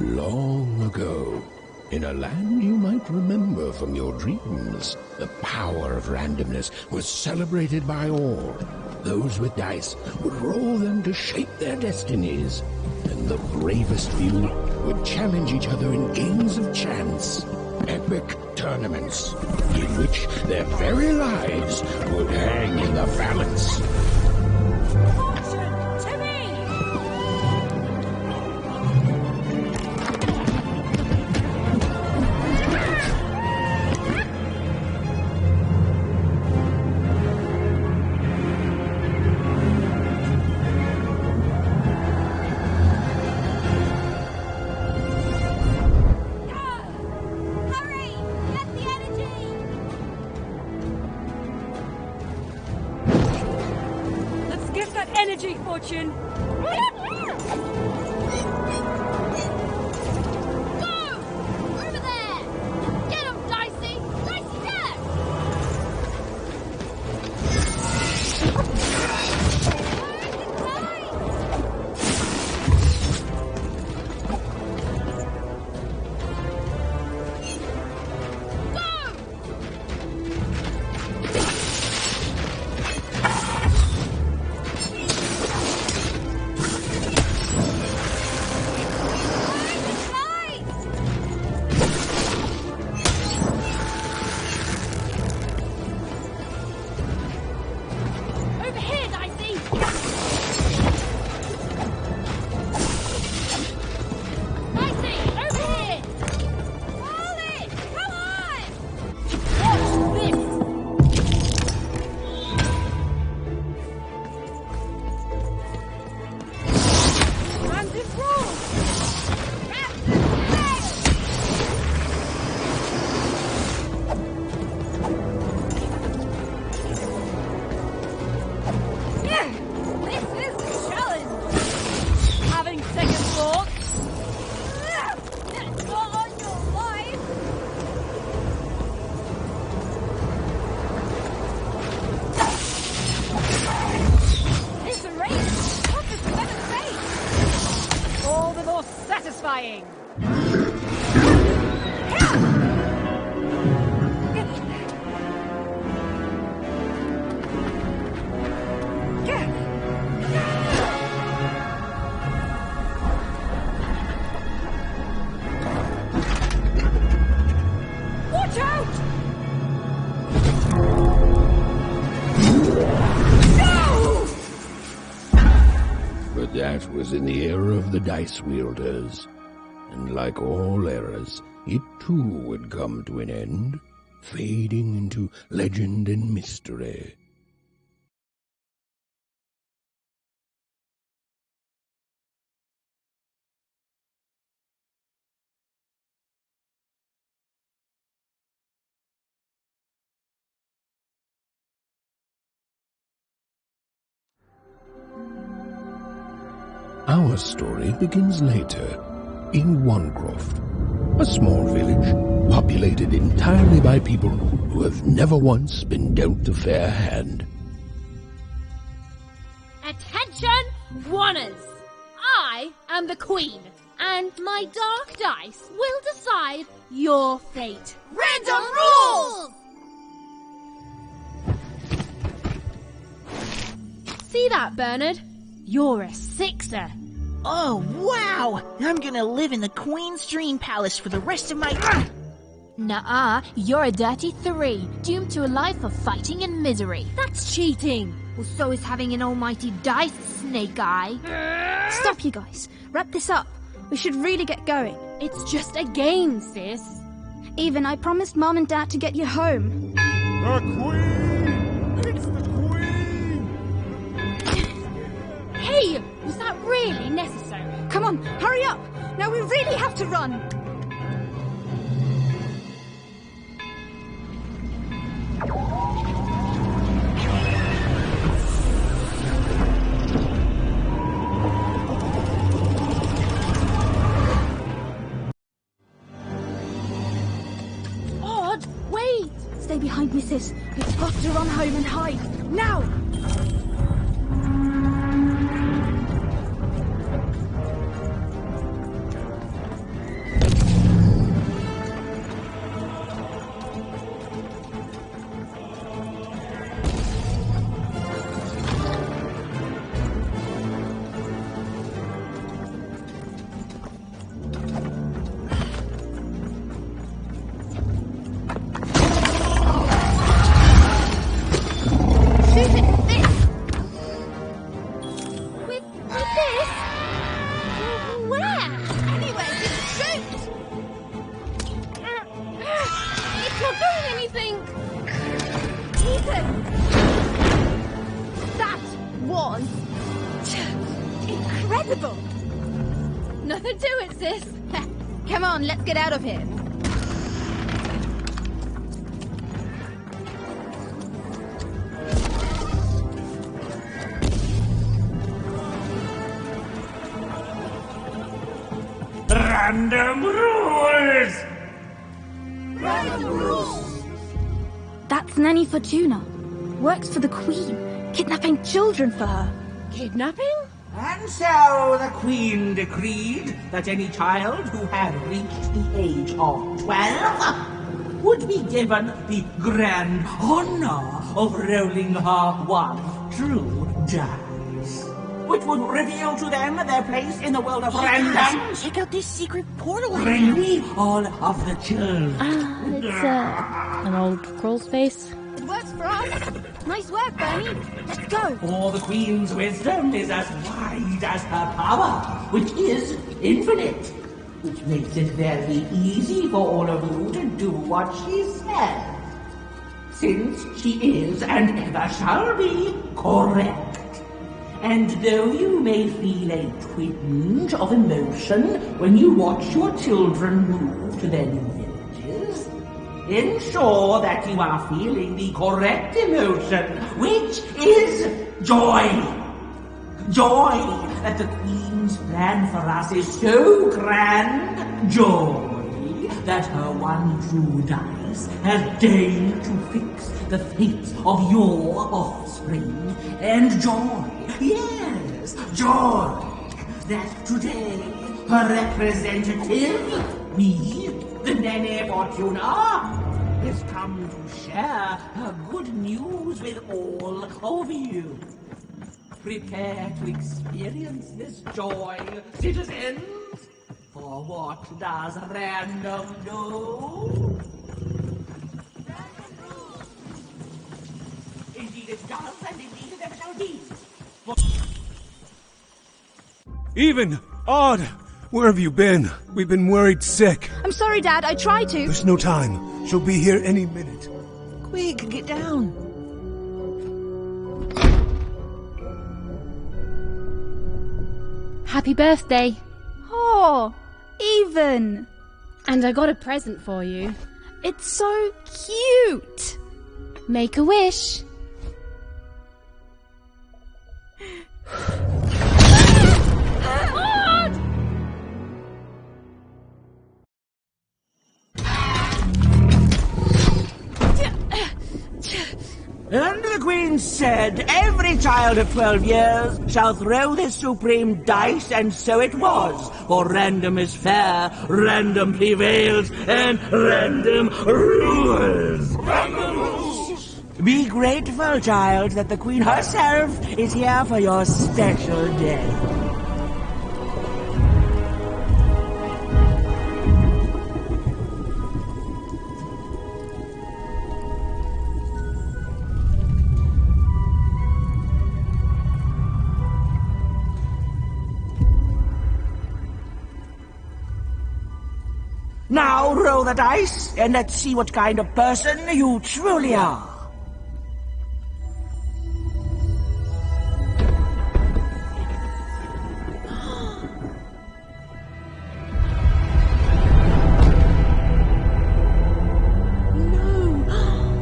Long ago, in a land you might remember from your dreams, the power of randomness was celebrated by all. Those with dice would roll them to shape their destinies, and the bravest few would challenge each other in games of chance. Epic tournaments, in which their very lives would hang in the balance. Energy, Fortune! Go! Over there! Get him, Dicey! Dicey, get! Satisfying! Watch out! But that was in the era of the dice wielders, and like all eras, it too would come to an end, fading into legend and mystery. Our story begins later, in Wanecroft, a small village populated entirely by people who have never once been dealt a fair hand. Attention, Wanners! I am the Queen, and my dark dice will decide your fate. Random rules! See that, Bernard? You're a 6er. Oh, wow! I'm gonna live in the Queen's Dream Palace for the rest of my... Nuh-uh, you're a dirty 3, doomed to a life of fighting and misery. That's cheating. Well, so is having an almighty dice, Snake Eye. Stop, you guys. Wrap this up. We should really get going. It's just a game, sis. Even I promised Mom and Dad to get you home. The Queen! It's the Queen! Hey, was that really necessary? Come on, hurry up! Now we really have to run! Odd, wait! Stay behind me, sis. We've got to run home and hide. Now! incredible! Nothing to it, sis. Come on, let's get out of here. Random rules! Random rules! That's Nanny Fortuna. Works for the Queen, kidnapping children for her. Kidnapping? And so the Queen decreed that any child who had reached the age of 12 would be given the grand honor of rolling her one true dice, which would reveal to them their place in the world of random. Check out this secret portal. Bring me all of the children. It's an old troll's face. It works for us. Nice work, Bernie. Let's go. For the Queen's wisdom is as wide as her power, which is infinite, which makes it very easy for all of you to do what she says, since she is and ever shall be correct. And though you may feel a twinge of emotion when you watch your children move to their new villages, ensure that you are feeling the correct emotion, which is joy. Joy that the Queen's plan for us is so grand. Joy that her one true dice has deigned to fix the fate of your offspring. And joy, yes, joy that today her representative, me, the Nene Fortuna, has come to share her good news with all of you. Prepare to experience this joy, citizens, for what does random do? Indeed it does, and indeed it ever shall be. Even! Odd! Where have you been? We've been worried sick. I'm sorry, Dad. I tried to. There's no time. She'll be here any minute. Quick, get down. Happy birthday. Oh, Even. And I got a present for you. It's so cute. Make a wish. And the Queen said, every child of 12 years shall throw this supreme dice, and so it was. For random is fair, random prevails, and random rules. Random rules! Be grateful, child, that the Queen herself is here for your special day. Now roll the dice, and let's see what kind of person you truly are.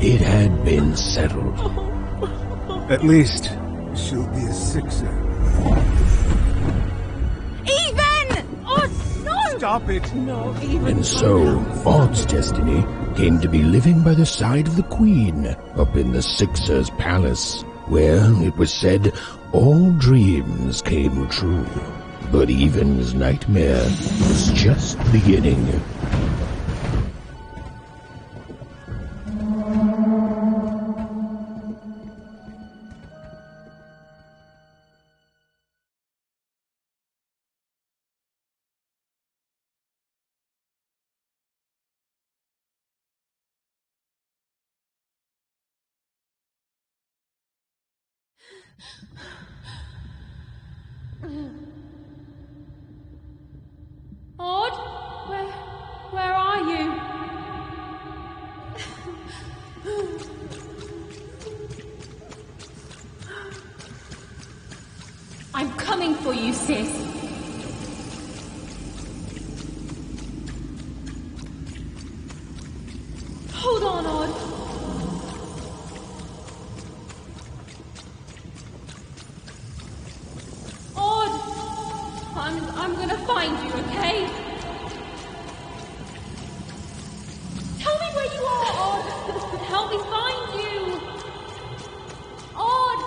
It had been settled. At least, she'll be a sixer. Stop it! No, even And so, Fod's destiny came to be living by the side of the Queen up in the Sixer's palace, where, it was said, all dreams came true. But Even's nightmare was just beginning. Maud? Where are you? I'm coming for you, sis. And I'm gonna find you, okay? Tell me where you are, Odd! Help me find you! Odd!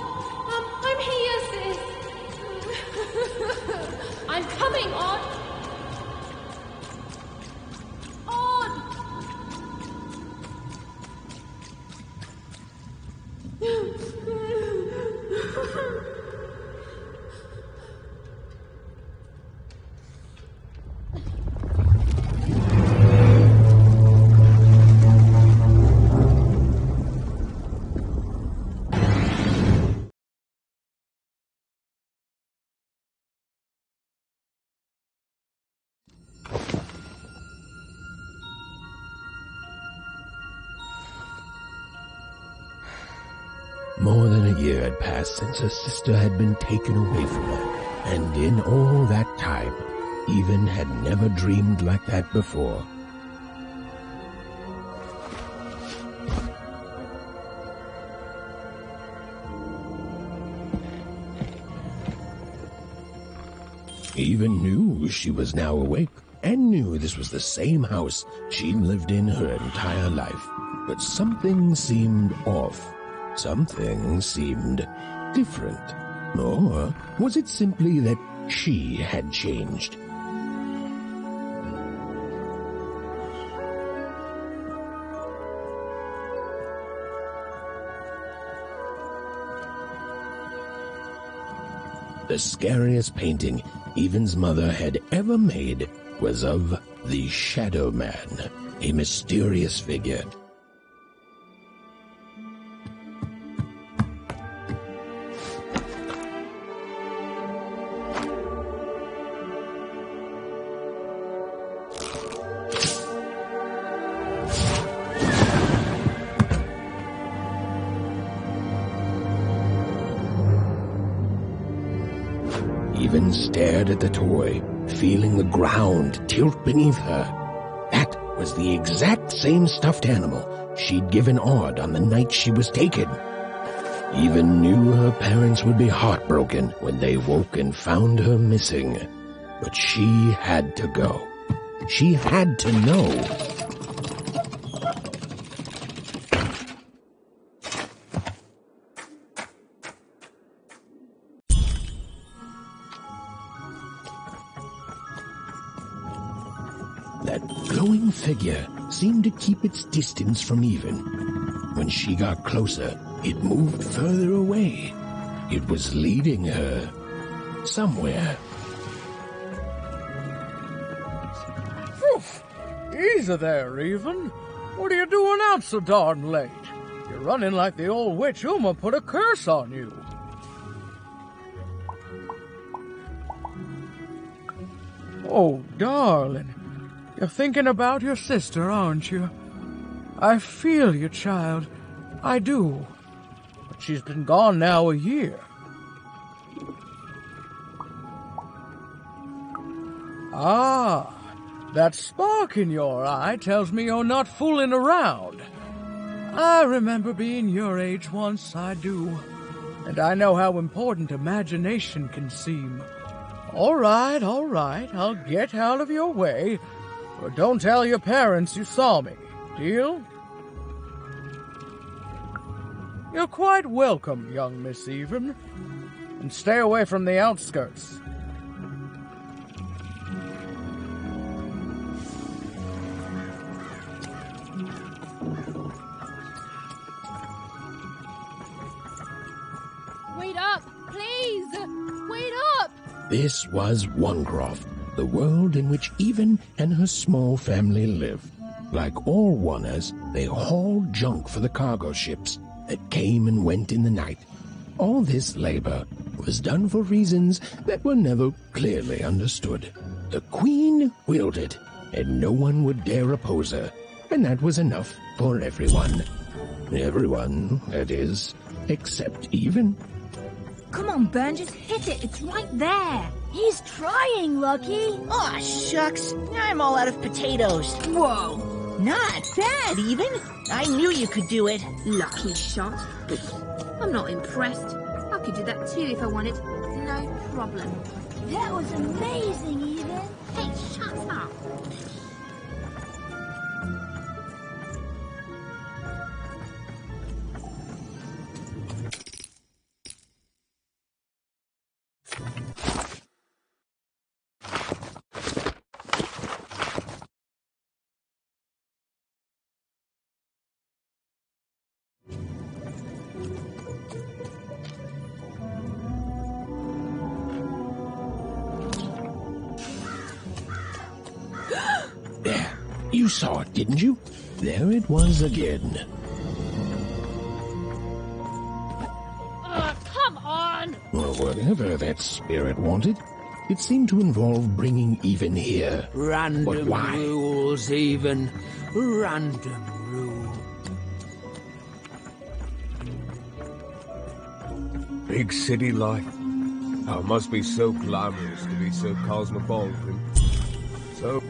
I'm here, sis! I'm coming, Odd! Odd! More than a year had passed since her sister had been taken away from her, and in all that time, Even had never dreamed like that before. Even knew she was now awake, and knew this was the same house she'd lived in her entire life. But something seemed off. Something seemed different. Or was it simply that she had changed? The scariest painting Even's mother had ever made was of the Shadow Man, a mysterious figure. Even stared at the toy, feeling the ground tilt beneath her. That was the exact same stuffed animal she'd given Odd on the night she was taken. Even knew her parents would be heartbroken when they woke and found her missing. But she had to go. She had to know. That glowing figure seemed to keep its distance from Even. When she got closer, it moved further away. It was leading her somewhere. Oof! Easy there, Even. What are you doing out so darn late? You're running like the old witch Uma put a curse on you. Oh, darling. You're thinking about your sister, aren't you? I feel you, child. I do. But she's been gone now a year. Ah, that spark in your eye tells me you're not fooling around. I remember being your age once, I do. And I know how important imagination can seem. All right, I'll get out of your way. But don't tell your parents you saw me. Deal? You're quite welcome, young Miss Even. And stay away from the outskirts. Wait up, please! Wait up! This was Onecroft, the world in which Even and her small family lived. Like all Wanners, they hauled junk for the cargo ships that came and went in the night. All this labor was done for reasons that were never clearly understood. The Queen willed it, and no one would dare oppose her, and that was enough for everyone. Everyone, that is, except Even. Come on, Ben, just hit it. It's right there. He's trying, Lucky. Aw, shucks. I'm all out of potatoes. Whoa. Not bad, Even. I knew you could do it. Lucky shot. I'm not impressed. I could do that too if I wanted. No problem. That was amazing, Even. Hey, shut up! There, you saw it, didn't you? There it was again. Come on! Well, whatever that spirit wanted, it seemed to involve bringing Even here. But Random why? rules, Even. Random rules. Big city life. Oh, it must be so glamorous to be so cosmopolitan. So...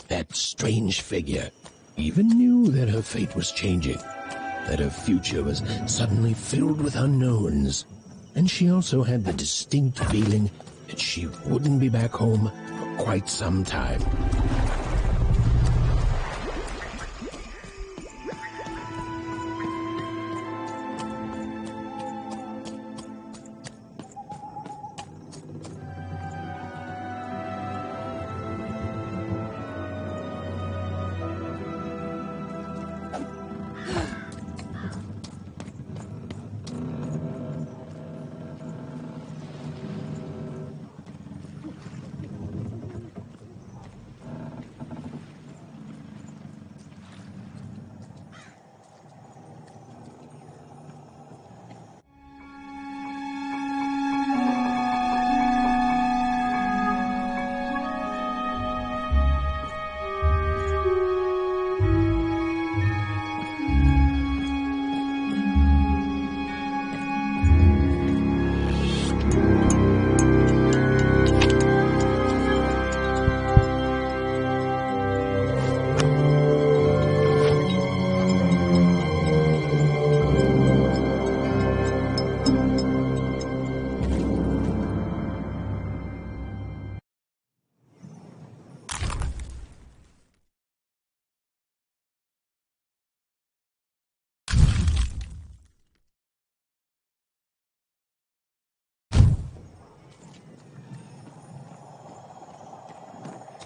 That strange figure even knew that her fate was changing, that her future was suddenly filled with unknowns, and she also had the distinct feeling that she wouldn't be back home for quite some time.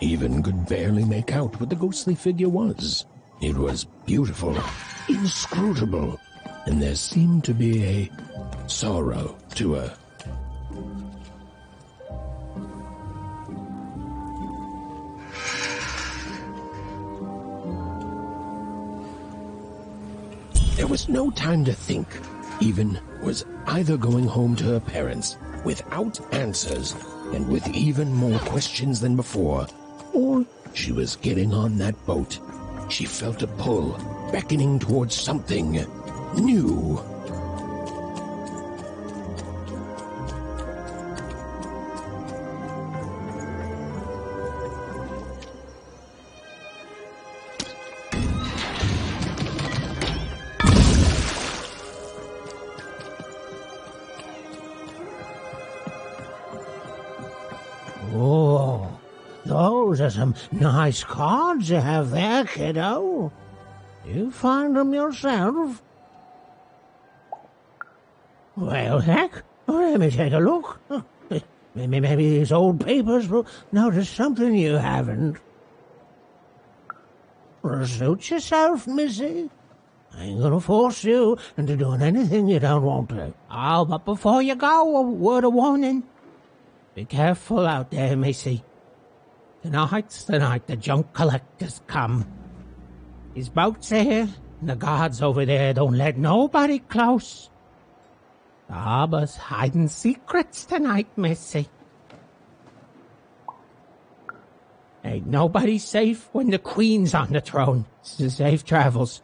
Even could barely make out what the ghostly figure was. It was beautiful, inscrutable, and there seemed to be a sorrow to her. There was no time to think. Even was either going home to her parents without answers and with even more questions than before, or she was getting on that boat. She felt a pull, beckoning towards something new. Oh, those are some nice cards you have there, kiddo. You find them yourself? Well, heck, let me take a look. Maybe these old papers will notice something you haven't. Suit yourself, missy. I ain't gonna force you into doing anything you don't want to. Oh, but before you go, a word of warning. Be careful out there, missy. Tonight's the night the junk collectors come. His boat's here, and the guards over there don't let nobody close. The harbor's hiding secrets tonight, missy. Ain't nobody safe when the Queen's on the throne. Safe travels.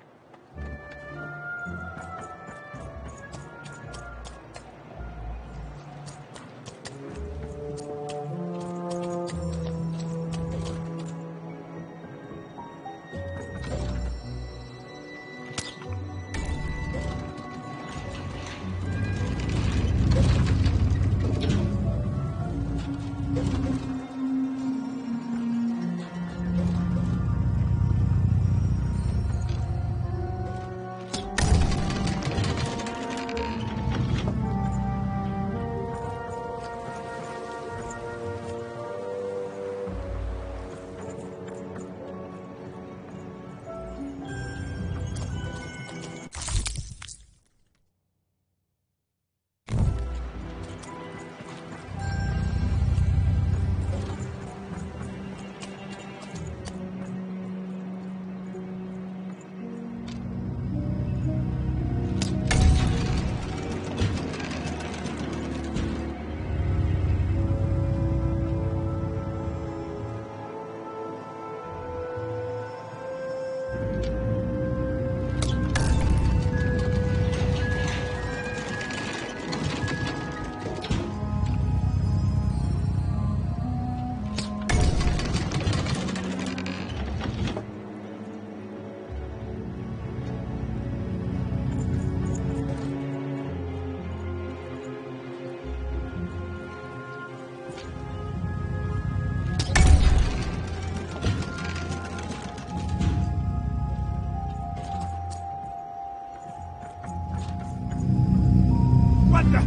What the?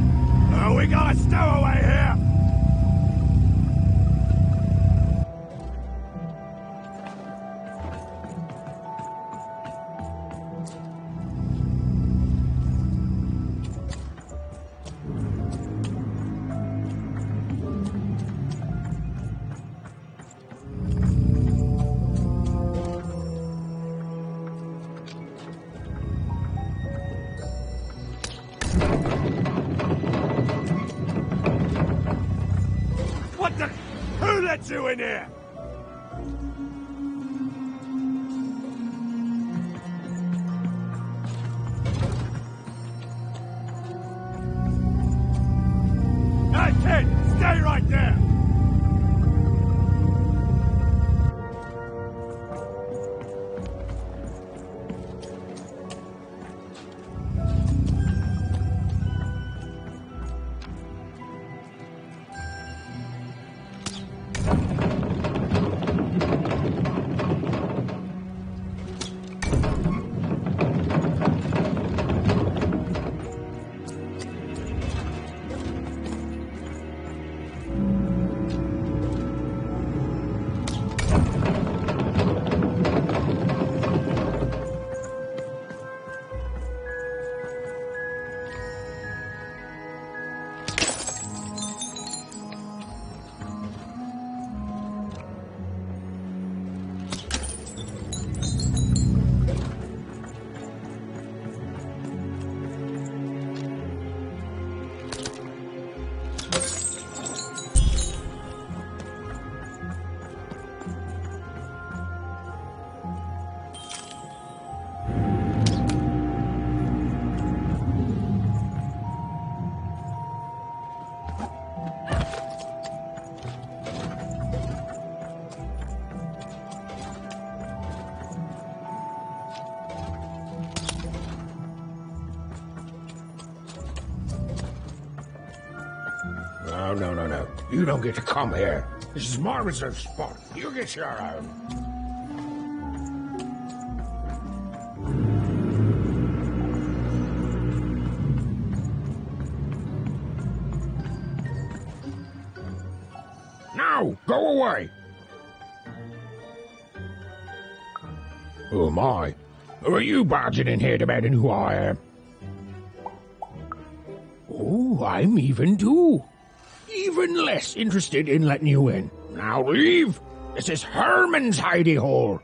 Oh, we got a stowaway here! What the? Who let you in here? Hey, kid! Stay right there! No. You don't get to come here. This is my reserved spot. You get your own. Now, go away. Oh, my. Who are you barging in here demanding who I am? Oh, I'm even too. Even less interested in letting you in. Now leave. This is Herman's hidey hole.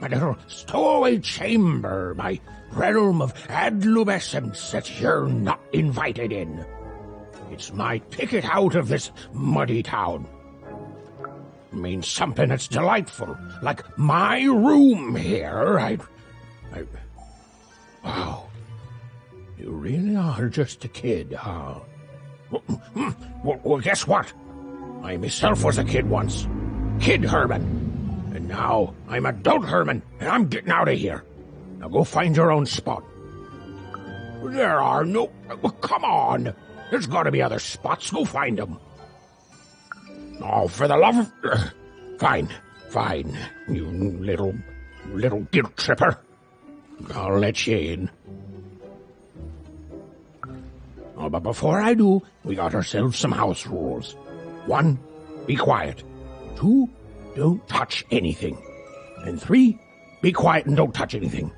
My little stowaway chamber, my realm of adolescence that you're not invited in. It's my ticket out of this muddy town. It means something that's delightful, like my room here. Wow. You really are just a kid, huh? Well, guess what? I myself was a kid once. Kid Herman. And now I'm adult Herman, and I'm getting out of here. Now go find your own spot. There are no... Well, come on. There's got to be other spots. Go find them. Oh, for the love of... Fine. You little guilt tripper. I'll let you in. Oh, but before I do, we got ourselves some house rules. 1, be quiet. 2, don't touch anything. And 3, be quiet and don't touch anything.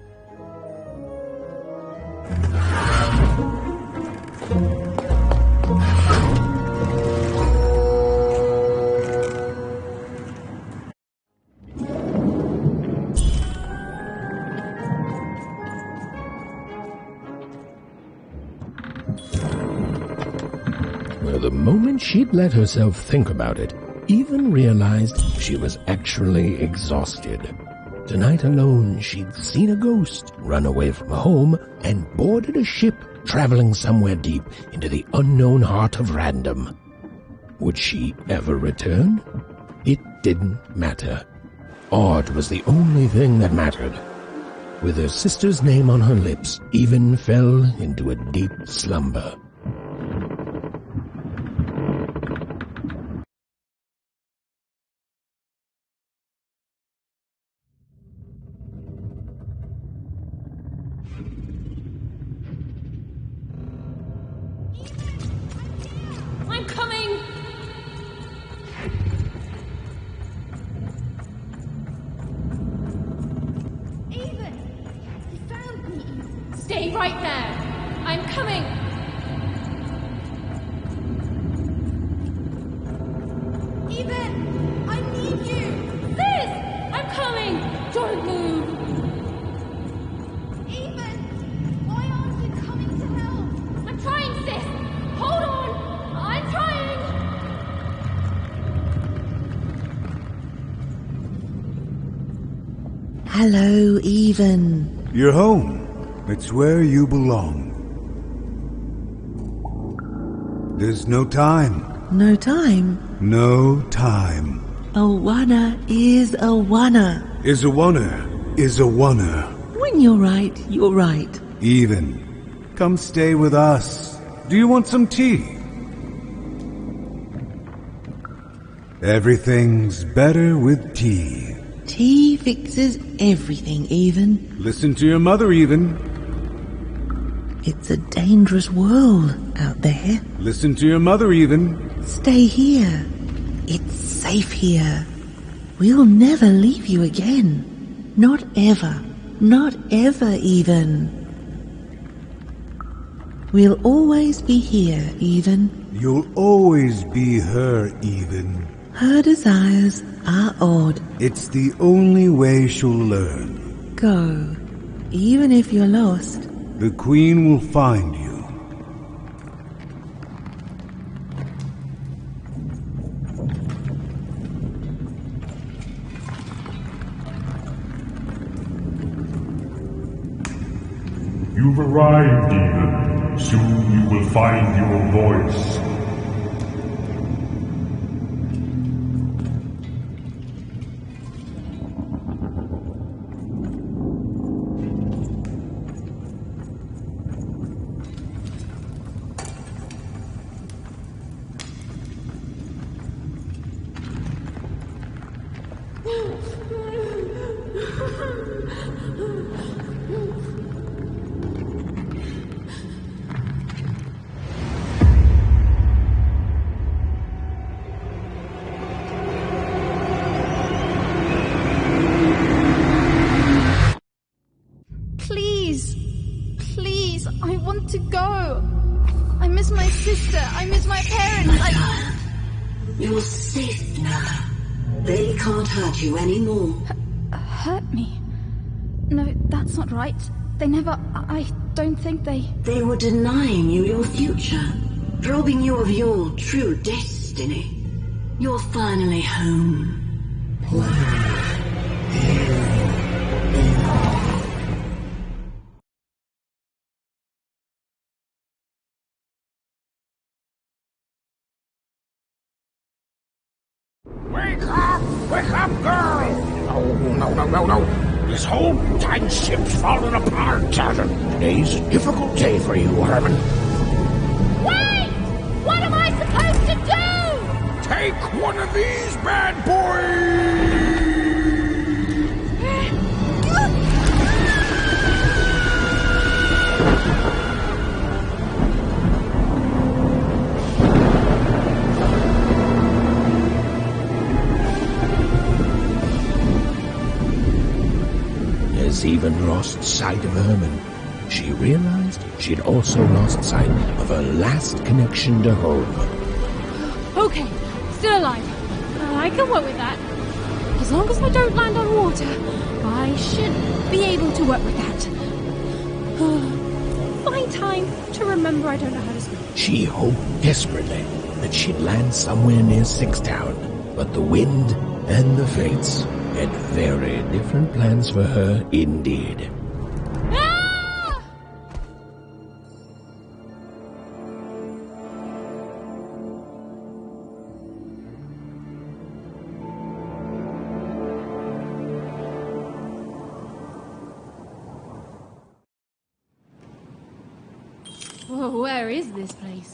Well, the moment she'd let herself think about it, even realized she was actually exhausted. Tonight alone, she'd seen a ghost, run away from home, and boarded a ship traveling somewhere deep into the unknown heart of random. Would she ever return? It didn't matter. Odd was the only thing that mattered. With her sister's name on her lips, Even fell into a deep slumber. right there. I'm coming. Even, I need you. Sis, I'm coming. Don't move. Even, why aren't you coming to help? I'm trying, sis. Hold on. I'm trying. Hello, Even. You're home. It's where you belong. There's no time. No time? No time. A wanna is a wanna. Is a wanna, is a wanna. When you're right, you're right. Even. Come stay with us. Do you want some tea? Everything's better with tea. Tea fixes everything, Even. Listen to your mother, Even. It's a dangerous world out there. Listen to your mother, Even. Stay here. It's safe here. We'll never leave you again. Not ever. Not ever, Even. We'll always be here, Even. You'll always be her, Even. Her desires are odd. It's the only way she'll learn. Go. Even if you're lost. The Queen will find you. You've arrived, Even. Soon you will find your voice. Please, I want to go. I miss my sister. I miss my parents. You're safe now. They can't hurt you anymore. Hurt me? No, that's not right. They never... I don't think they... They were denying you your future, robbing you of your true destiny. You're finally home. Wake up, girl! No. This whole time ship's falling apart, Tartan. Today's a difficult day for you, Herman. Wait! What am I supposed to do? Take one of these bad boys! As Even lost sight of Herman, she realized she'd also lost sight of her last connection to home. Okay, still alive. I can work with that. As long as I don't land on water, I should be able to work with that. Find time to remember I don't know how to swim. She hoped desperately that she'd land somewhere near Sixtown, but the wind and the fates had very different plans for her indeed. Ah! Whoa, where is this place?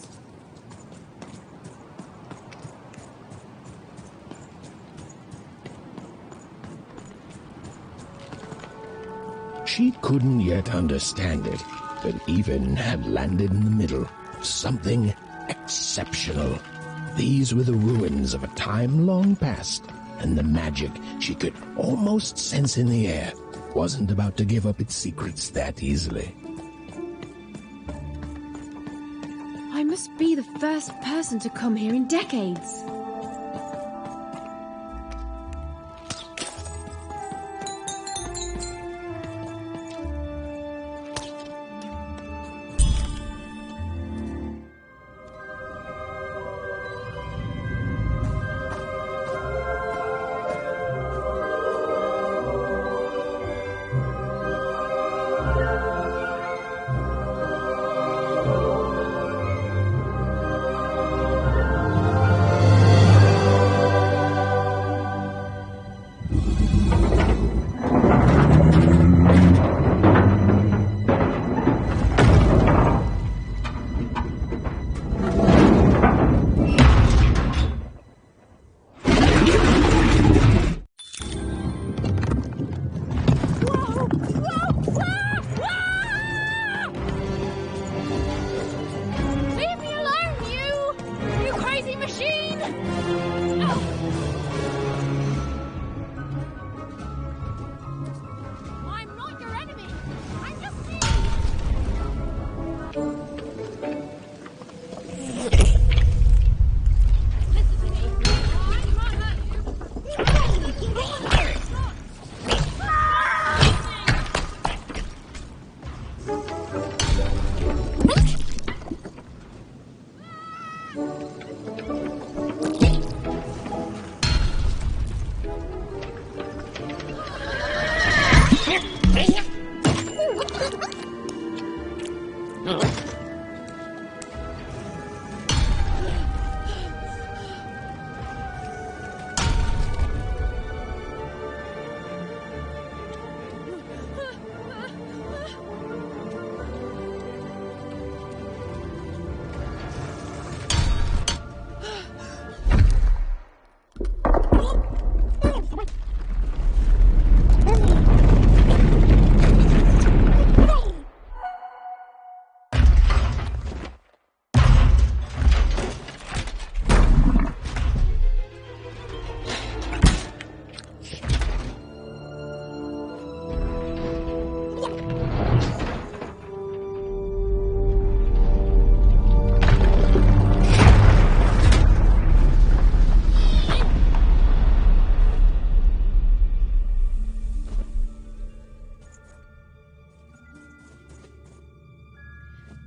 She couldn't yet understand it, but Even had landed in the middle of something exceptional. These were the ruins of a time long past, and the magic she could almost sense in the air wasn't about to give up its secrets that easily. first person to come here in decades.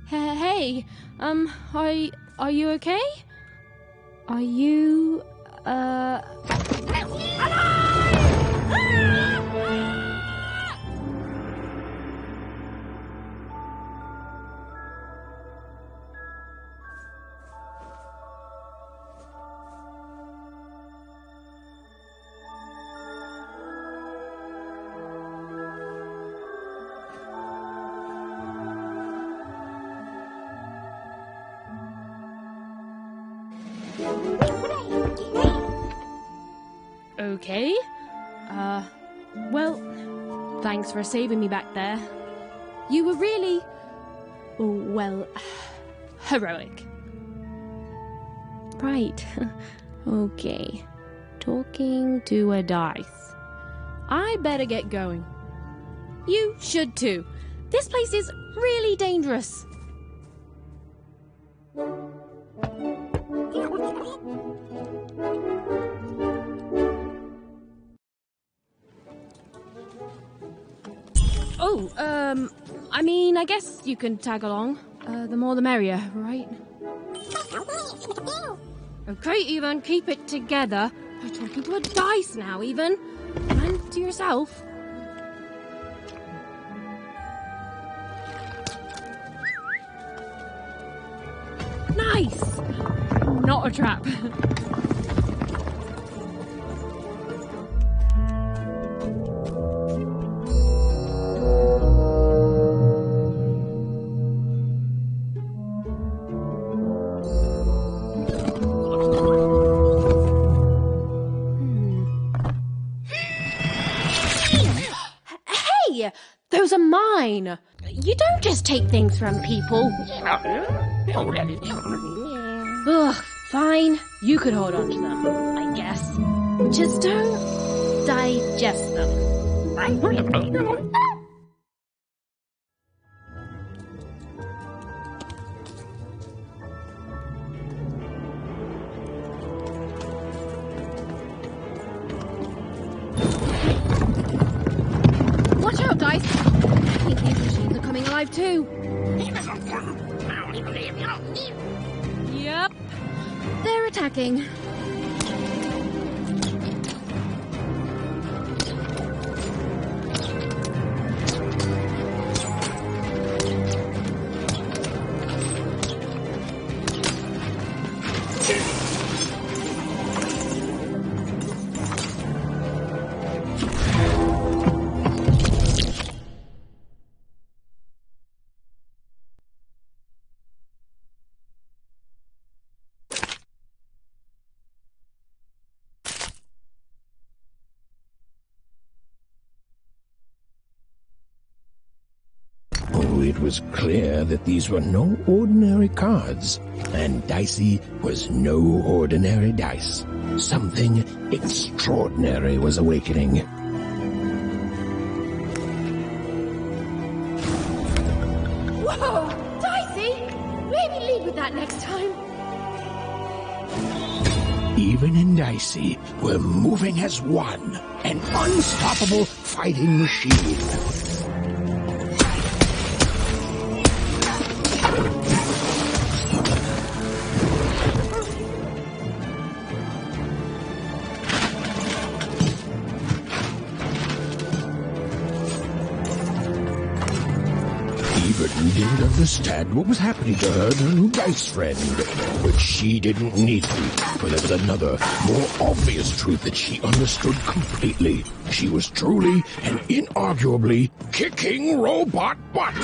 Hey, are you okay? Are you, okay? Well, thanks for saving me back there. You were really, well, heroic. Right. Okay. Talking to a dice. I better get going. You should too. This place is really dangerous. Oh, I mean, I guess you can tag along. The more the merrier, right? Okay, Ethan, keep it together. You're talking to a dice now, Ethan. And to yourself. Nice! Not a trap. Those are mine. You don't just take things from people. Ugh, fine. You could hold on to them, I guess. Just don't digest them. alive too. Yep. They're attacking. It was clear that these were no ordinary cards, and Dicey was no ordinary dice. Something extraordinary was awakening. Whoa! Dicey! Maybe lead with that next time. Even and Dicey were moving as one, an unstoppable fighting machine. Didn't understand what was happening to her new dice friend, but she didn't need to, for there was another, more obvious truth that she understood completely. She was truly and inarguably kicking robot butt.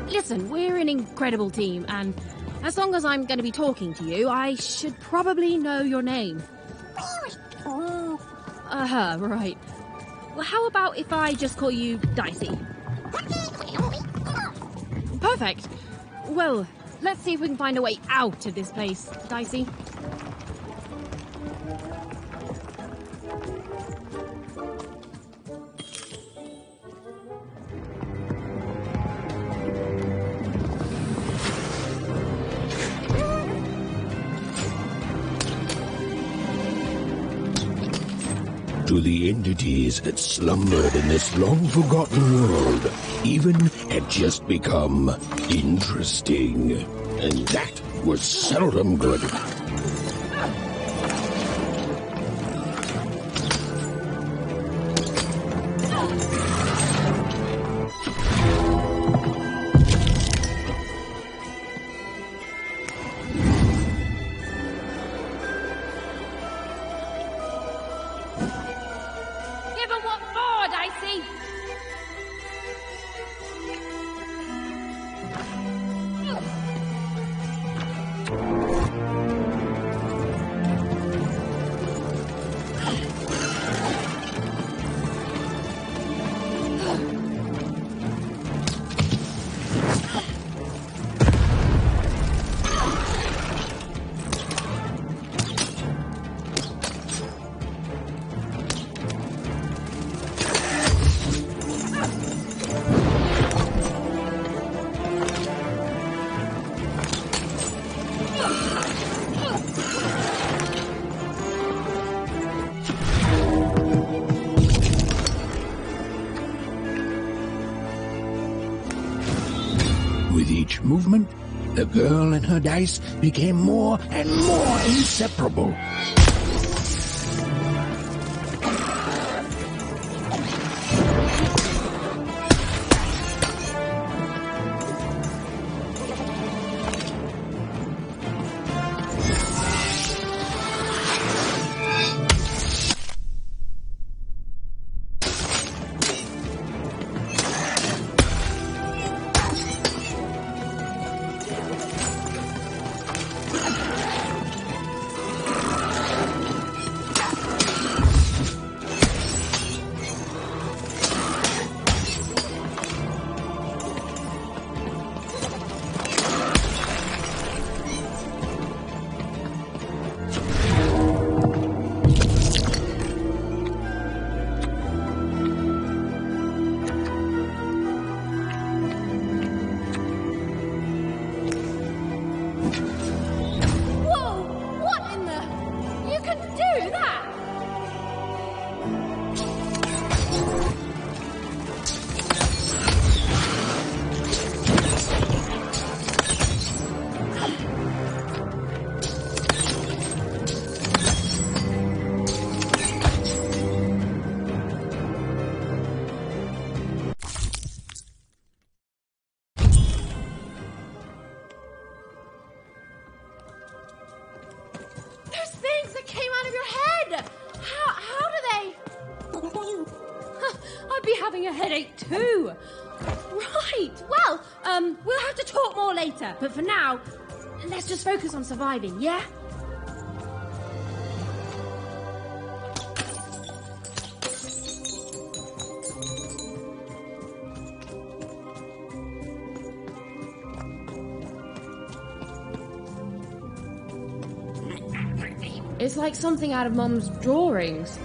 Listen, we're an incredible team, and as long as I'm going to be talking to you, I should probably know your name. Right. Well, how about if I just call you Dicey? Perfect. Well, let's see if we can find a way out of this place, Dicey. To the entities that slumbered in this long-forgotten world, even had just become interesting. And that was seldom good. With each movement, the girl and her dice became more and more inseparable. We'll have to talk more later, but for now, let's just focus on surviving, yeah? It's like something out of Mum's drawings.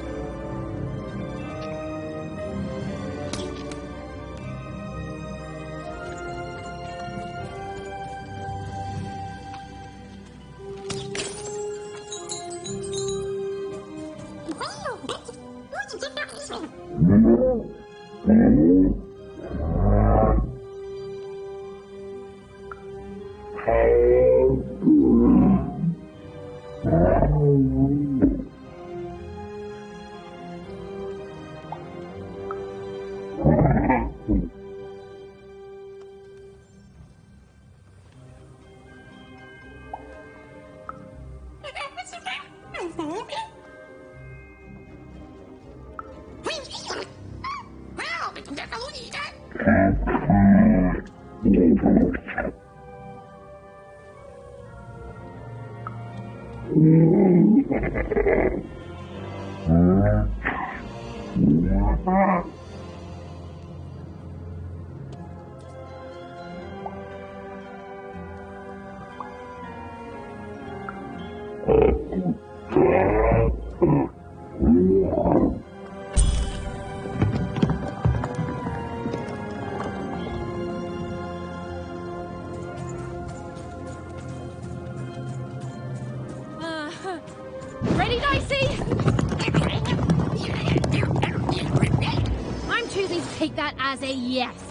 Ready, Dicey? I'm choosing to take that as a yes.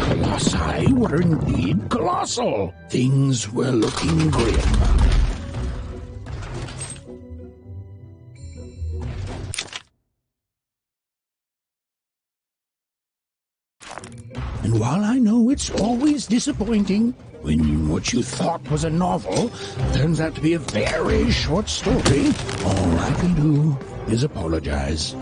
colossi were indeed colossal. Things were looking grim. And while I know it's always disappointing when what you thought was a novel turns out to be a very short story, all I can do is apologize.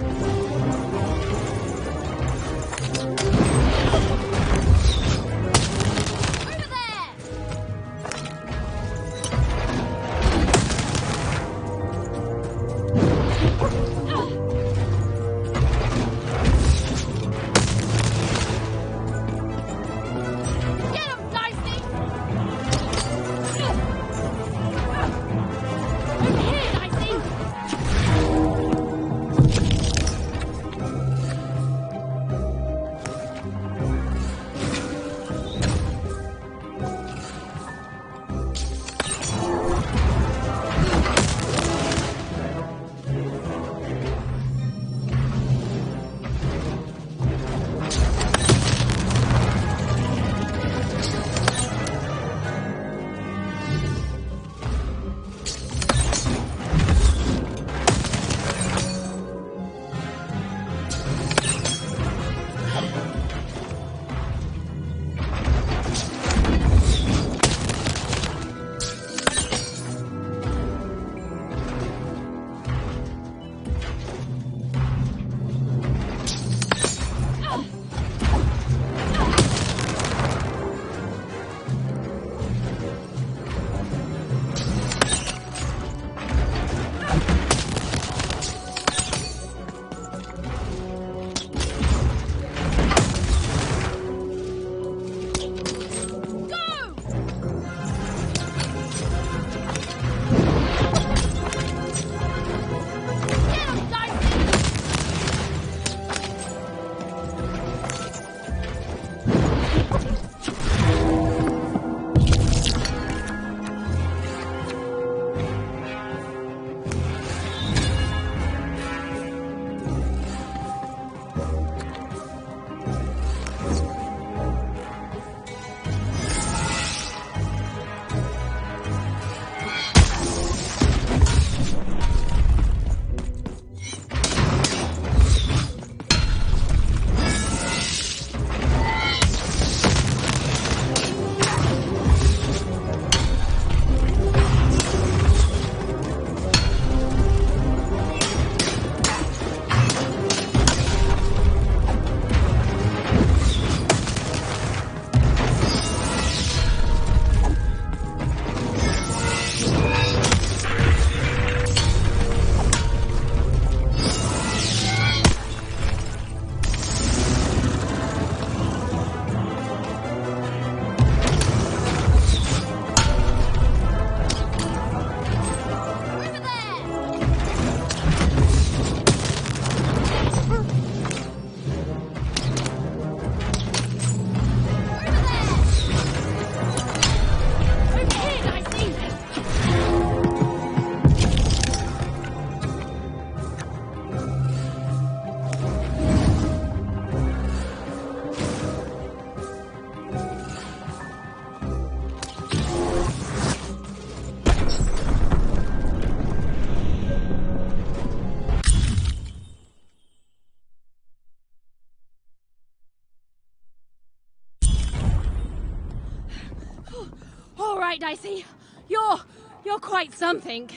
All right, Dicey. You're quite something.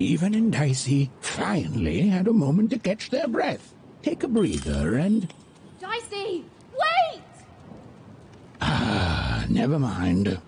Even and Dicey finally had a moment to catch their breath, take a breather, and... Dicey, wait! Ah, never mind.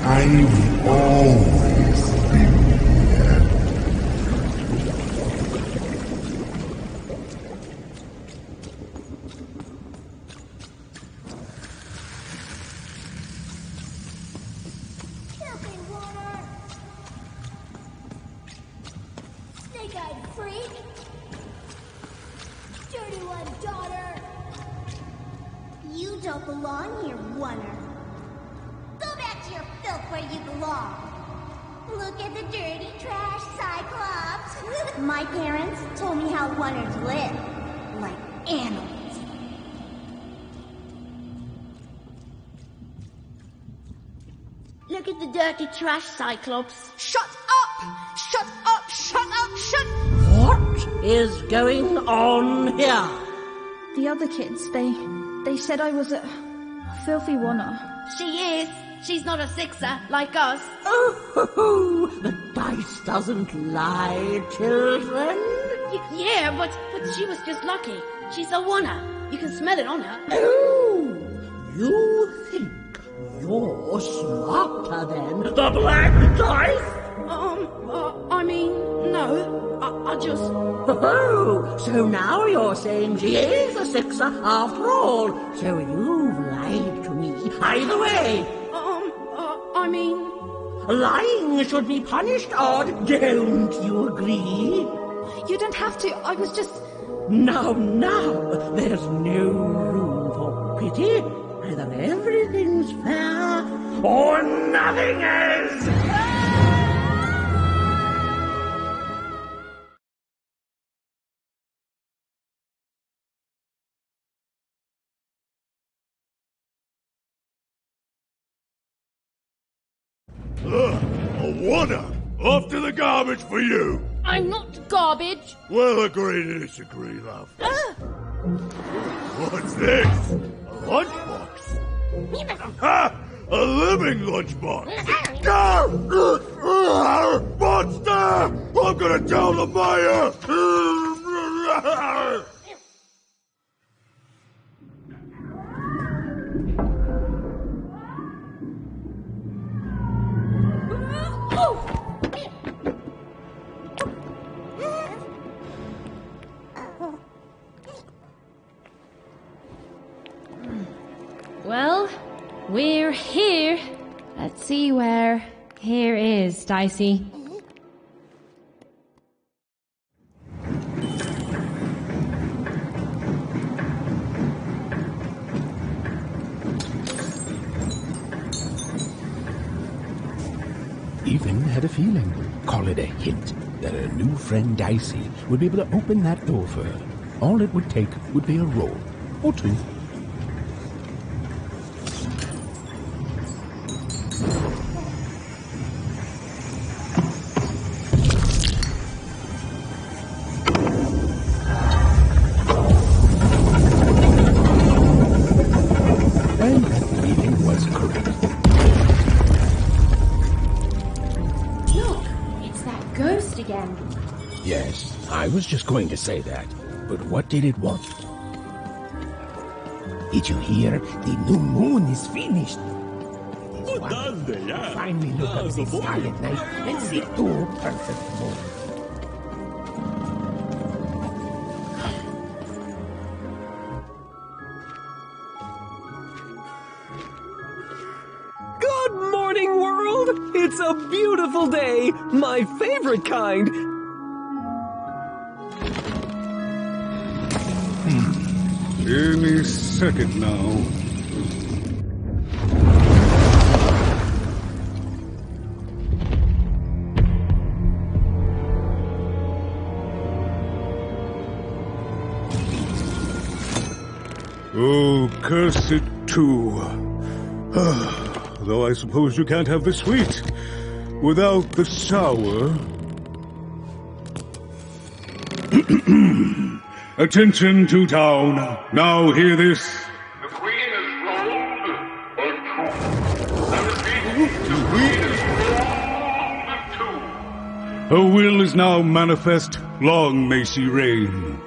I've always been here. Filthy water! Snake-eyed freak! Dirty one, daughter! You don't belong here, Oner. Go back to your filth where you belong. Look at the dirty trash, Cyclops. My parents told me how Oners live. Like animals. Look at the dirty trash, Cyclops. Shut up! Shut up! Shut up! Shut... What is going on here? The other kids, they said I was a filthy Oner. She is. She's not a sixer, like us. Oh, the dice doesn't lie, children. Yeah, but she was just lucky. She's a Oner. You can smell it on her. Oh, you think you're smarter than the black dice? I mean, no. I just... Oh, so now you're saying she is a sixer after all. So you've lied to me. Either way. I mean... Lying should be punished, Odd. Don't you agree? You don't have to. I was just... Now, there's no room for pity. Either everything's fair or nothing is. A Oner! Off to the garbage for you! I'm not garbage. We'll agree to disagree, love. What's this? A lunchbox? Ha! A living lunchbox! Monster! I'm gonna tell the mayor! Let's see where here is, Dicey. Even had a feeling, call it a hint, that her new friend Dicey would be able to open that door for her. All it would take would be a roll or two. And that feeling was correct. Look, it's that ghost again. Yes, I was just going to say that. But what did it want? Did you hear? The new moon is finished. Finally look up the sky at night and see two perfect moons. Good morning, world! It's a beautiful day! My favorite kind! Any second now. Oh, curse it too. Though I suppose you can't have the sweet without the sour. Attention to town. Now hear this. The Queen is rolled or two. I repeat, the Queen is rolled two. Her will is now manifest. Long may she reign.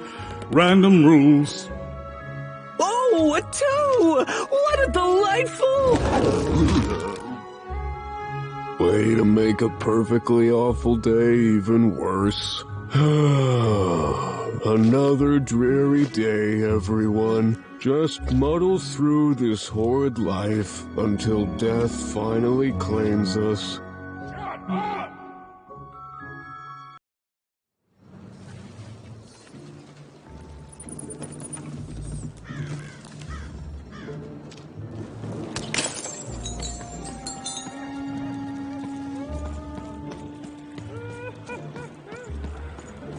Random rules. Oh, a two! What a delightful... Way to make a perfectly awful day even worse. Another dreary day, everyone. Just muddle through this horrid life until death finally claims us.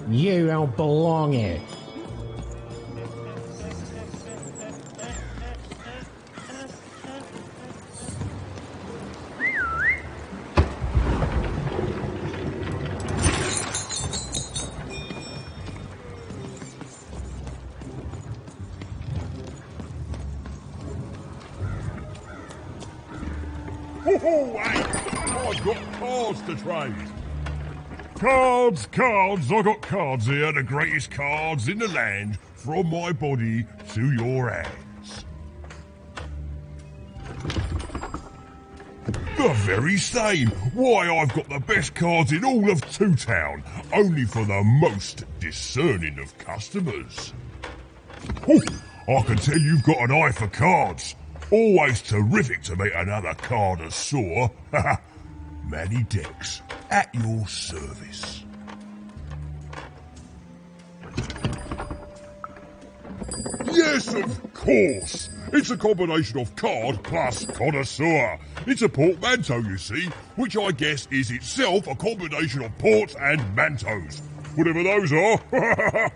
You don't belong here. Ho-ho, I've got cards to trade. Cards, cards, I got cards here, the greatest cards in the land, from my body to your hands. The very same. Why, I've got the best cards in all of Two Town, only for the most discerning of customers. Oh, I can tell you've got an eye for cards. Always terrific to meet another connoisseur. Manny Dex, at your service. Yes, of course. It's a combination of card plus connoisseur. It's a portmanteau, you see, which I guess is itself a combination of ports and mantos. Whatever those are.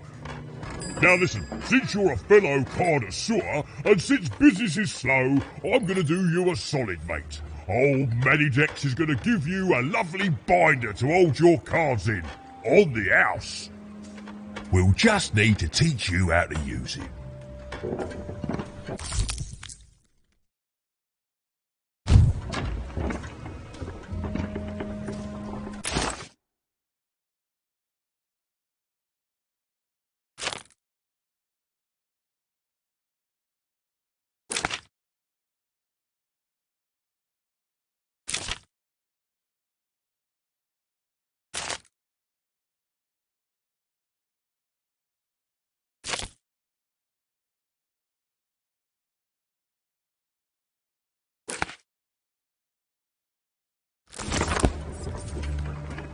Now listen, since you're a fellow connoisseur, and since business is slow, I'm going to do you a solid, mate. Old Manny Dex is going to give you a lovely binder to hold your cards in, on the house. We'll just need to teach you how to use it.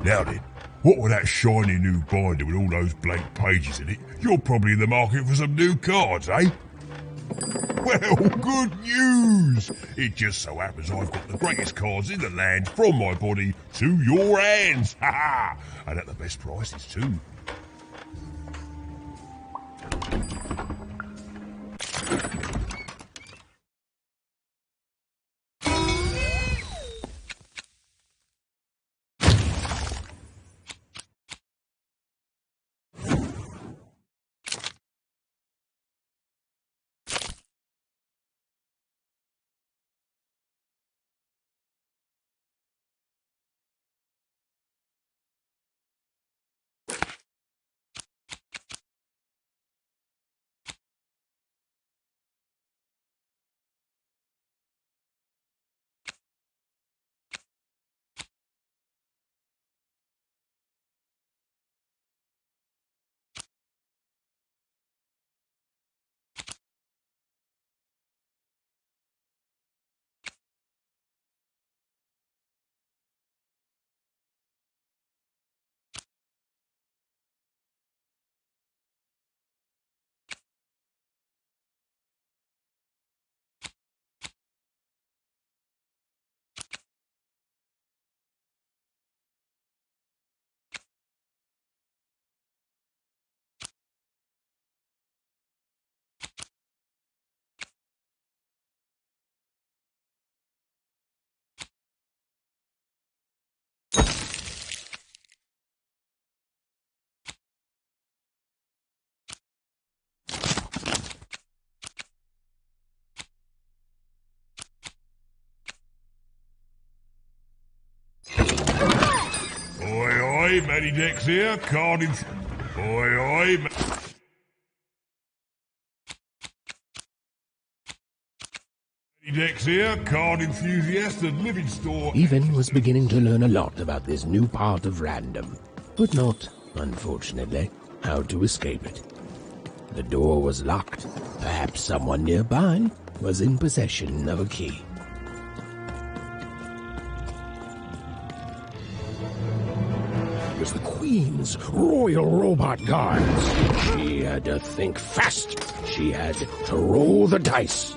Now then, what with that shiny new binder with all those blank pages in it, you're probably in the market for some new cards, eh? Well, good news! It just so happens I've got the greatest cards in the land from my body to your hands! Ha ha! And at the best prices too. Oi, Matty Dex here, card in... Oi, Matty Dex here, card enthusiast and living store... Even was beginning to learn a lot about this new part of random, but not, unfortunately, how to escape it. The door was locked. Perhaps someone nearby was in possession of a key. It was the Queen's Royal Robot Guards. She had to think fast. She had to roll the dice.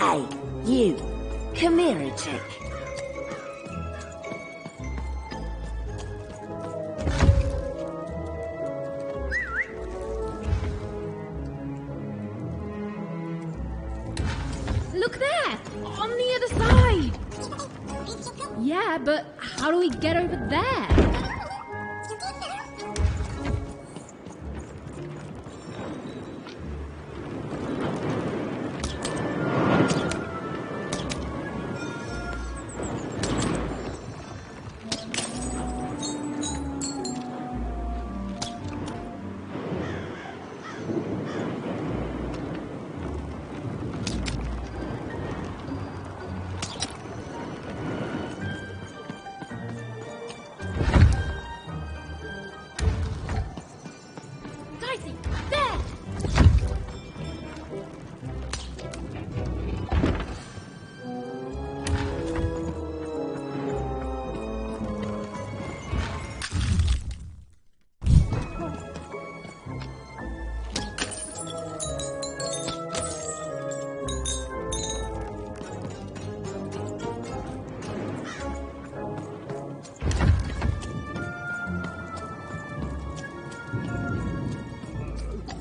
Hey, you. Come here a tick. Look there! On the other side! Yeah, but how do we get over there?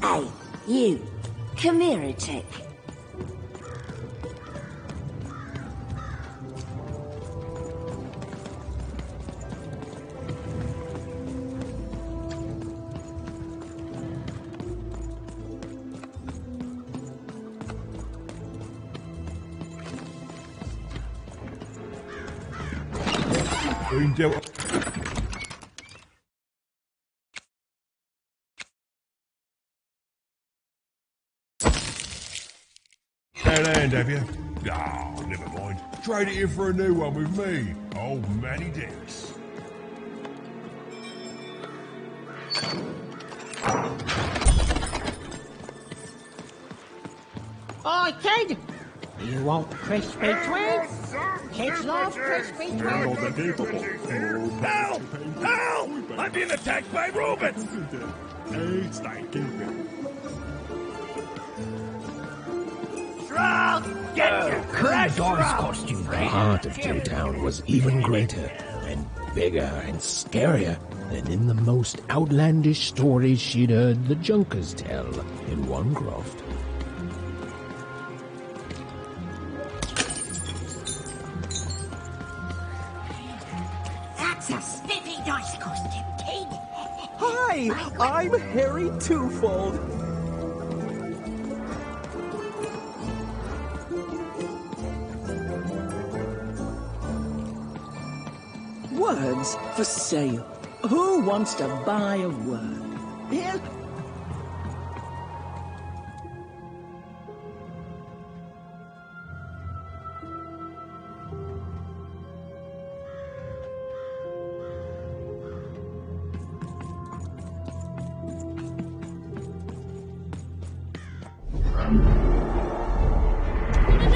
Hey, you. Come here a tick. That hand, have you? Oh, never mind. Trade it in for a new one with me, old Manny Dix. Oi, kid! You want crispy twigs? Kids love crispy twigs. Help! Help! I'm being attacked by robots! The heart of J-Town was even greater and bigger and scarier than in the most outlandish stories she'd heard the Junkers tell in Onecroft. That's a spiffy dice costume, kid. Hi, I'm Harry Twofold. Words for sale. Who wants to buy a word? Here.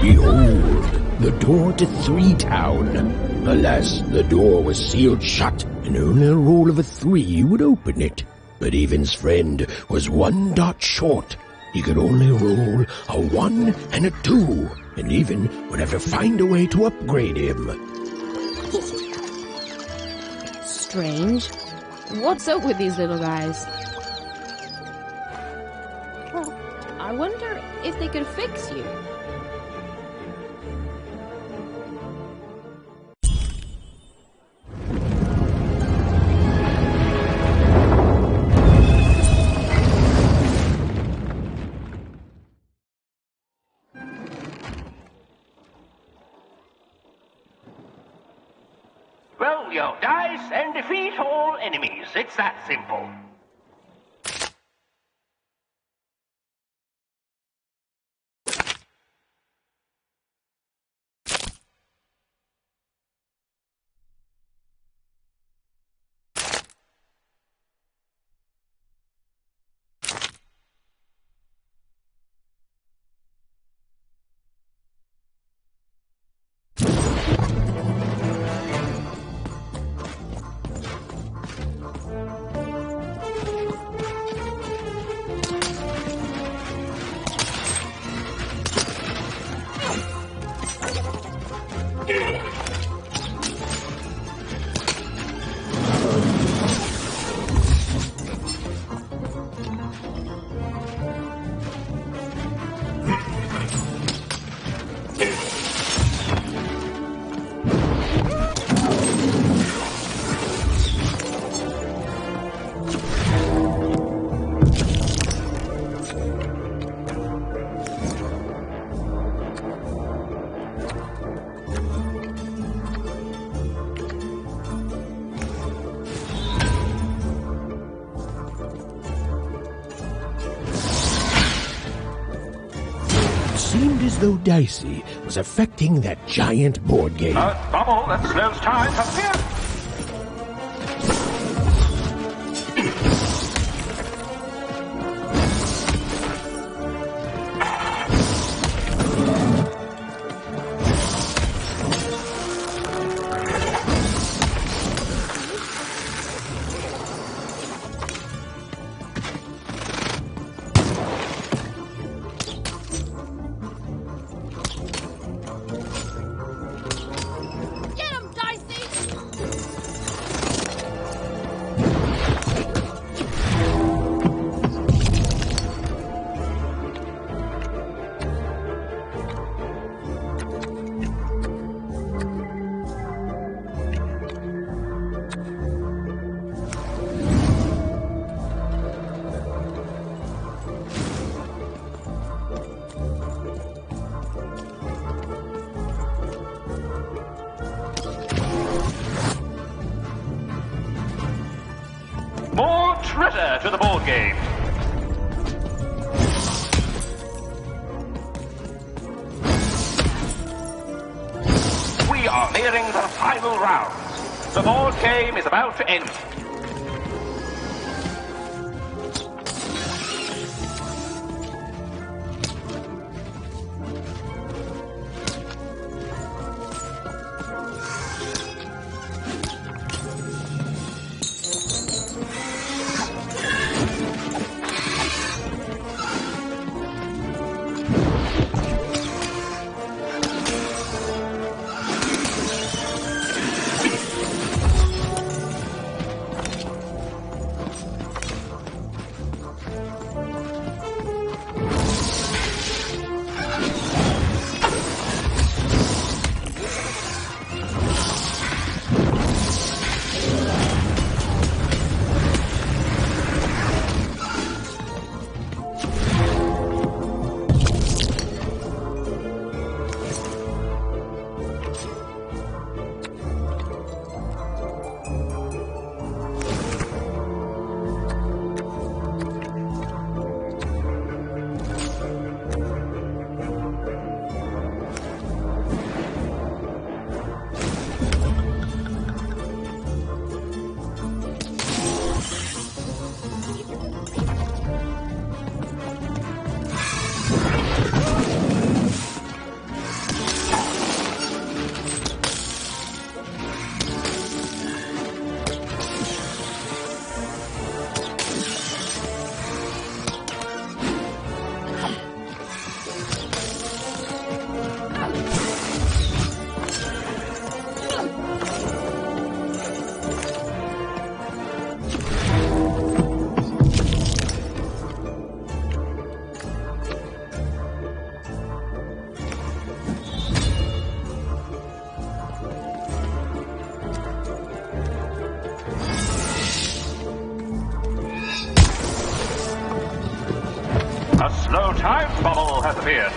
Behold, the door to Three Town. Alas, the door was sealed shut, and only a roll of a 3 would open it. But Evan's friend was 1 dot short. He could only roll a 1 and a 2, and Even would have to find a way to upgrade him. Strange. What's up with these little guys? I wonder if they could fix you. Roll your dice and defeat all enemies. It's that simple. though dicey, was affecting that giant board game. Bubble that slows time has appeared. More treasure to the board game. We are nearing the final round. The board game is about to end. A slow time bubble has appeared.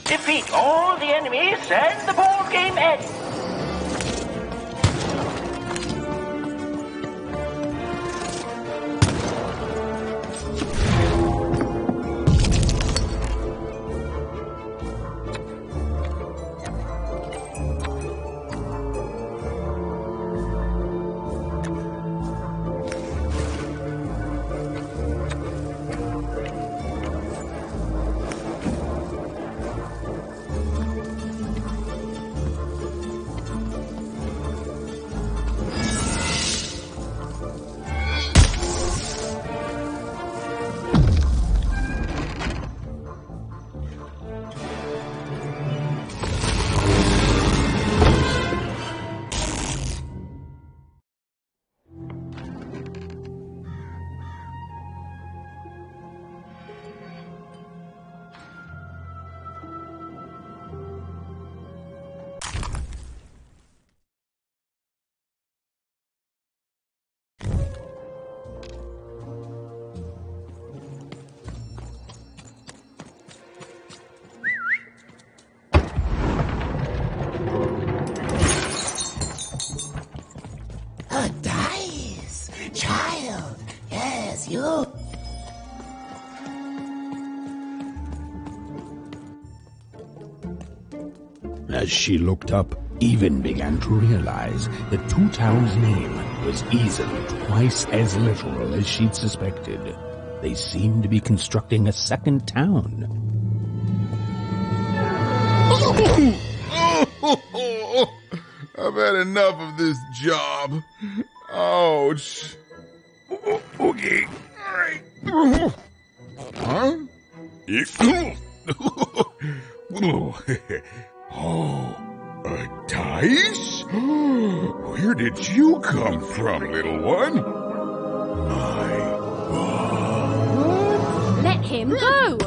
Defeat all the enemies and the board game ends. bless you. As she looked up, Even began to realize that Two Town's name was easily twice as literal as she'd suspected. They seemed to be constructing a second town. I've had enough of this job. Ouch. Okay, alright. Huh? Oh, a dice? Where did you come from, little one? Let him go!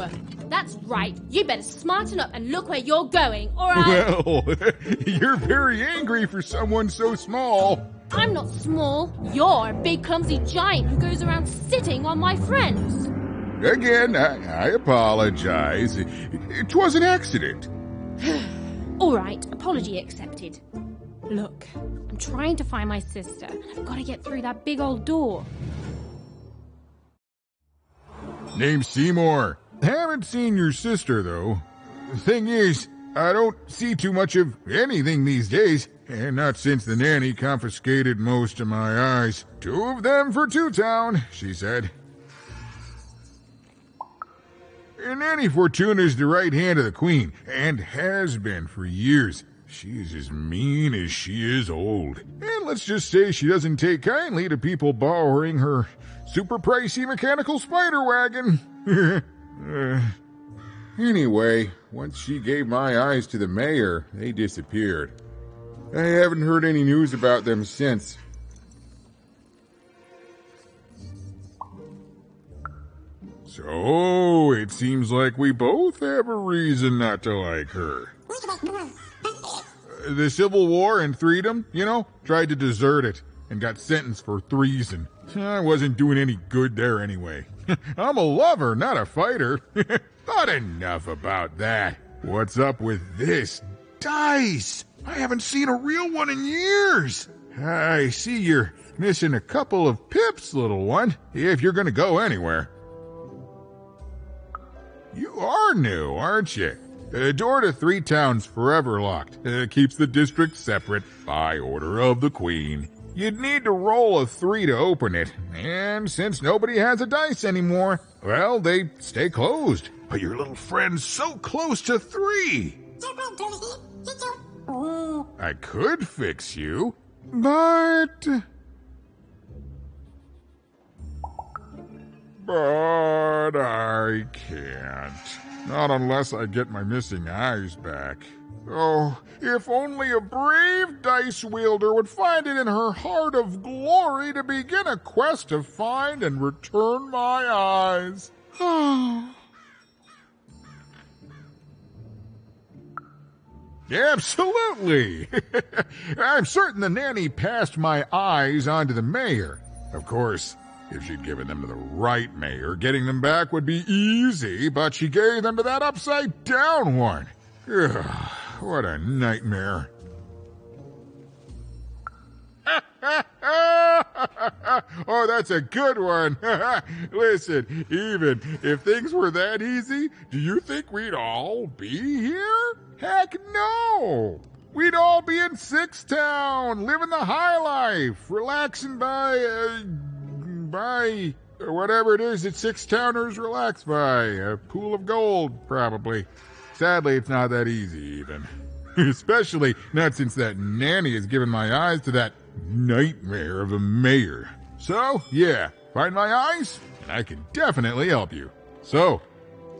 That's right. You better smarten up and look where you're going, or I... Well, you're very angry for someone so small. I'm not small. You're a big clumsy giant who goes around sitting on my friends. Again, I apologize. It was an accident. All right, apology accepted. Look, I'm trying to find my sister, and I've got to get through that big old door. Name's Seymour. Haven't seen your sister, though. The thing is, I don't see too much of anything these days, and not since the nanny confiscated most of my eyes. 2 of them for Two Town, she said. Nanny Fortuna's the right hand of the Queen, and has been for years. She's as mean as she is old. And let's just say she doesn't take kindly to people borrowing her super pricey mechanical spider wagon. Anyway, once she gave my eyes to the mayor, they disappeared. I haven't heard any news about them since. So, it seems like we both have a reason not to like her. The Civil War and Freedom, tried to desert it and got sentenced for treason. I wasn't doing any good there anyway. I'm a lover, not a fighter. Not enough about that. What's up with this dice? I haven't seen a real one in years. I see you're missing a couple of pips, little one, if you're gonna go anywhere. You are new, aren't you? Door to Three Town's forever locked. Keeps the district separate by order of the Queen. You'd need to roll a 3 to open it, and since nobody has a dice anymore, well, they stay closed. But your little friend's so close to 3. I could fix you, but I can't. Not unless I get my missing eyes back. Oh, if only a brave dice wielder would find it in her heart of glory to begin a quest to find and return my eyes. Absolutely! I'm certain the nanny passed my eyes on to the mayor. Of course, if she'd given them to the right mayor, getting them back would be easy, but she gave them to that upside-down one. Ugh, what a nightmare. Oh, that's a good one. Listen, even if things were that easy, do you think we'd all be here? Heck no! We'd all be in Six Town, living the high life, relaxing by whatever it is that Six-Towners relax by. A pool of gold, probably. Sadly, it's not that easy, even. Especially not since that nanny has given my eyes to that nightmare of a mayor. So, yeah, find my eyes, and I can definitely help you. So,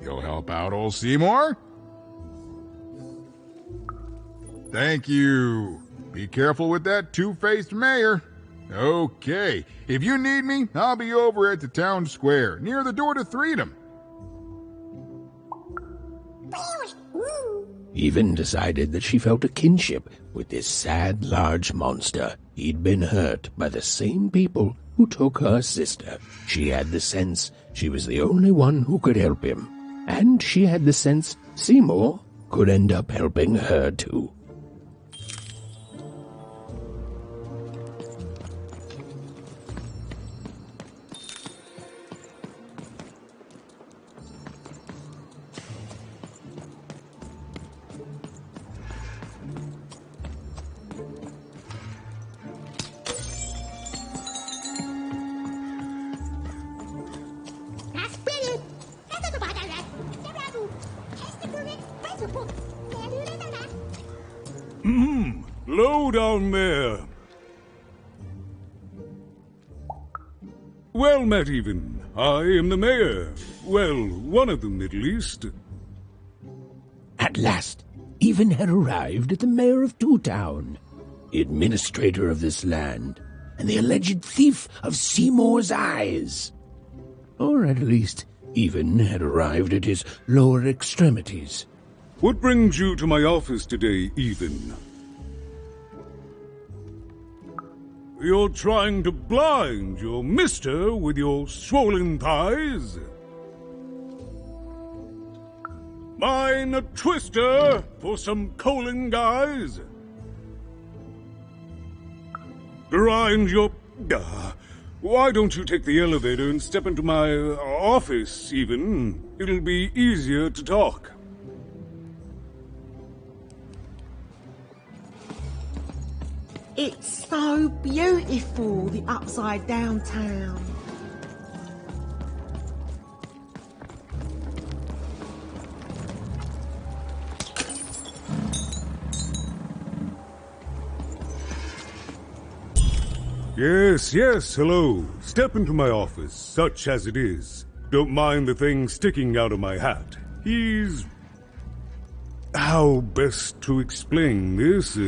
you'll help out old Seymour? Thank you. Be careful with that two-faced mayor. Okay, if you need me, I'll be over at the town square, near the door to Freedom. Even decided that she felt a kinship with this sad, large monster. He'd been hurt by the same people who took her sister. She had the sense she was the only one who could help him. And she had the sense Seymour could end up helping her too. Hello down there. Well met, even. I am the mayor. Well, one of them, at least. At last, Even had arrived at the mayor of Two Town, the administrator of this land, and the alleged thief of Seymour's eyes. Or at least, Even had arrived at his lower extremities. What brings you to my office today, Even? You're trying to blind your mister with your swollen thighs? Mine a twister for some colon guys? Grind your... why don't you take the elevator and step into my office, Even? It'll be easier to talk. It's so beautiful, the upside down town. Yes, hello. Step into my office, such as it is. Don't mind the thing sticking out of my hat. He's... how best to explain this?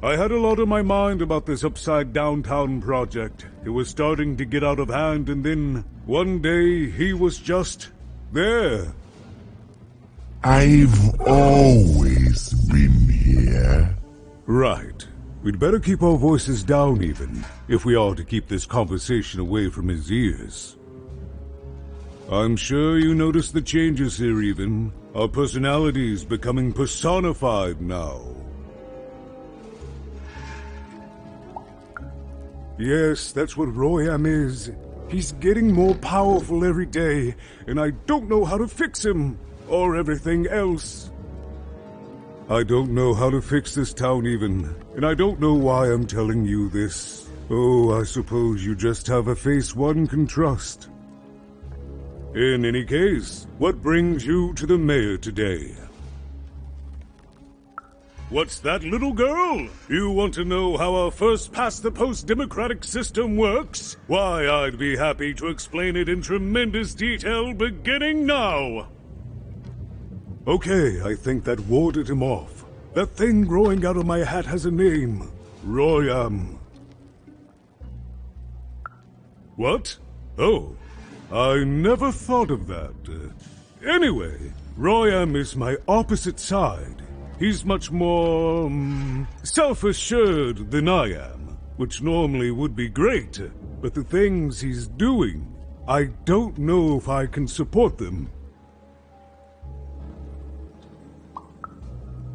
I had a lot on my mind about this upside downtown project. It was starting to get out of hand, and then one day he was just there. I've always been here. Right. We'd better keep our voices down, Even, if we are to keep this conversation away from his ears. I'm sure you noticed the changes here, Even. Our personalities becoming personified now. Yes, that's what Royam is. He's getting more powerful every day, and I don't know how to fix him, or everything else. I don't know how to fix this town, Even, and I don't know why I'm telling you this. Oh, I suppose you just have a face one can trust. In any case, what brings you to the mayor today? What's that, little girl? You want to know how our first-past-the-post democratic system works? Why, I'd be happy to explain it in tremendous detail beginning now. Okay, I think that warded him off. That thing growing out of my hat has a name. Royam. What? Oh, I never thought of that. Anyway, Royam is my opposite side. He's much more, self-assured than I am, which normally would be great, but the things he's doing, I don't know if I can support them.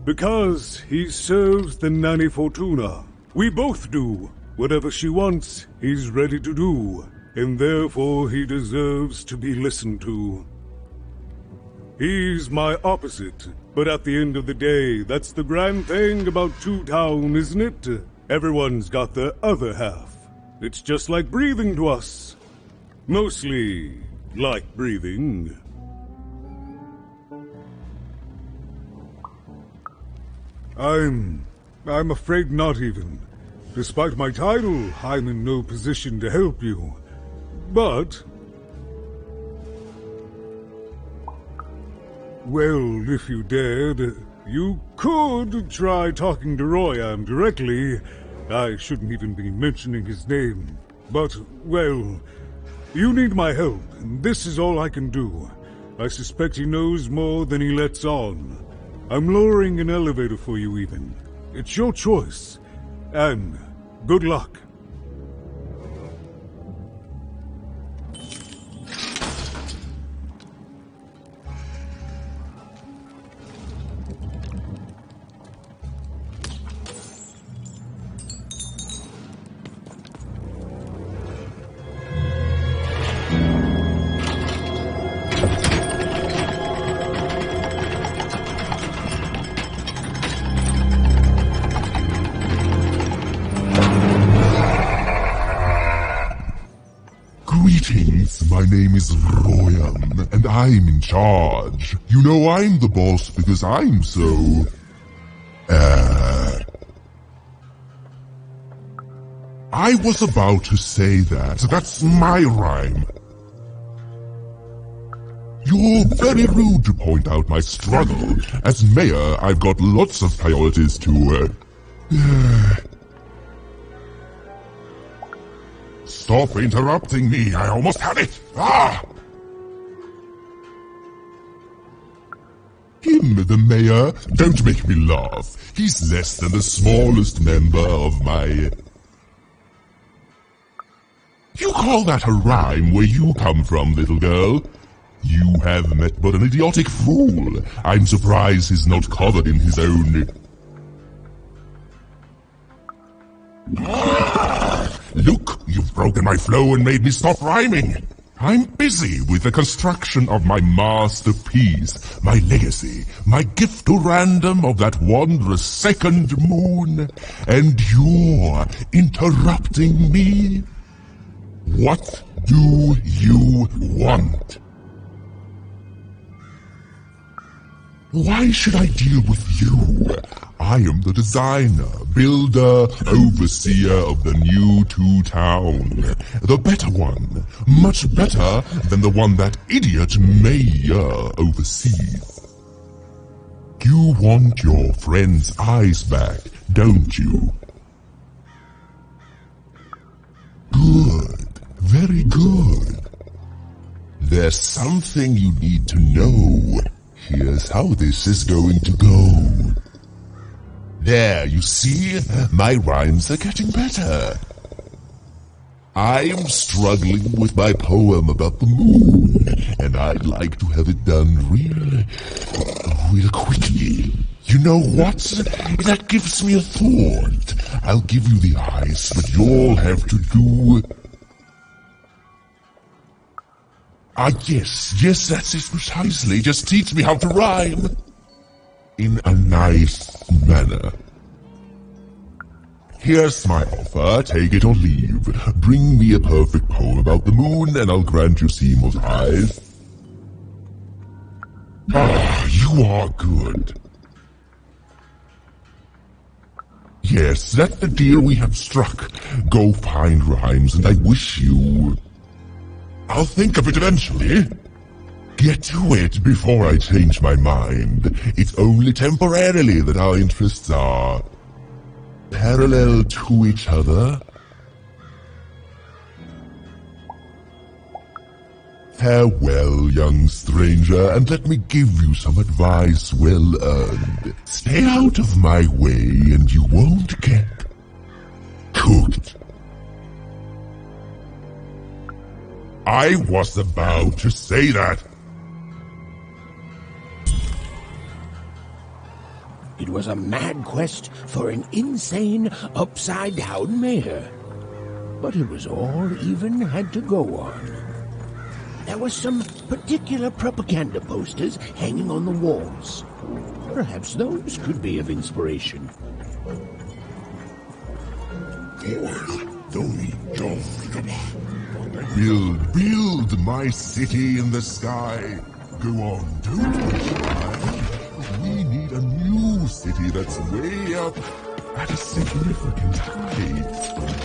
Because he serves the Nanny Fortuna. We both do. Whatever she wants, he's ready to do, and therefore he deserves to be listened to. He's my opposite, but at the end of the day, that's the grand thing about Two Town, isn't it? Everyone's got their other half. It's just like breathing to us. Mostly like breathing. I'm afraid not, Even. Despite my title, I'm in no position to help you. But... well, if you dared, you could try talking to Royam directly. I shouldn't even be mentioning his name. But, well, you need my help, and this is all I can do. I suspect he knows more than he lets on. I'm lowering an elevator for you, Even. It's your choice. And good luck. Greetings, my name is Royam, and I'm in charge. You know I'm the boss because I'm so... I was about to say that. That's my rhyme. You're very rude to point out my struggle. As mayor, I've got lots of priorities to, Stop interrupting me. I almost had it. Ah! Him, the mayor? Don't make me laugh. He's less than the smallest member of my... You call that a rhyme where you come from, little girl? You have met but an idiotic fool. I'm surprised he's not covered in his own... Look, you've broken my flow and made me stop rhyming. I'm busy with the construction of my masterpiece, my legacy, my gift to random of that wondrous second moon, and you're interrupting me? What do you want? Why should I deal with you? I am the designer, builder, overseer of the new town. The better one. Much better than the one that idiot mayor oversees. You want your friend's eyes back, don't you? Good. Very good. There's something you need to know. Here's how this is going to go. There, you see? My rhymes are getting better. I'm struggling with my poem about the moon, and I'd like to have it done real quickly. You know what? That gives me a thought. I'll give you the eyes, but you'll have to do... Yes, that's it precisely. Just teach me how to rhyme. In a nice manner. Here's my offer, take it or leave. Bring me a perfect poem about the moon and I'll grant you Seymour's eyes. Ah, you are good. Yes, that's the deal we have struck. Go find rhymes and I wish you... I'll think of it eventually. Get to it before I change my mind. It's only temporarily that our interests are parallel to each other. Farewell, young stranger, and let me give you some advice well earned. Stay out of my way and you won't get cooked. I was about to say that. It was a mad quest for an insane, upside-down mayor. But it was all even had to go on. There were some particular propaganda posters hanging on the walls. Perhaps those could be of inspiration. Build my city in the sky. Go on, don't try. We need a new city that's way up at a significant height.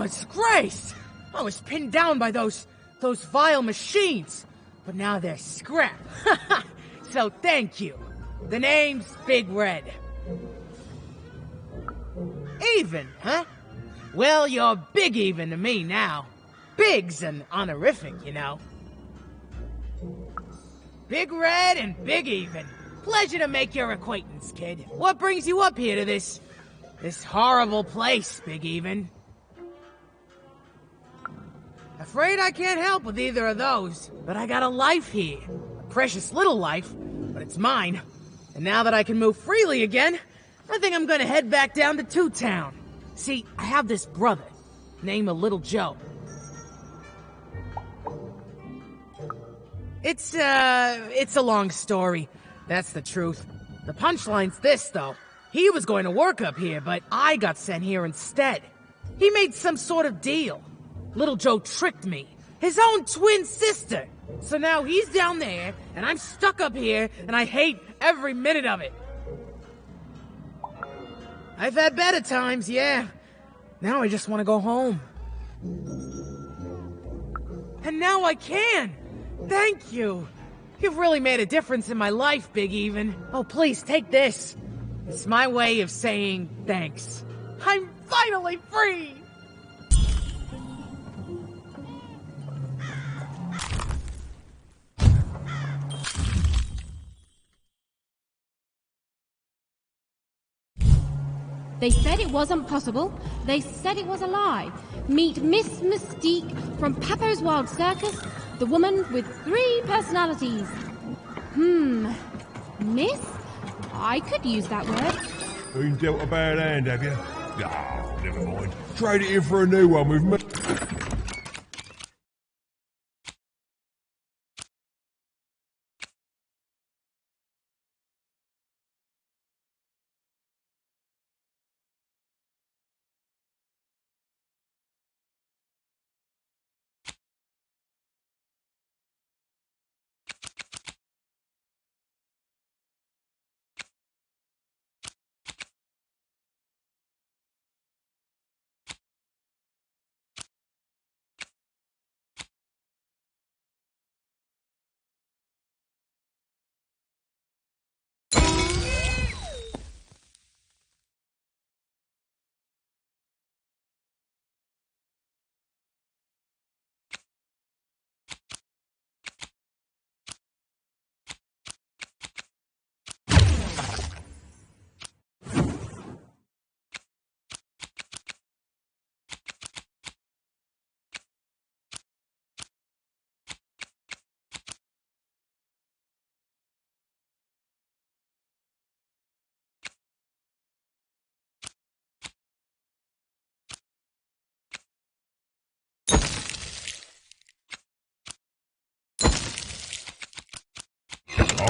disgrace! I was pinned down by those vile machines, but now they're scrap. So thank you. The name's Big Red. Even, huh? Well, you're Big Even to me now. Big's an honorific, you know. Big Red and Big Even. Pleasure to make your acquaintance, kid. What brings you up here to this horrible place, Big Even? Afraid I can't help with either of those, but I got a life here. A precious little life, but it's mine. And now that I can move freely again, I think I'm gonna head back down to Two Town. See, I have this brother, named Little Joe. It's a long story. That's the truth. The punchline's this, though. He was going to work up here, but I got sent here instead. He made some sort of deal. Little Joe tricked me. His own twin sister. So now he's down there, and I'm stuck up here, and I hate every minute of it. I've had better times, yeah. Now I just want to go home. And now I can! Thank you! You've really made a difference in my life, Big Even. Oh, please, take this. It's my way of saying thanks. I'm finally free! They said it wasn't possible. They said it was a lie. Meet Miss Mystique from Papo's Wild Circus, the woman with 3 personalities. Miss? I could use that word. Been dealt a bad hand, have you? Ah, never mind. Trade it in for a new one with me.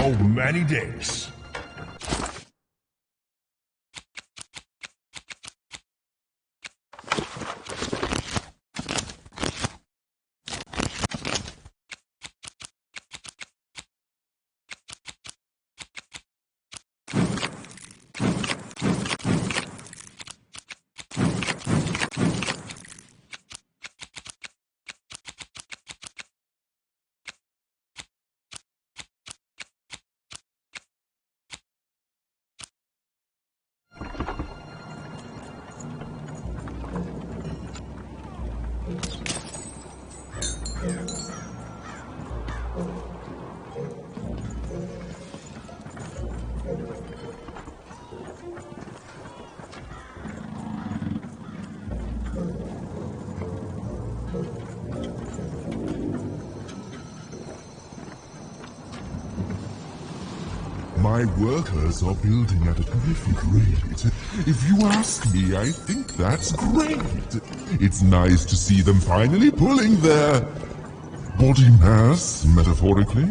Oh, many days. My workers are building at a terrific rate. If you ask me, I think that's great. It's nice to see them finally pulling their body mass, metaphorically.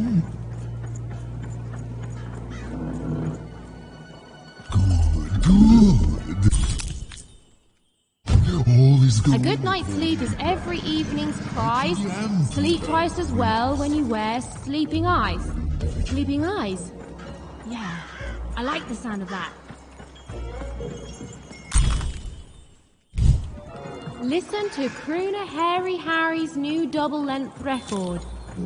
Good. All is good. A good night's sleep is every evening's prize. Sleep twice as well when you wear sleeping eyes. Sleeping eyes? Yeah, I like the sound of that. Listen to crooner Hairy Harry's new double-length record.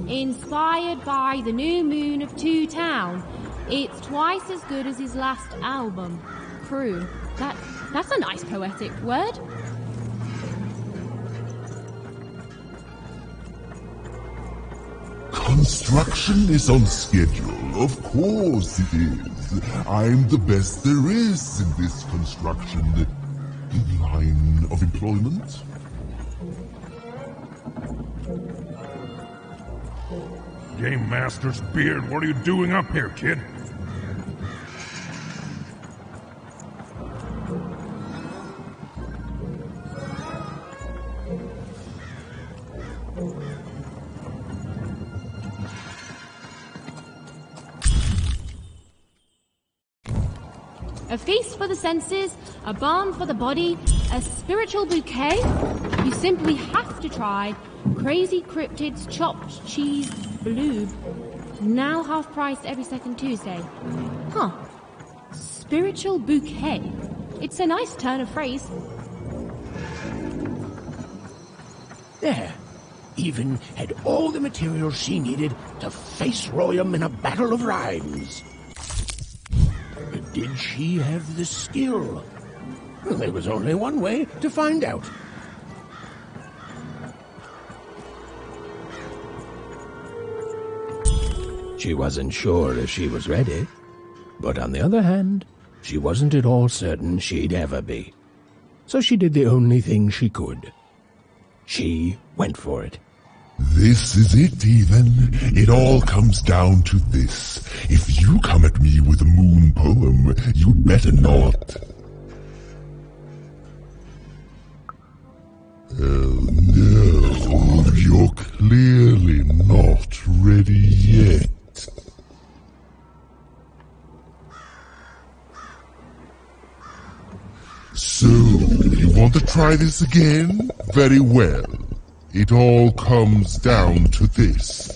Inspired by the new moon of Two Town. It's twice as good as his last album. Crew. That's a nice poetic word. Construction is on schedule. Of course it is. I'm the best there is in this construction line of employment. Game Master's beard, what are you doing up here, kid? A feast for the senses, a balm for the body, a spiritual bouquet. You simply have to try Crazy Cryptid's chopped cheese bloob. Now half price every second Tuesday. Huh. Spiritual bouquet. It's a nice turn of phrase. There. Even had all the materials she needed to face Royum in a battle of rhymes. But did she have the skill? Well, there was only one way to find out. She wasn't sure if she was ready, but on the other hand, she wasn't at all certain she'd ever be. So she did the only thing she could. She went for it. This is it, even. It all comes down to this. If you come at me with a moon poem, you'd better not. No, you're clearly not ready yet. So, you want to try this again? Very well. It all comes down to this.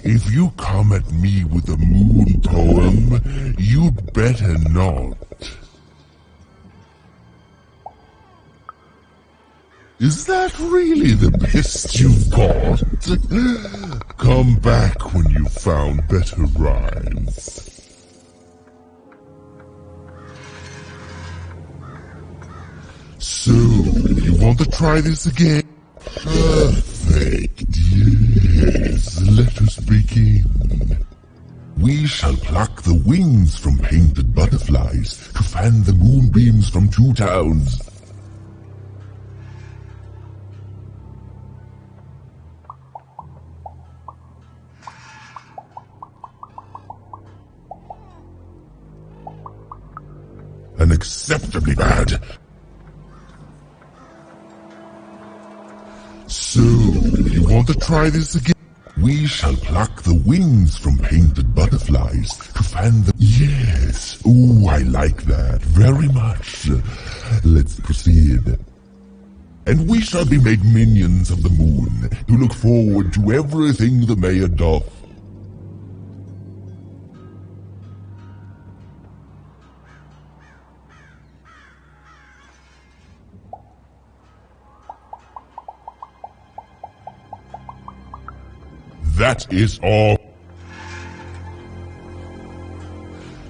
If you come at me with a moon poem, you'd better not. Is that really the best you've got? Come back when you've found better rhymes. So, you want to try this again? Perfect, yes, let us begin. We shall pluck the wings from painted butterflies to fan the moonbeams from two towns. Unacceptably bad. So, you want to try this again? We shall pluck the wings from painted butterflies to fan the... Yes, ooh, I like that very much. Let's proceed. And we shall be made minions of the moon to look forward to everything the mayor doth. That is all.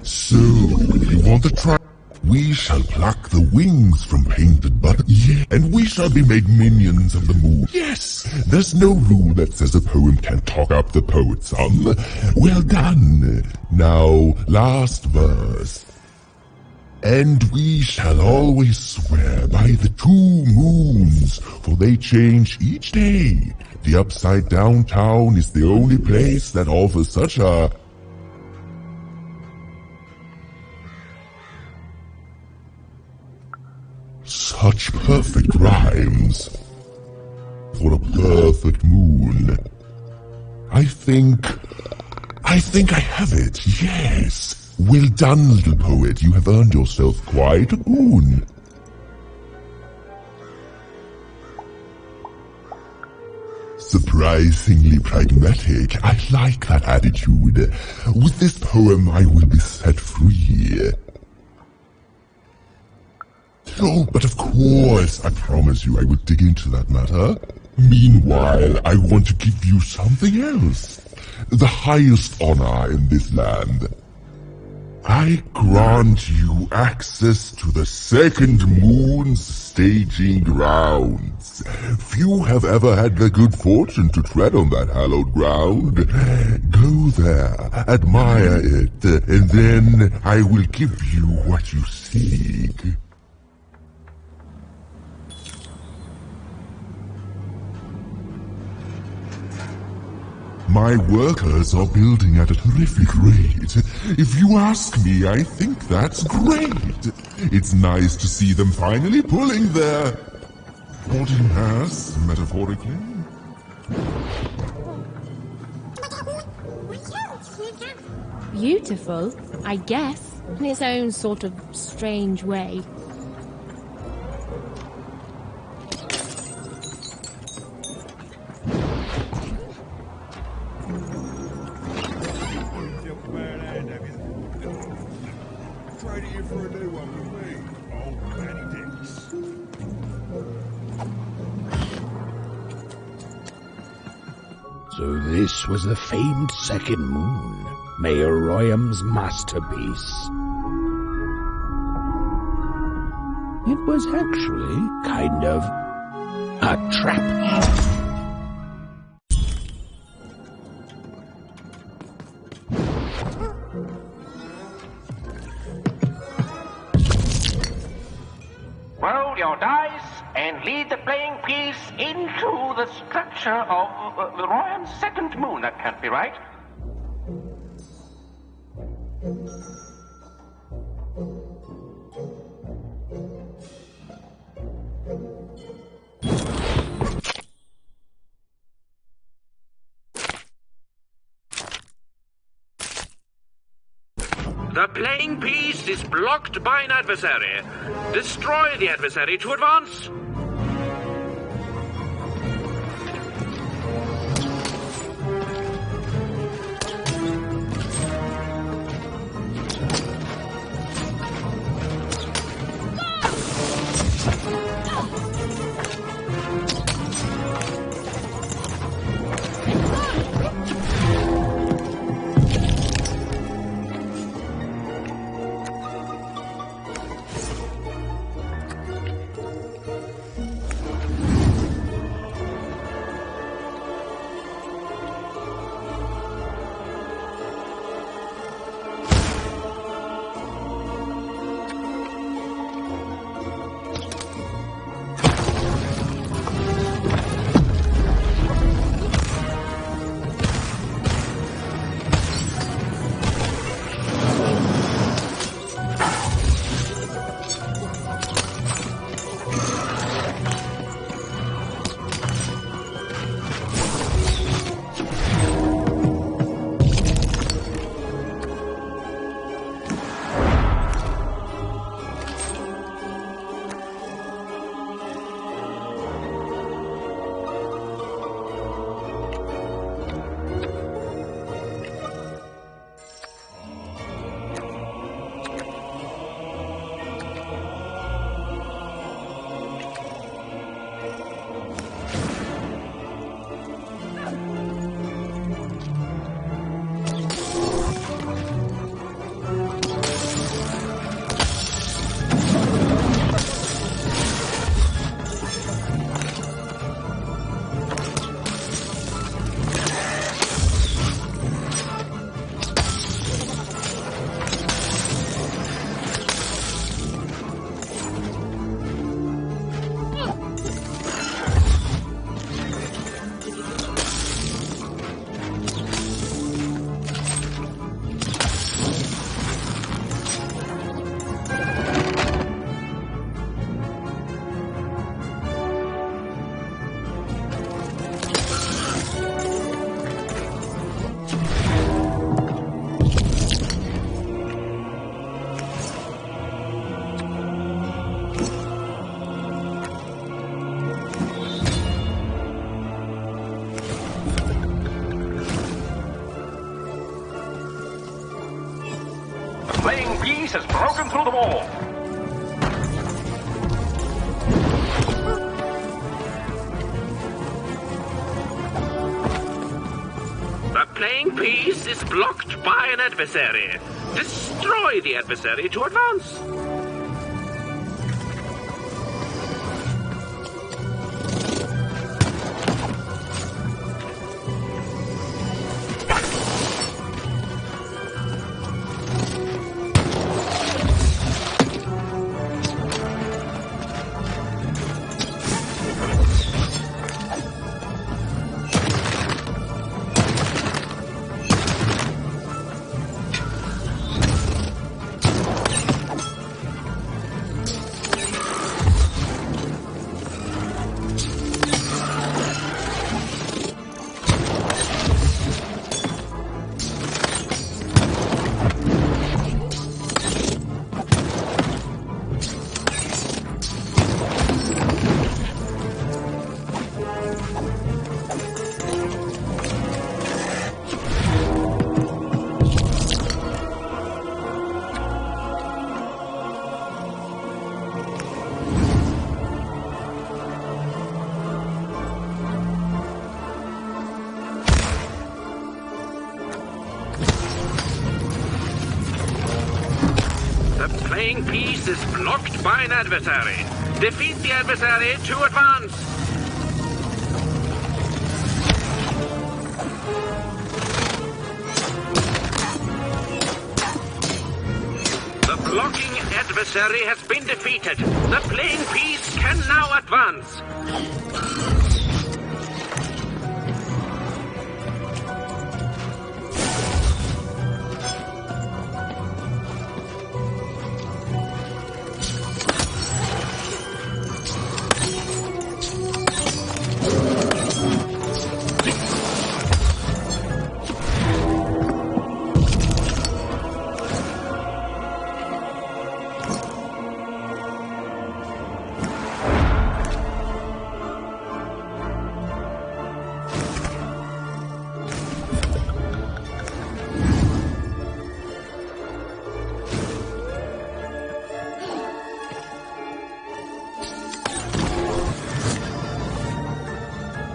So, you want to try? We shall pluck the wings from painted butter. Yeah, and we shall be made minions of the moon. Yes, there's no rule that says a poem can't talk up the poet some. Well done. Now, last verse. And we shall always swear by the 2 moons, for they change each day. The Upside Down Town is the only place that offers such a... such perfect rhymes. For a perfect moon. I think I have it, yes. Well done, little poet. You have earned yourself quite a boon. Surprisingly pragmatic. I like that attitude. With this poem, I will be set free. Oh, but of course, I promise you I would dig into that matter. Meanwhile, I want to give you something else. The highest honor in this land. I grant you access to the second moon's staging grounds. Few have ever had the good fortune to tread on that hallowed ground. Go there, admire it, and then I will give you what you seek. My workers are building at a terrific rate. If you ask me, I think that's great. It's nice to see them finally pulling their boarding pass, metaphorically. Beautiful, I guess, in its own sort of strange way. So this was the famed second moon, Mayor Royam's masterpiece. It was actually kind of a trap. Roll your dice and lead the playing piece into the structure of the Royam's second moon. That can't be right. The playing piece is blocked by an adversary. Destroy the adversary to advance. The playing piece has broken through the wall. playing piece is blocked by an adversary. Destroy the adversary to advance. Playing piece is blocked by an adversary. Defeat the adversary to advance. The blocking adversary has been defeated. The playing piece can now advance.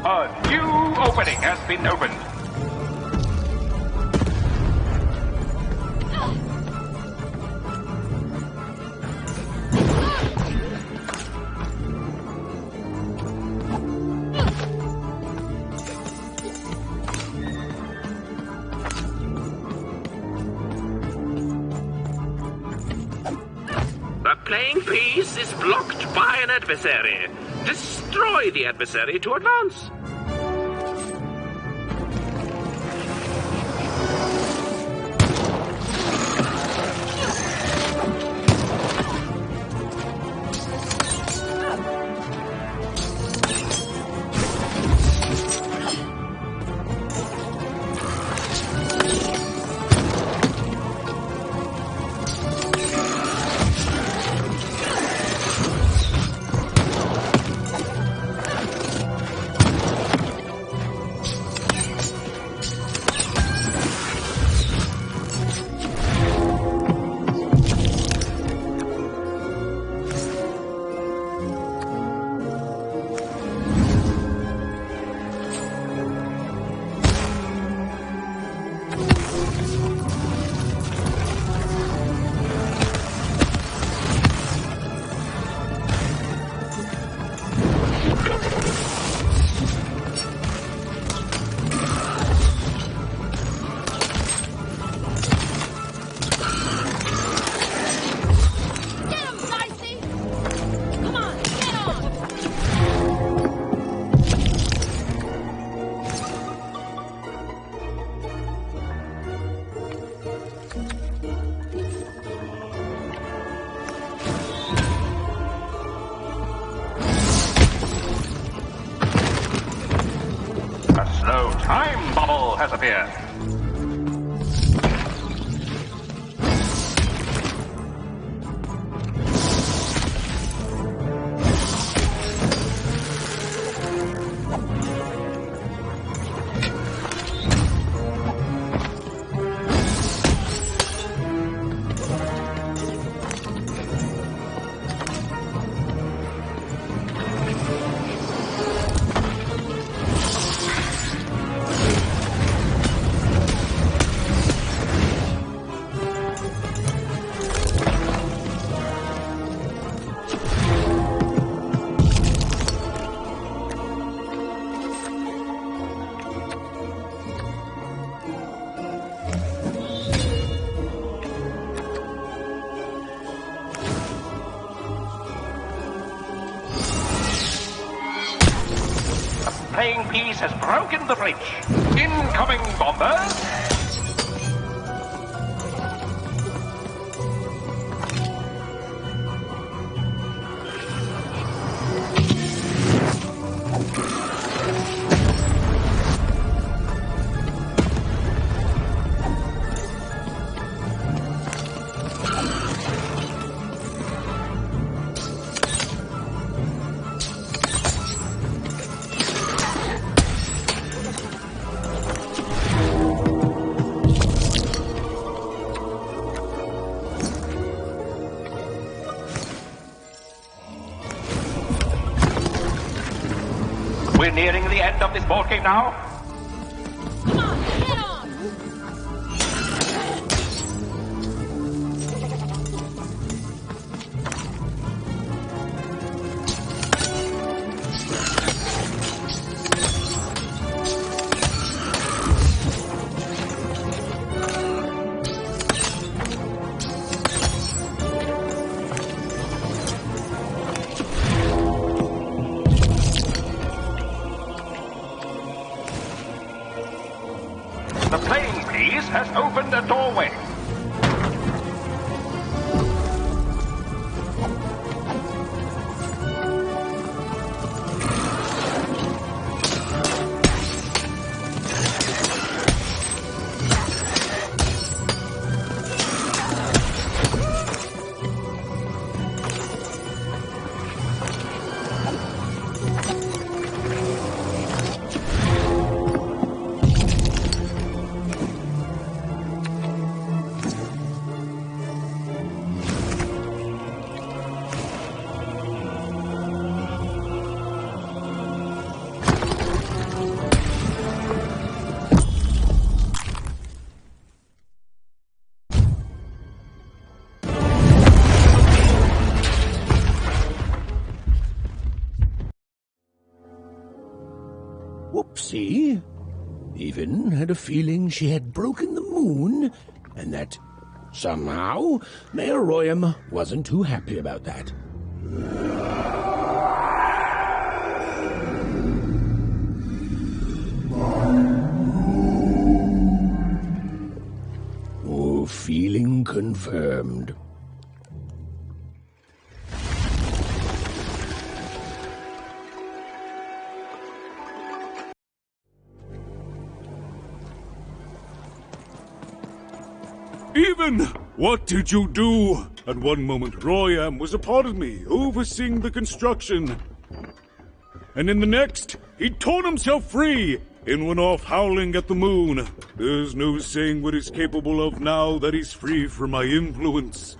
A new opening has been opened. The playing piece is blocked by an adversary. Destroy the adversary to advance. No time bubble has appeared. playing piece has broken the bridge. Incoming bombers! We're nearing the end of this ball game now. Come on, head on! The playing piece has opened a doorway. Whoopsie. Even had a feeling she had broken the moon, and that somehow Mayor Royam wasn't too happy about that. Oh, feeling confirmed. Even! What did you do? At one moment, Royam was a part of me, overseeing the construction. And in the next, he'd torn himself free and went off howling at the moon. There's no saying what he's capable of now that he's free from my influence.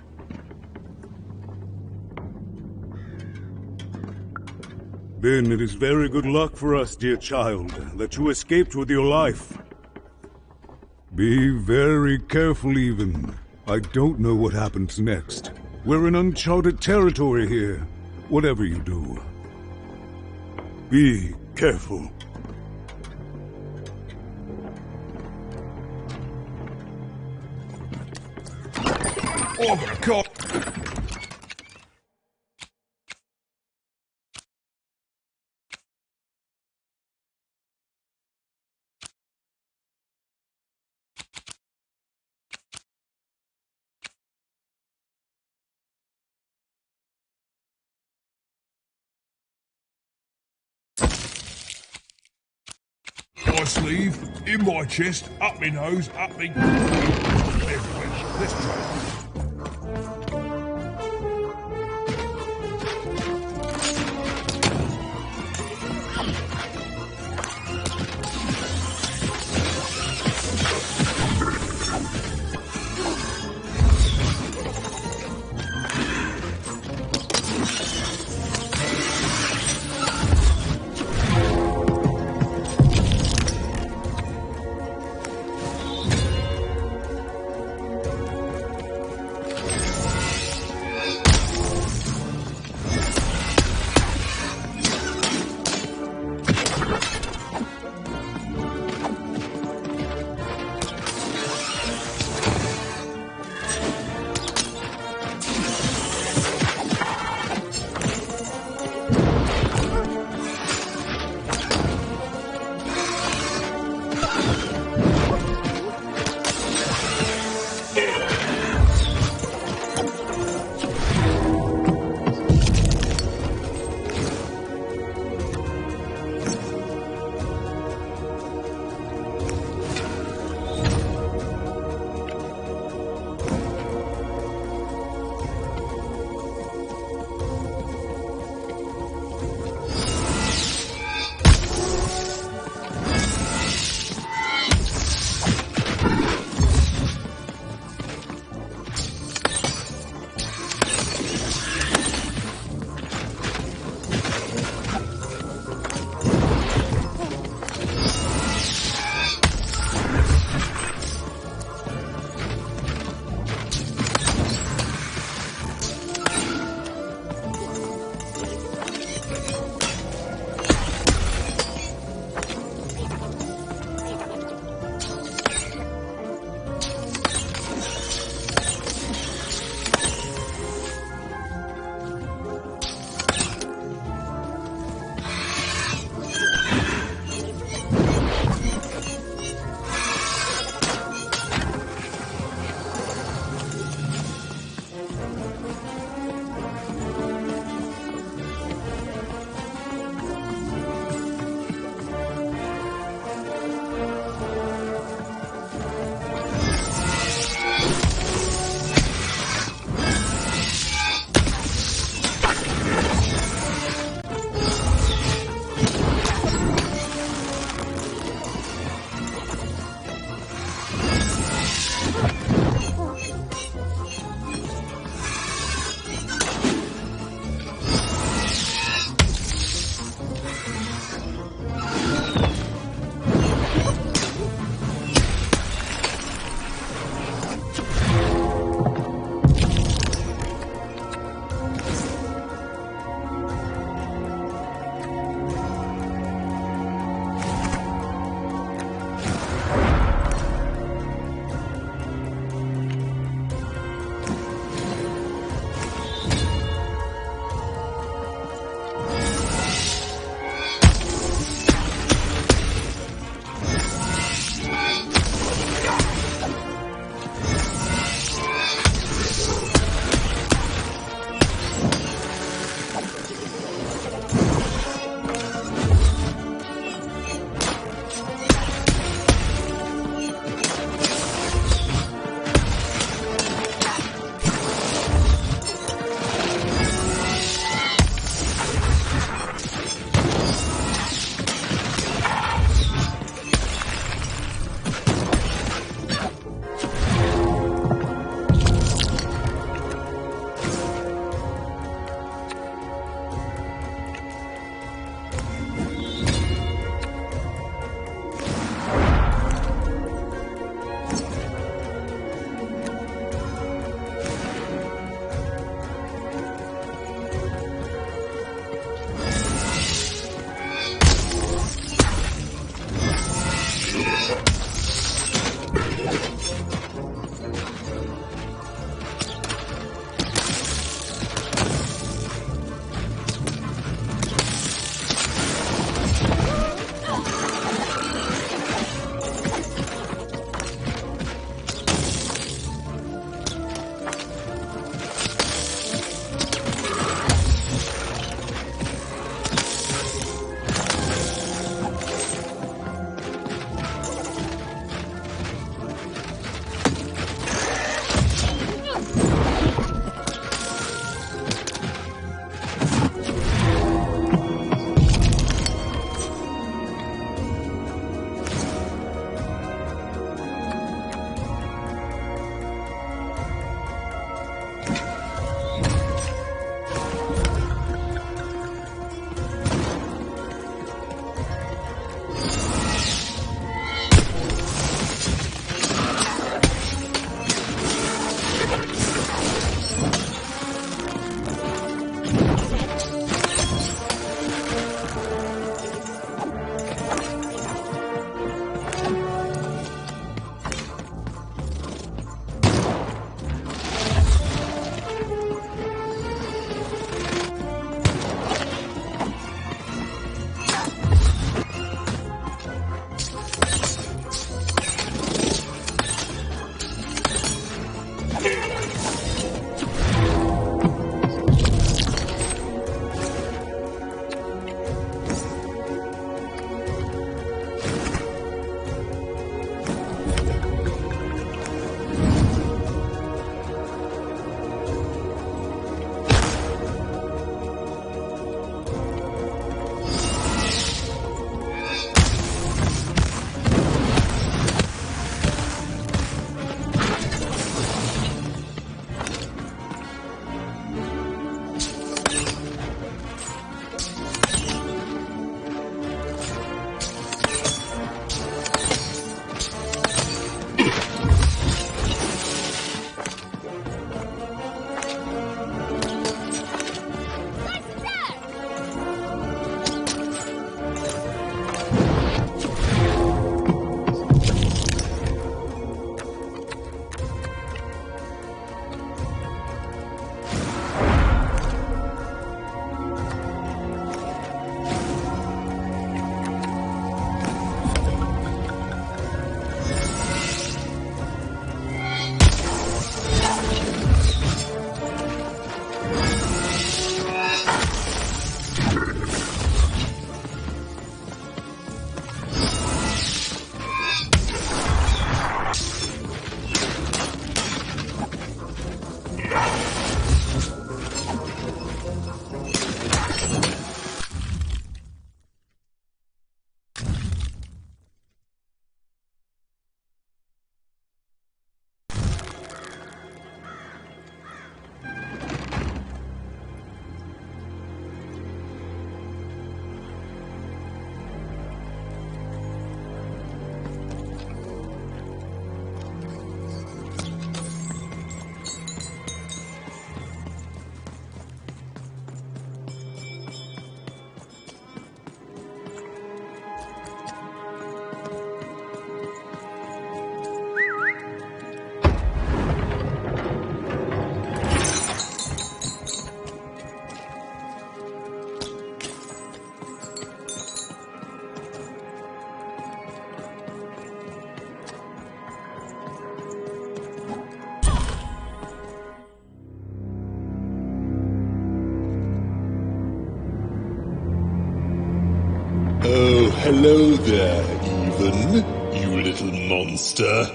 Then it is very good luck for us, dear child, that you escaped with your life. Be very careful, even. I don't know what happens next. We're in uncharted territory here. Whatever you do, be careful. I'm gonna cut. My sleeve, in my chest, up my nose, up me... everywhere. Let's try. Hello there, Even, you little monster.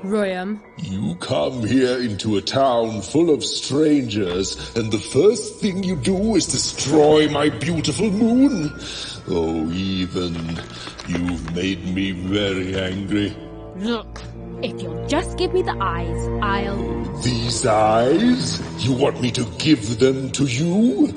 Royam. You come here into a town full of strangers, and the first thing you do is destroy my beautiful moon? Oh, Even, you've made me very angry. Look, if you'll just give me the eyes, I'll... These eyes? You want me to give them to you?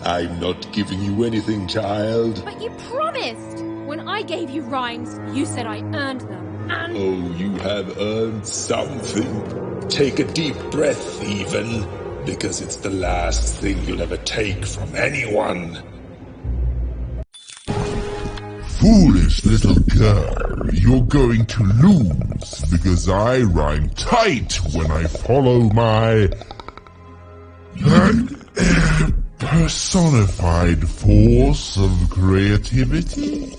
I'm not giving you anything, child. But you promised! When I gave you rhymes, you said I earned them. And... Oh, you have earned something. Take a deep breath, Even, because it's the last thing you'll ever take from anyone. Foolish little girl, you're going to lose, because I rhyme tight when I follow my... personified force of creativity?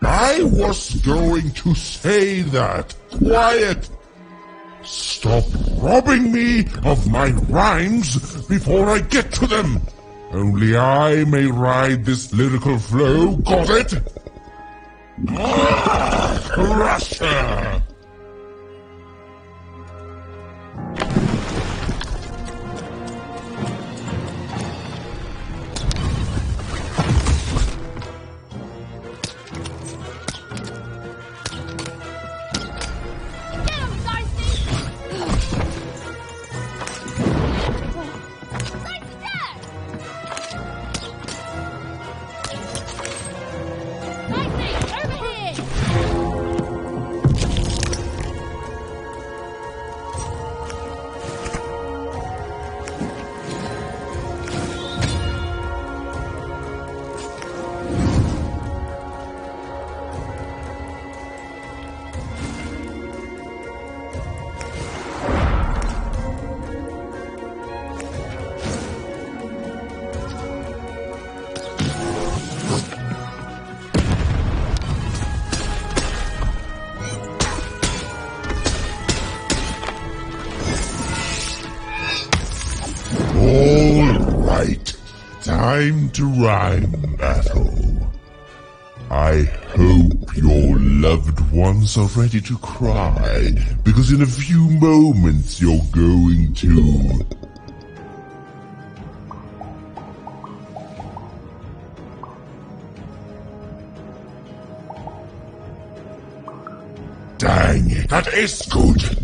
I was going to say that. Quiet! Stop robbing me of my rhymes before I get to them! Only I may ride this lyrical flow, got it? Crusher! Time to rhyme battle. I hope your loved ones are ready to cry, because in a few moments you're going to... Dang it, that is good!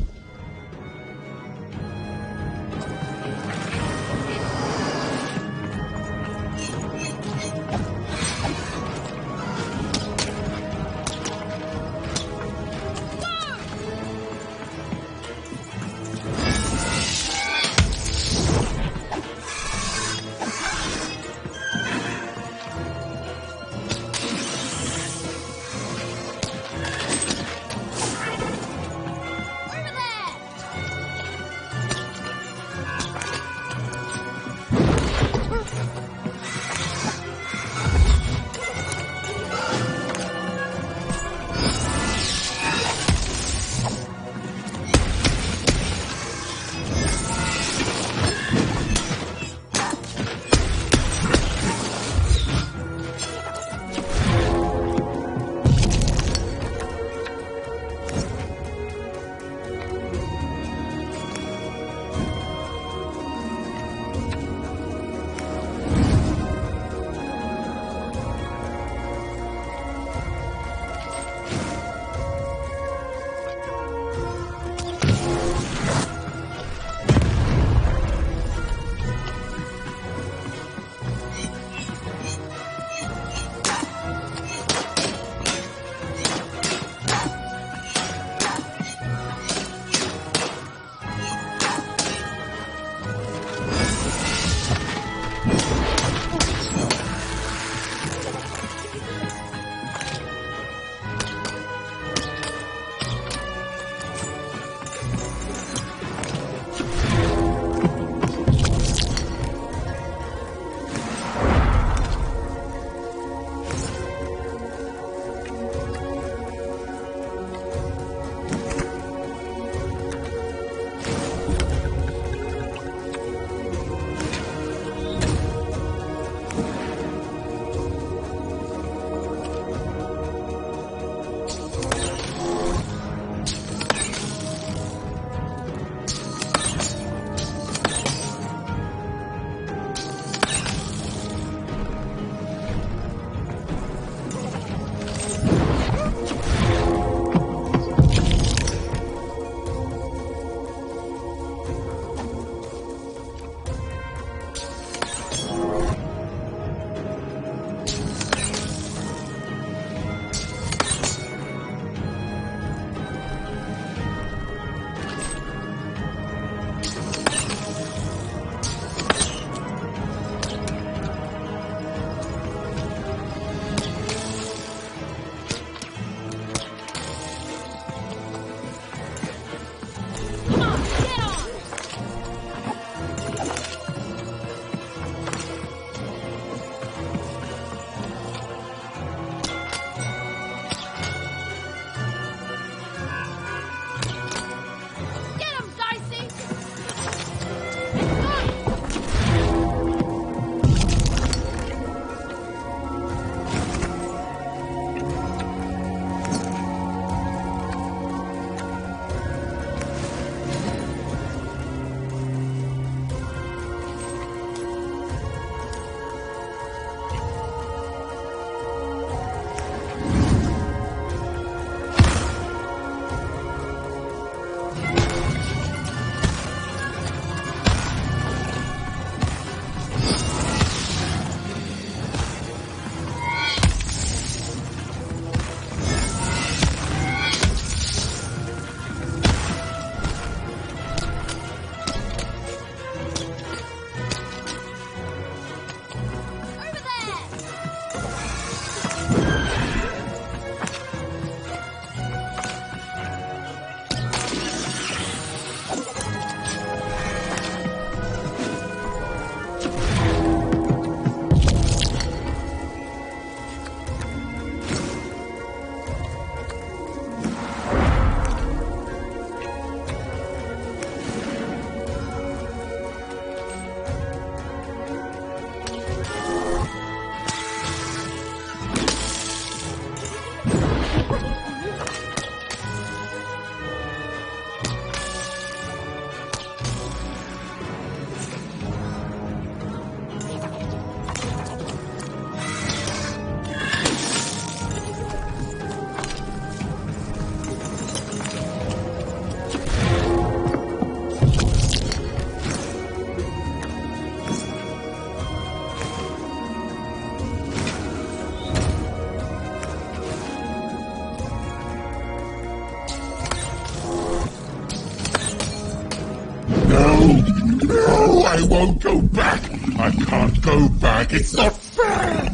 I won't go back. I can't go back. It's not fair.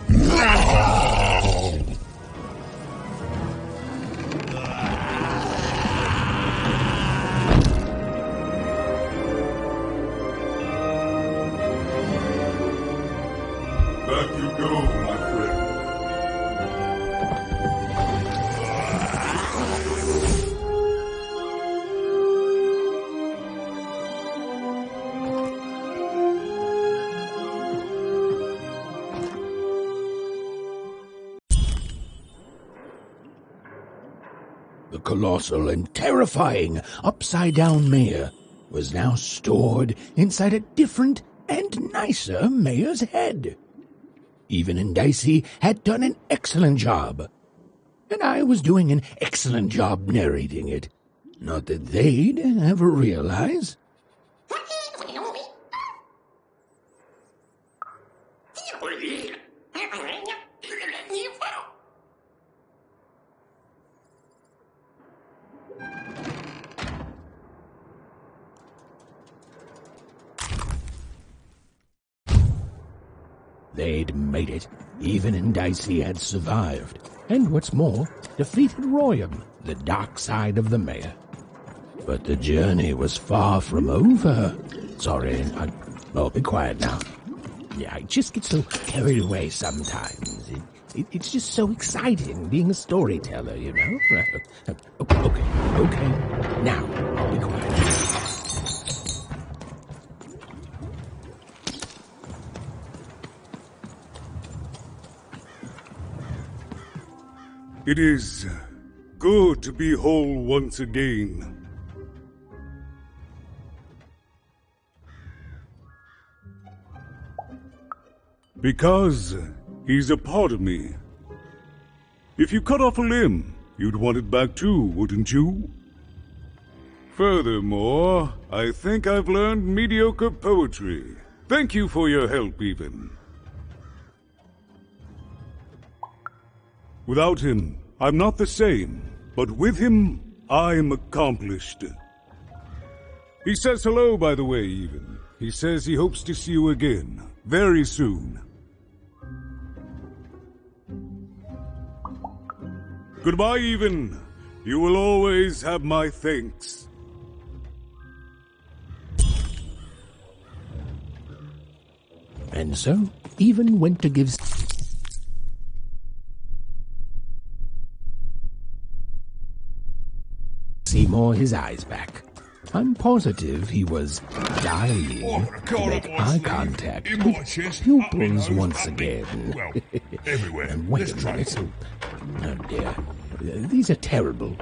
No! Back you go, my friend. The colossal and terrifying upside-down mayor was now stored inside a different and nicer mayor's head. Even and Dicey had done an excellent job, and I was doing an excellent job narrating it. Not that they'd ever realize. They'd made it. Even and Dicey had survived. And what's more, defeated Royam, the dark side of the mayor. But the journey was far from over. Sorry, I'll be quiet now. Yeah, I just get so carried away sometimes. It's just so exciting being a storyteller, you know? Okay. Now, I'll be quiet. It is good to be whole once again. Because he's a part of me. If you cut off a limb, you'd want it back too, wouldn't you? Furthermore, I think I've learned mediocre poetry. Thank you for your help, even. Without him, I'm not the same, but with him, I'm accomplished. He says hello, by the way, even. He says he hopes to see you again, very soon. Goodbye, even. You will always have my thanks. And so, even went to give Seymour his eyes back. I'm positive he was dying to make eye contact with pupils once again. Well, everywhere. And wait a minute. Oh dear. These are terrible.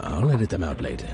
I'll edit them out later.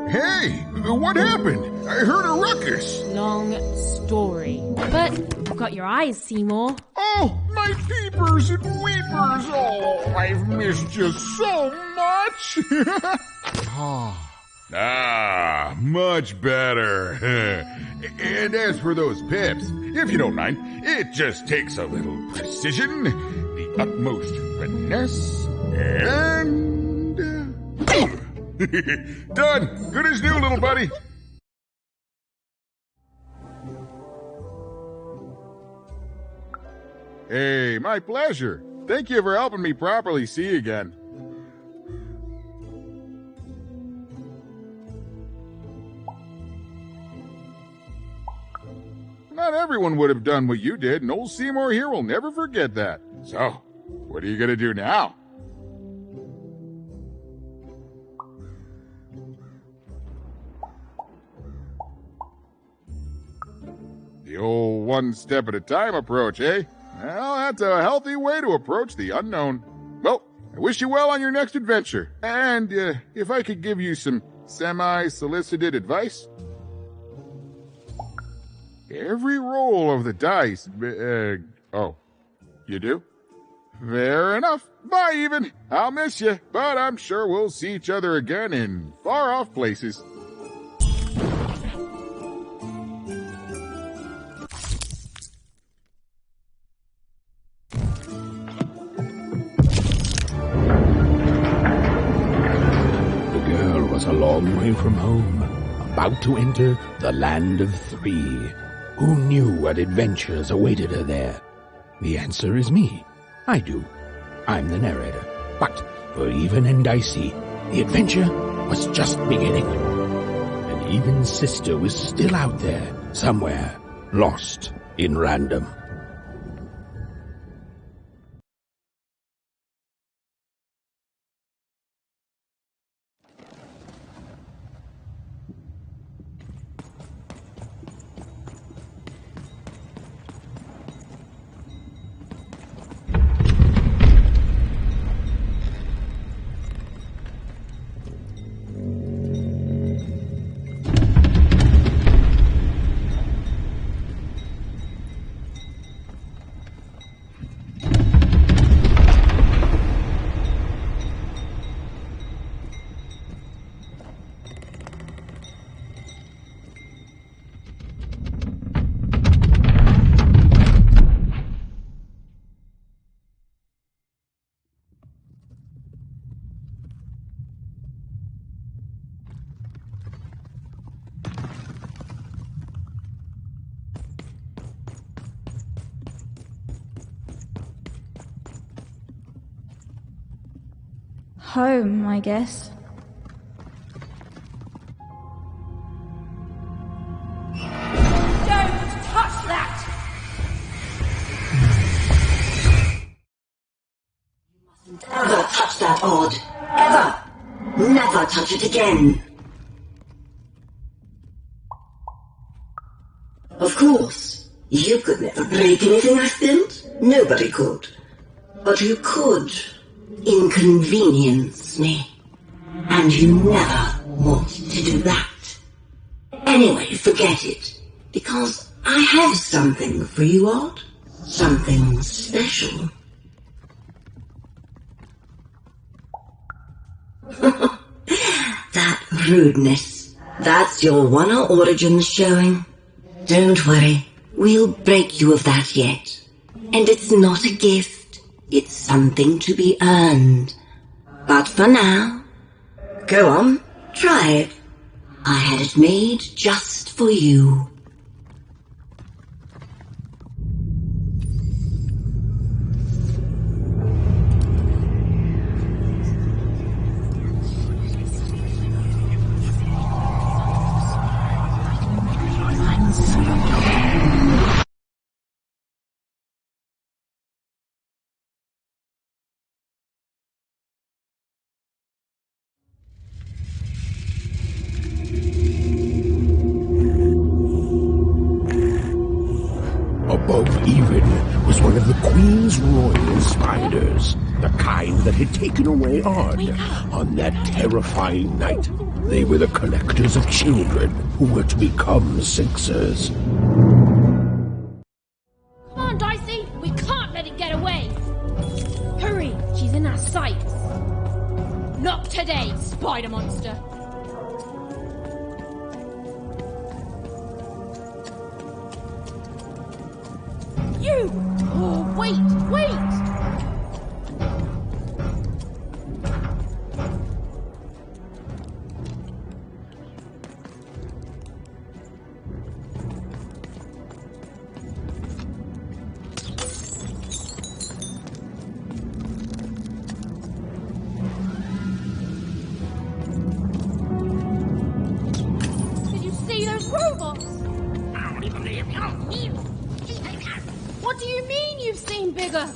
Hey, what happened? I heard a ruckus. Long story. But you've got your eyes, Seymour. Oh, my peepers and weepers. Oh, I've missed you so much. Much better. And as for those pips, if you don't mind, it just takes a little precision, the utmost finesse, and... Done. Good as new, little buddy. Hey, my pleasure. Thank you for helping me properly see again. Not everyone would have done what you did, and old Seymour here will never forget that. So, what are you going to do now? The old one-step-at-a-time approach, eh? Well, that's a healthy way to approach the unknown. Well, I wish you well on your next adventure. And if I could give you some semi-solicited advice? Every roll of the dice... oh, you do? Fair enough. Bye, even. I'll miss you, but I'm sure we'll see each other again in far-off places. A long way from home, about to enter the land of three. Who knew what adventures awaited her there? The answer is me. I do. I'm the narrator. But for Even and Dicey, the adventure was just beginning. And Even's sister was still out there, somewhere, lost in random. Home, I guess. Don't touch that! You mustn't ever touch that odd. Ever! Never touch it again. Of course, you could never break anything I've built. Nobody could. But you could inconvenience me. And you never want to do that. Anyway, forget it. Because I have something for you, Odd. Something special. That rudeness. That's your One-Eye Origins showing. Don't worry. We'll break you of that yet. And it's not a gift. It's something to be earned. But for now, go on, try it. I had it made just for you. spiders, the kind that had taken away Odd on that terrifying night. They were the collectors of children who were to become Sixers. Come on, Dicey! We can't let it get away! Hurry! She's in our sights! Not today, spider monster! You! Oh, wait! Did you see those robots? What do you mean you've seen bigger?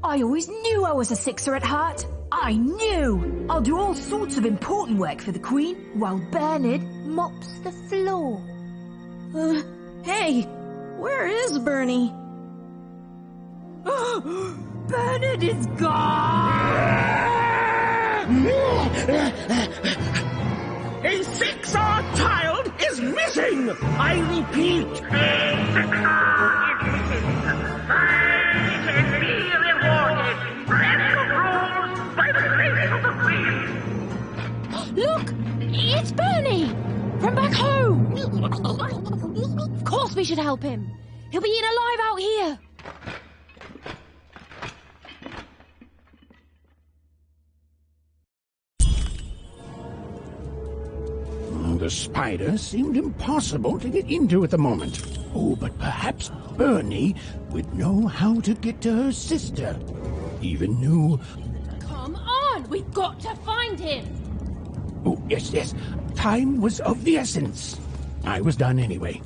I always knew I was a Sixer at heart. I knew! I'll do all sorts of important work for the Queen while Bernard mops the floor. Hey, where is Bernie? Bernard is gone! A Sixer child is missing! I repeat, a Sixer is missing! I can be rewarded! Special rules by the grace of the Queen! Look! It's Bernie! From back home! Of course we should help him! He'll be eaten alive out here! The spider seemed impossible to get into at the moment. Oh, but perhaps Bernie would know how to get to her sister. Even knew... Come on! We've got to find him! Oh, yes. Time was of the essence. I was done anyway.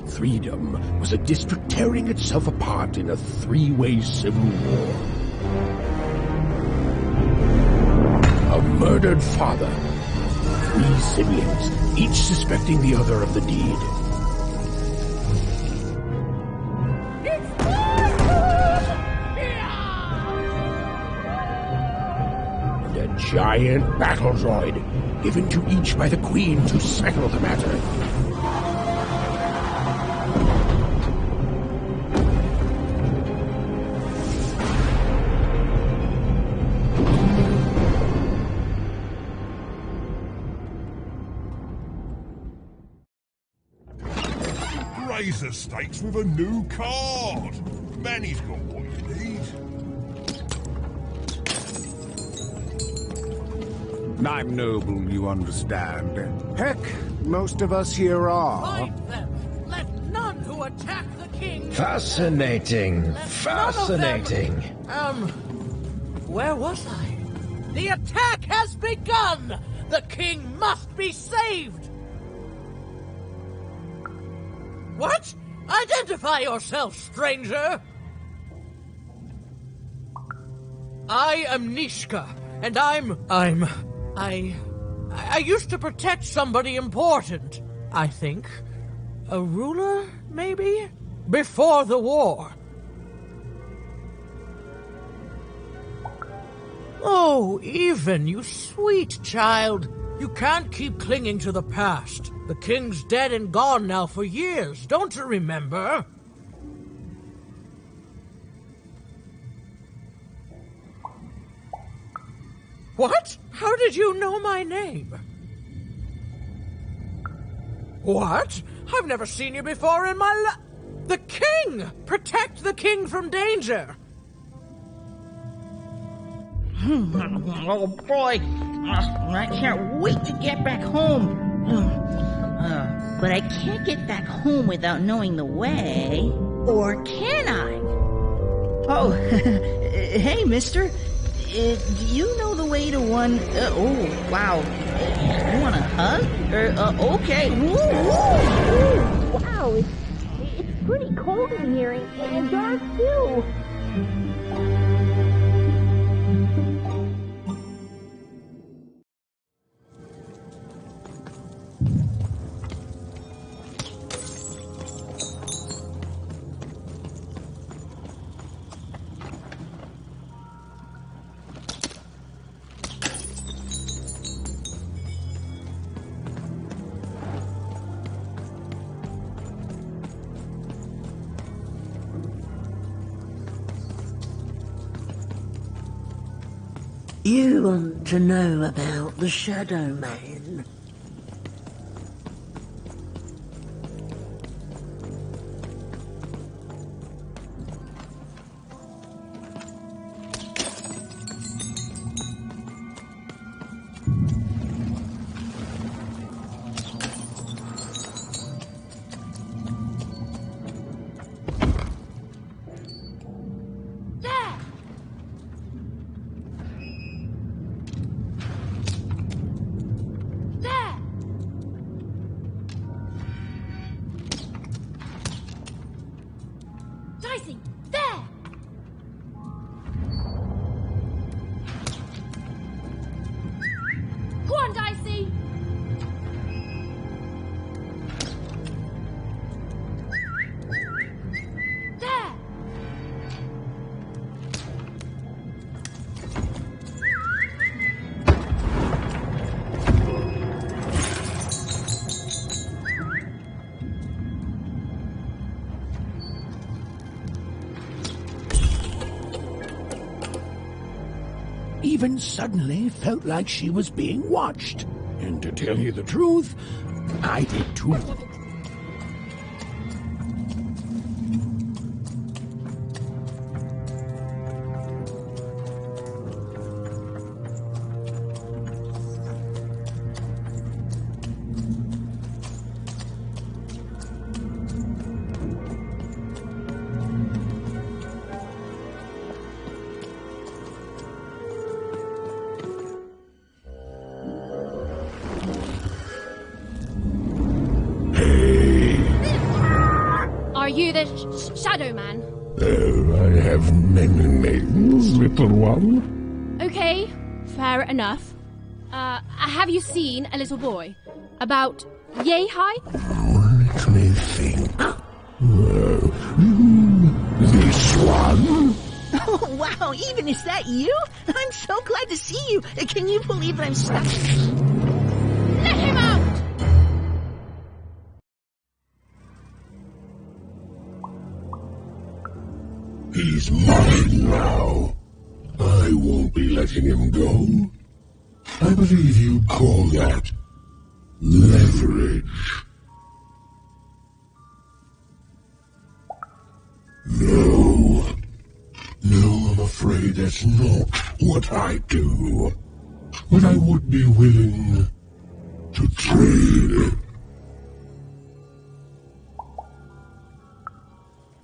Freedom was a district tearing itself apart in a three-way civil war. A murdered father, 3 siblings, each suspecting the other of the deed. And a giant battle droid, given to each by the Queen to settle the matter. Raise the stakes with a new card. Manny's got what you need. I'm noble, you understand. Heck, most of us here are. Find them! Let none who attack the king... Fascinating. Fascinating. Where was I? The attack has begun! The king must be saved! What? Identify yourself, stranger! I am Nishka, and I used to protect somebody important, I think. A ruler, maybe? Before the war. Oh, Even, you sweet child. You can't keep clinging to the past. The king's dead and gone now for years. Don't you remember? What? How did you know my name? What? I've never seen you before in my life. The king! Protect the king from danger! Oh boy, I can't wait to get back home. But I can't get back home without knowing the way. Or can I? Oh, hey, mister. Do you know the way to one... oh, wow. You want a hug? Okay. Woo, woo, woo. Wow, it's pretty cold in here and dark, too. You want to know about the Shadow Man? Even suddenly felt like she was being watched. And to tell you the truth, I did too. Are you the Shadow Man? Oh, I have many names, little one. Okay, fair enough. Have you seen a little boy? About yay high? Let me think. This one? Oh, wow, Even, is that you? I'm so glad to see you. Can you believe that I'm stuck? Let him out! He's mine now. I won't be letting him go. I believe you'd call that leverage. No, I'm afraid that's not what I do. But I would be willing to trade.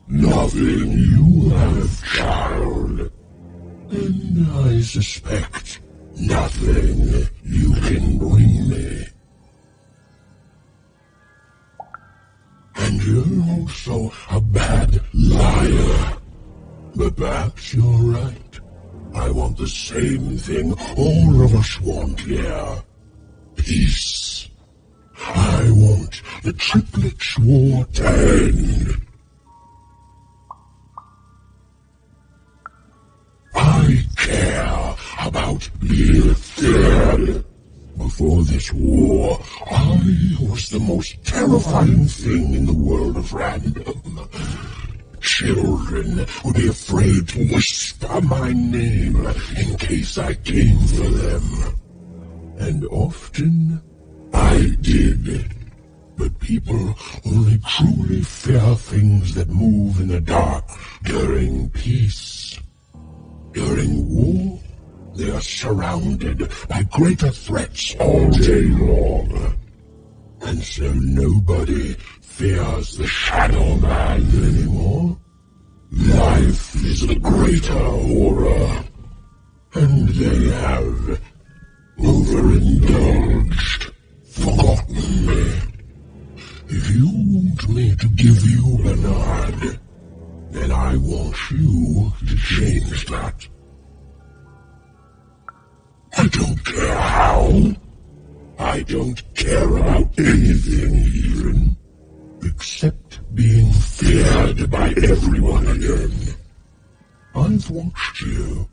Nothing you have, child. And I suspect nothing you can bring me. And you're also a bad liar. But perhaps you're right. I want the same thing all of us want here. Peace. I want the triplets' war to end. I care about being feared. Before this war, I was the most terrifying thing in the world of random. Children would be afraid to whisper my name in case I came for them. And often I did. But people only truly fear things that move in the dark during peace. During war, they are surrounded by greater threats all day long. And so nobody fears the Shadow Man anymore. Life is a greater horror. And they have overindulged, forgotten me. If you want me to give you Bernard, then I want you to change that. I don't care how. I don't care about anything even, except being feared by everyone again. I've watched you.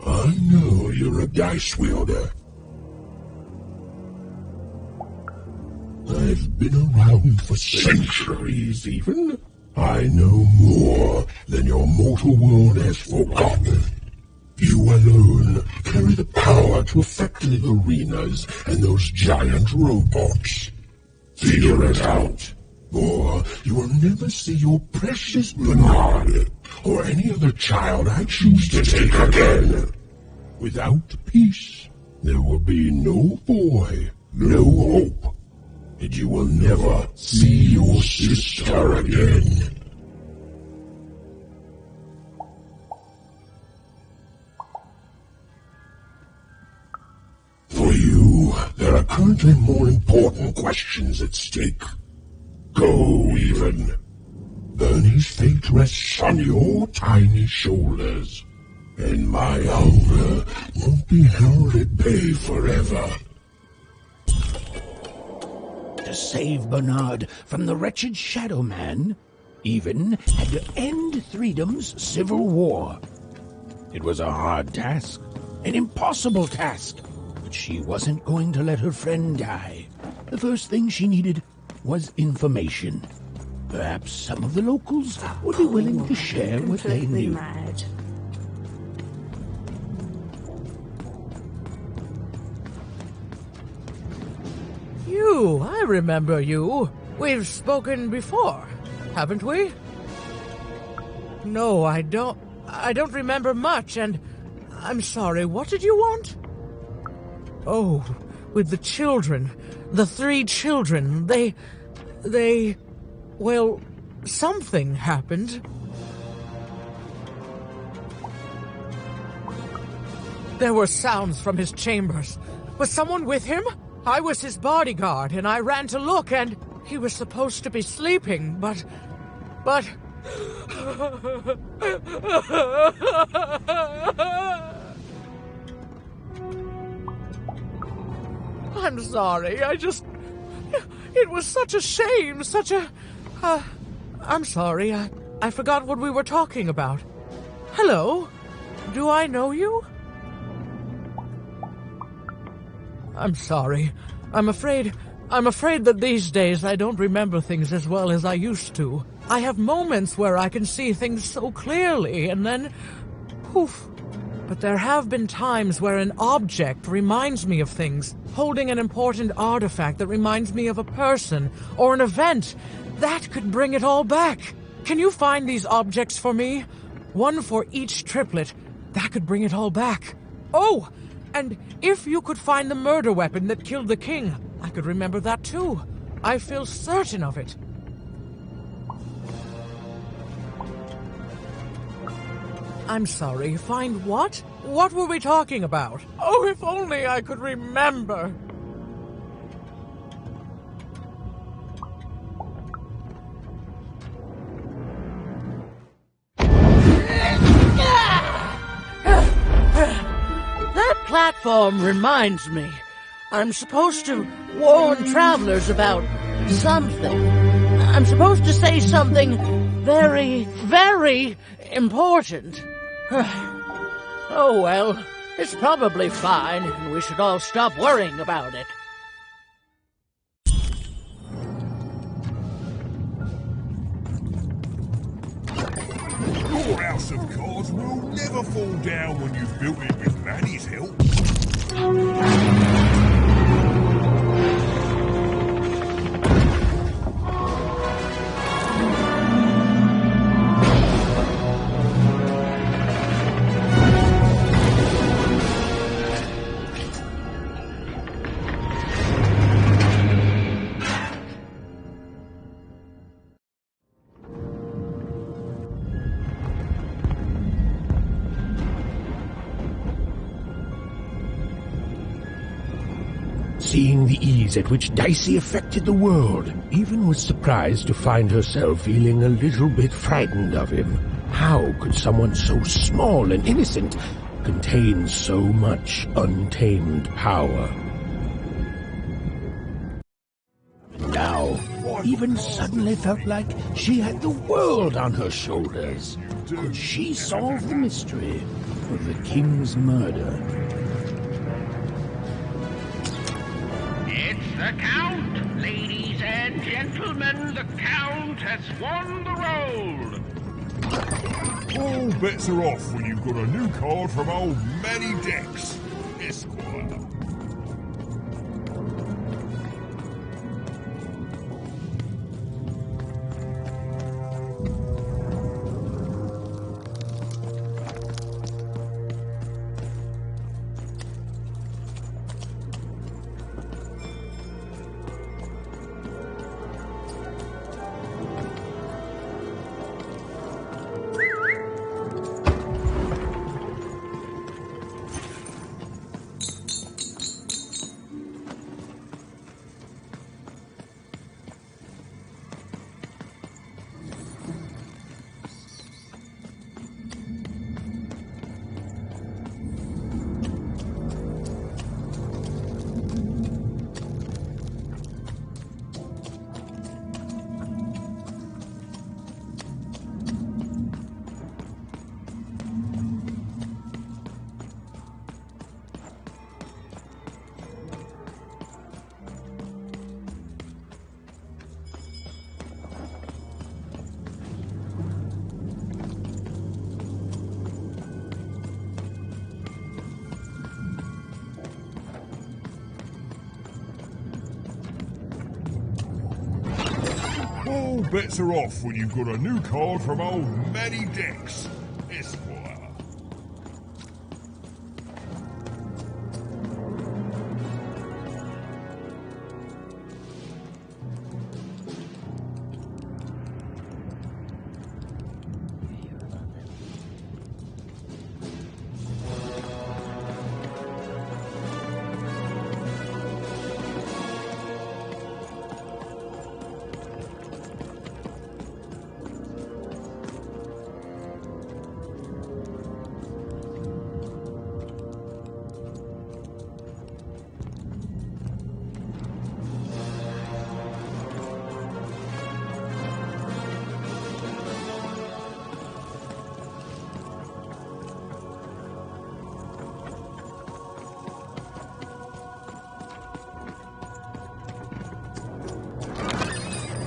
I know you're a dice wielder. I've been around for centuries even. I know more than your mortal world has forgotten. You alone carry the power to affect the arenas and those giant robots. Figure it out, or you will never see your precious Bernard or any other child I choose to take again. Without peace, there will be no boy, no hope, and you will never see your sister again. For you, there are currently more important questions at stake. Go, even. Bernie's fate rests on your tiny shoulders, and my hunger won't be held at bay forever. To save Bernard from the wretched Shadow Man, Even had to end Threedom's civil war. It was a hard task, an impossible task, but she wasn't going to let her friend die. The first thing she needed was information. Perhaps some of the locals would be willing to share what they knew. Mad. You, I remember you. We've spoken before, haven't we? No, I don't remember much, and I'm sorry, what did you want? Oh, with the children, the 3 children, well, something happened. There were sounds from his chambers. Was someone with him? I was his bodyguard, and I ran to look, and he was supposed to be sleeping, but... I'm sorry, it was such a shame, I'm sorry, I forgot what we were talking about. Hello? Do I know you? I'm sorry. I'm afraid that these days I don't remember things as well as I used to. I have moments where I can see things so clearly, and then... poof. But there have been times where an object reminds me of things, holding an important artifact that reminds me of a person or an event. That could bring it all back. Can you find these objects for me? One for each triplet. That could bring it all back. Oh! And if you could find the murder weapon that killed the king, I could remember that too. I feel certain of it. I'm sorry, find what? What were we talking about? Oh, if only I could remember. uniform reminds me. I'm supposed to warn travelers about something. I'm supposed to say something very, very important. Oh well, it's probably fine, and we should all stop worrying about it. Your house of cards will never fall down when you've built it with Manny's help. Seeing the ease at which Dicey affected the world, Even was surprised to find herself feeling a little bit frightened of him. How could someone so small and innocent contain so much untamed power? Now, Even suddenly felt like she had the world on her shoulders. Could she solve the mystery of the king's murder? It's the Count! Ladies and gentlemen, the Count has won the roll! All bets are off when you've got a new card from old Manny Dex, Esquire. All bets are off when you've got a new card from old Manny Dex, Esquire.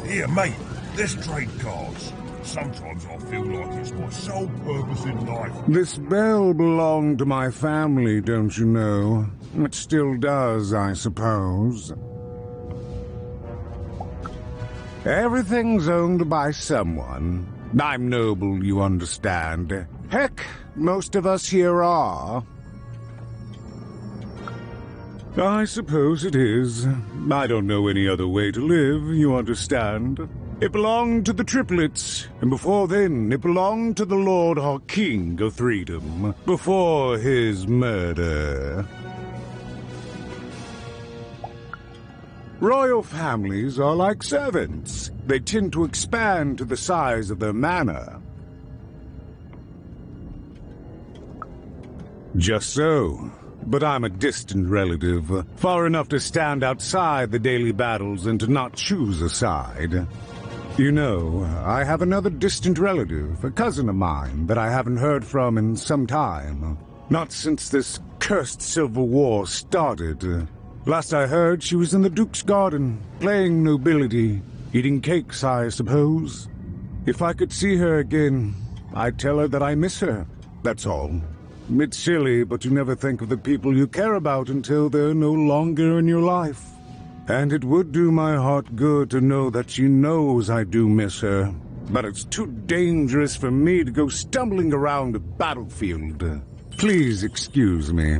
Here, mate, let's trade cards. Sometimes I feel like it's my sole purpose in life. This bell belonged to my family, don't you know? It still does, I suppose. Everything's owned by someone. I'm noble, you understand. Heck, most of us here are. I suppose it is. I don't know any other way to live, you understand. It belonged to the triplets, and before then it belonged to the Lord our King of Freedom, before his murder. Royal families are like servants. They tend to expand to the size of their manor. Just so. but I'm a distant relative, far enough to stand outside the daily battles and to not choose a side. You know, I have another distant relative, a cousin of mine, that I haven't heard from in some time. Not since this cursed Civil War started. Last I heard, she was in the Duke's garden, playing nobility, eating cakes, I suppose. If I could see her again, I'd tell her that I miss her, that's all. It's silly, but you never think of the people you care about until they're no longer in your life. And it would do my heart good to know that she knows I do miss her. But it's too dangerous for me to go stumbling around the battlefield. Please excuse me.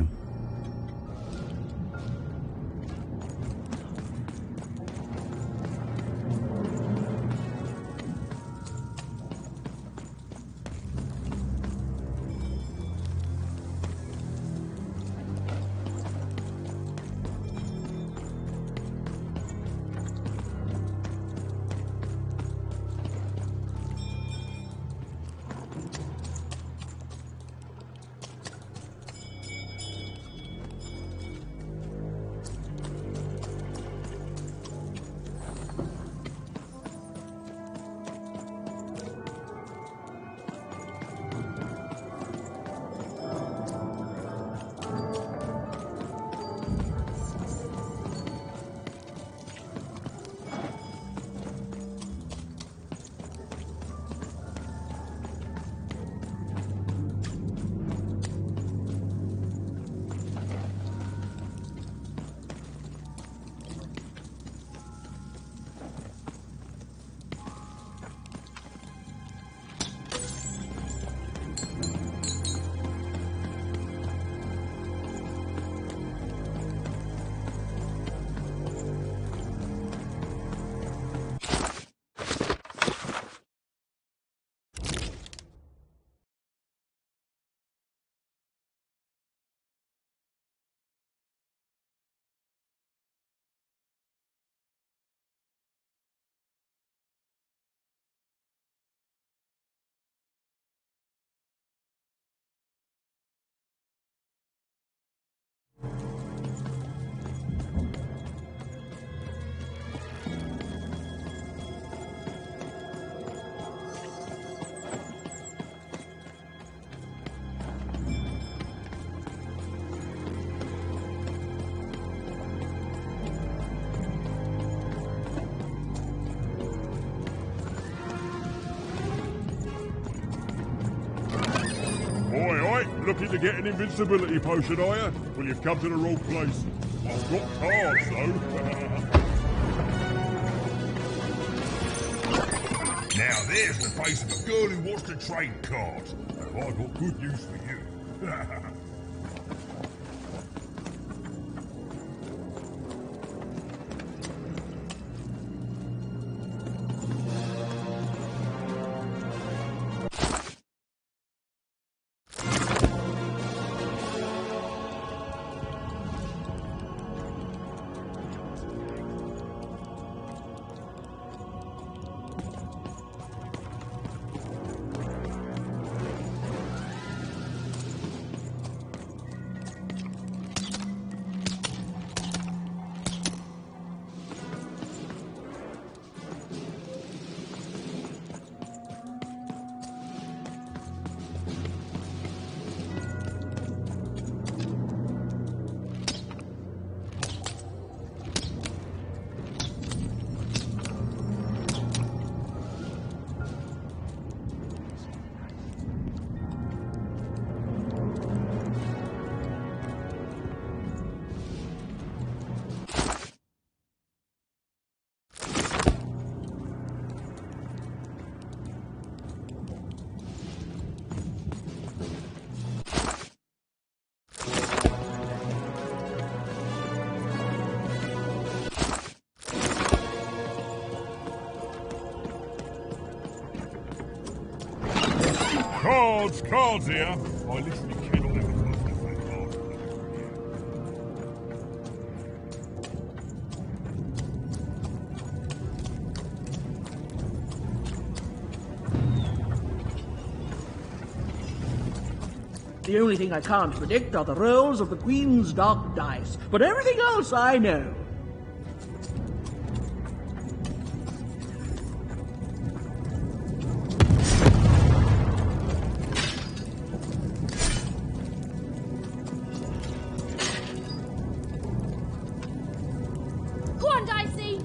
Looking to get an invincibility potion, are you? Well, you've come to the wrong place. I've got cards, though. Now, there's the face of a girl who wants to trade cards. And I've got good news for you. Cards here. I literally cannot ever trust a fake card. the only thing I can't predict are the rolls of the Queen's dark dice. But everything else I know. Go on, Dicey!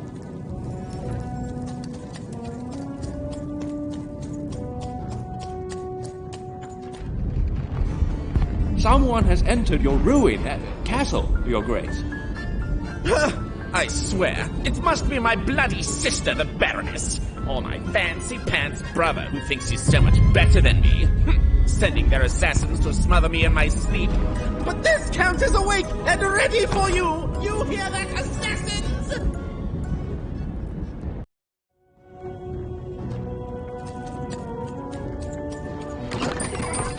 Someone has entered your castle, Your Grace. I swear, it must be my bloody sister, the Baroness, or my fancy-pants brother who thinks he's so much better than me, sending their assassins to smother me in my sleep. But this Count is awake and ready for you! You hear that, assassins?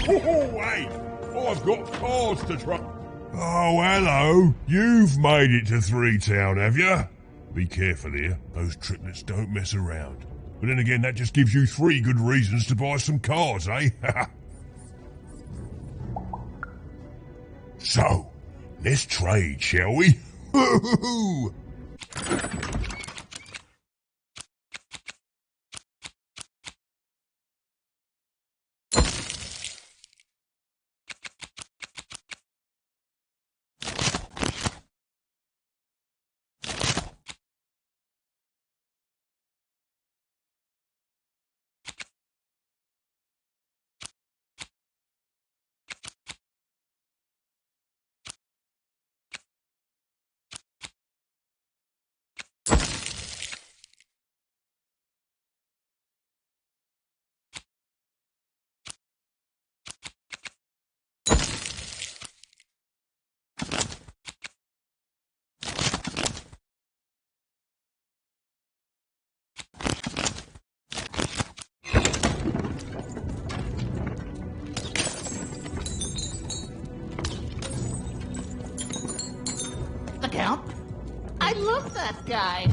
Oh, hey! I've got cards to try. Oh, hello. You've made it to Three Town, have you? Be careful here. Those triplets don't mess around. But then again, that just gives you 3 good reasons to buy some cards, eh? So, let's trade, shall we? The Count? I love that guy.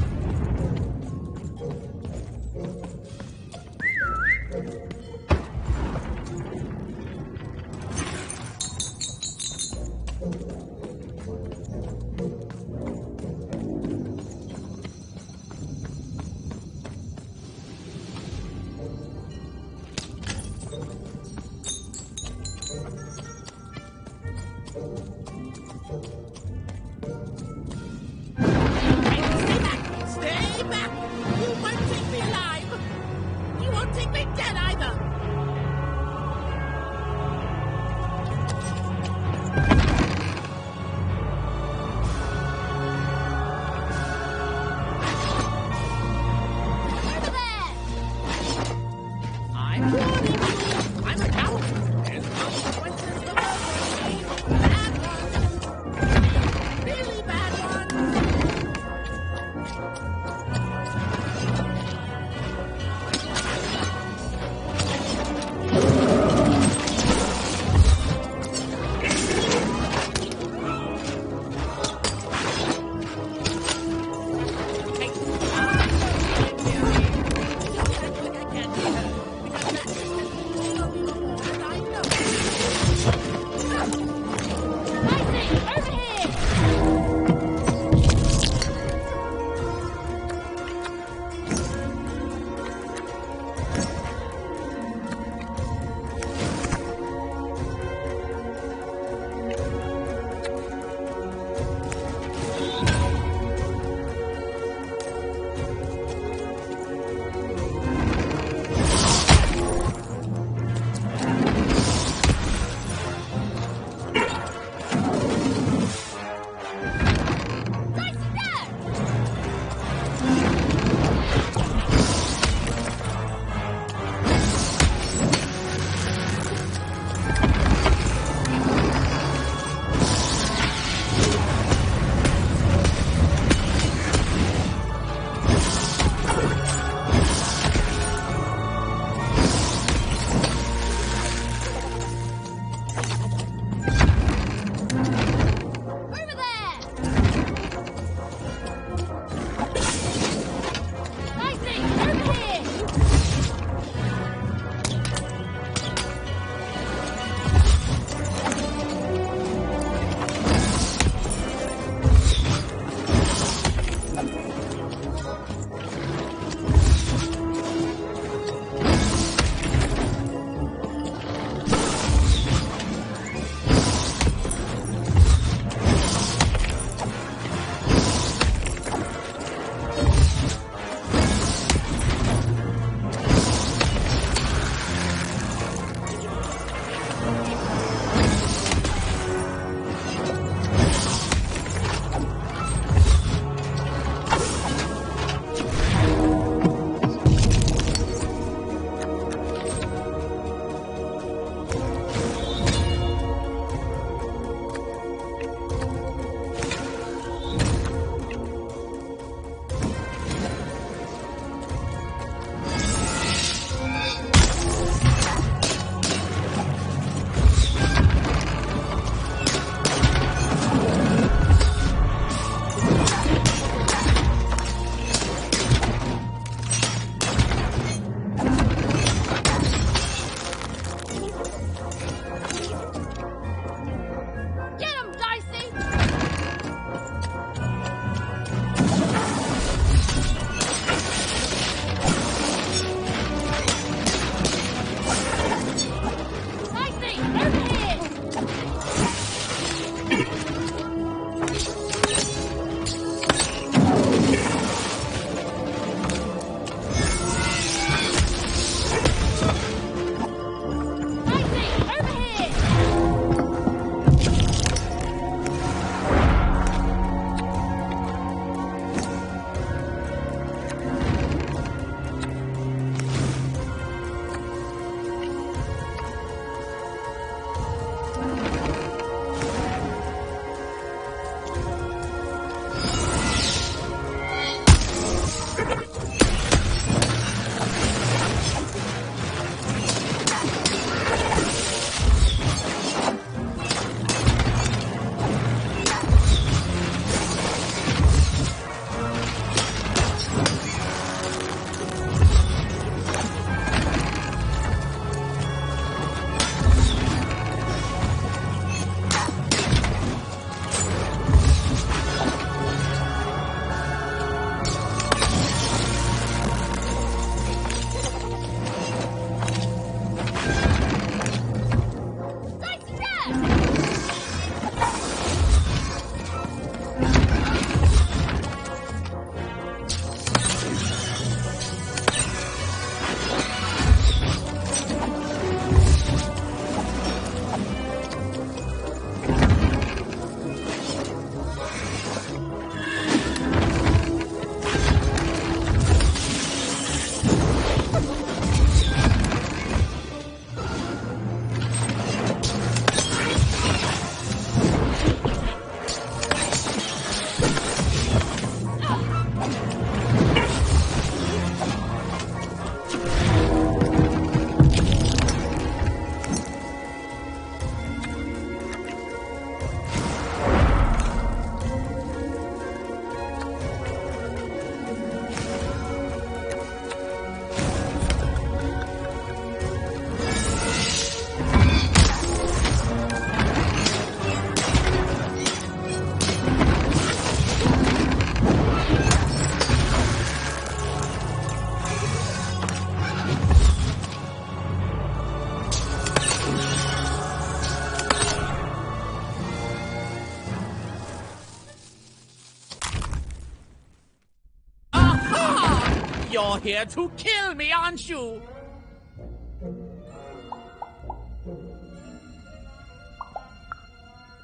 You're here to kill me, aren't you?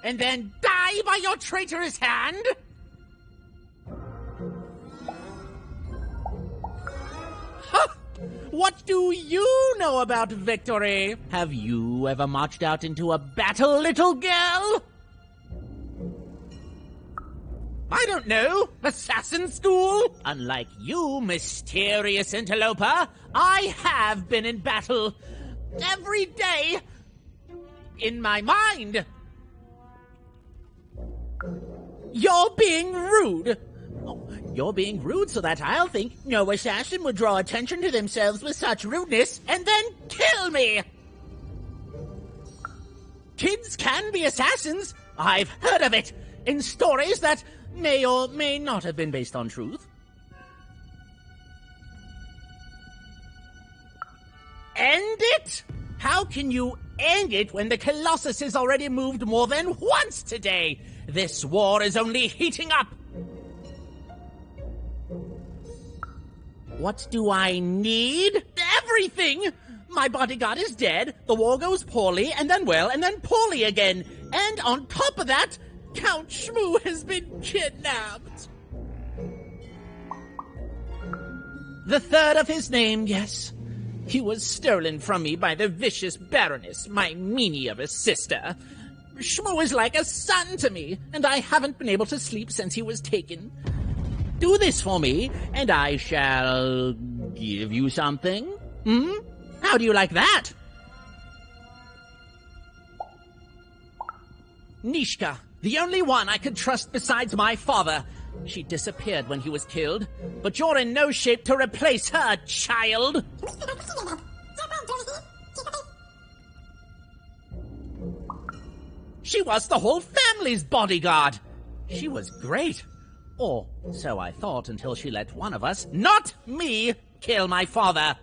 And then die by your traitorous hand? Huh! What do you know about victory? Have you ever marched out into a battle, little girl? I don't know. Assassin school? Unlike you, mysterious interloper, I have been in battle. Every day. In my mind. You're being rude. Oh, you're being rude so that I'll think no assassin would draw attention to themselves with such rudeness and then kill me. Kids can be assassins. I've heard of it in stories that may or may not have been based on truth. End it? How can you end it when the Colossus has already moved more than once today? This war is only heating up. What do I need? Everything! My bodyguard is dead, the war goes poorly, and then well, and then poorly again. And on top of that, Count Shmoo has been kidnapped. The third of his name, yes. He was stolen from me by the vicious Baroness, my meanie of a sister. Shmoo is like a son to me, and I haven't been able to sleep since he was taken. Do this for me, and I shall give you something. How do you like that? Nishka, the only one I could trust besides my father. She disappeared when he was killed, but you're in no shape to replace her, child. She was the whole family's bodyguard. She was great. Or so I thought until she let one of us, not me, kill my father.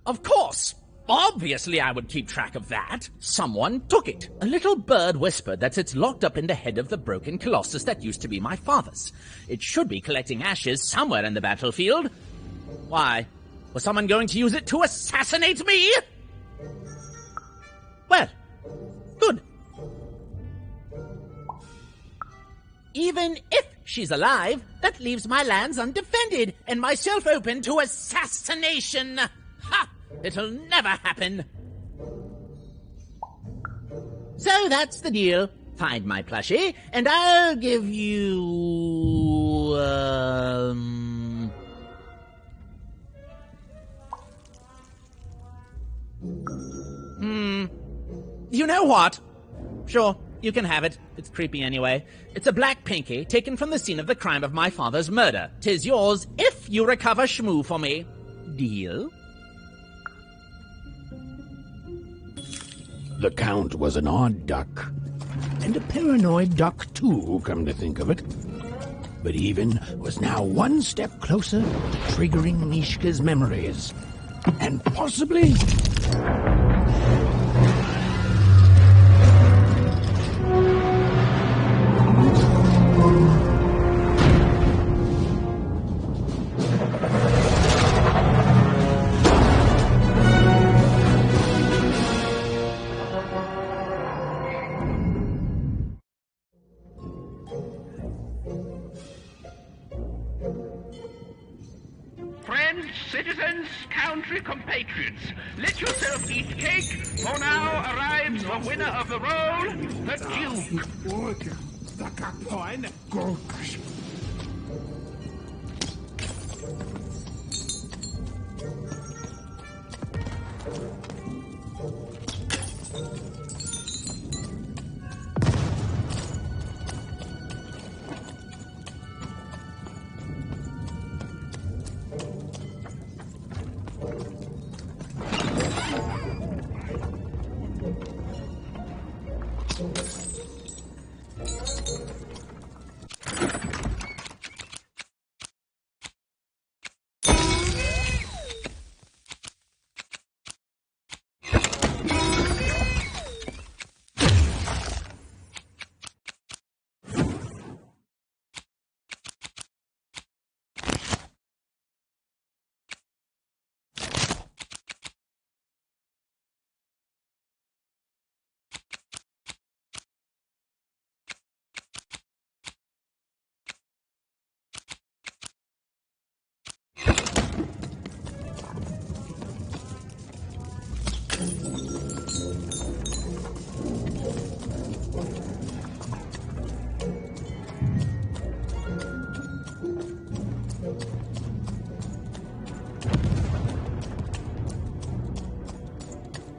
Of course. Obviously I would keep track of that. Someone took it. A little bird whispered that it's locked up in the head of the broken Colossus that used to be my father's. It should be collecting ashes somewhere in the battlefield. Why? Was someone going to use it to assassinate me? Well, good. Even if she's alive, that leaves my lands undefended and myself open to assassination. Ha! It'll never happen. So that's the deal. Find my plushie, and I'll give you... You know what? Sure, you can have it. It's creepy anyway. It's a black pinky taken from the scene of the crime of my father's murder. 'Tis yours if you recover Shmoo for me. Deal? The Count was an odd duck, and a paranoid duck too, come to think of it. But Even was now one step closer to triggering Mishka's memories, and possibly... Friends, citizens, country compatriots, let yourself eat cake, for now arrives the winner of the role, the Duke.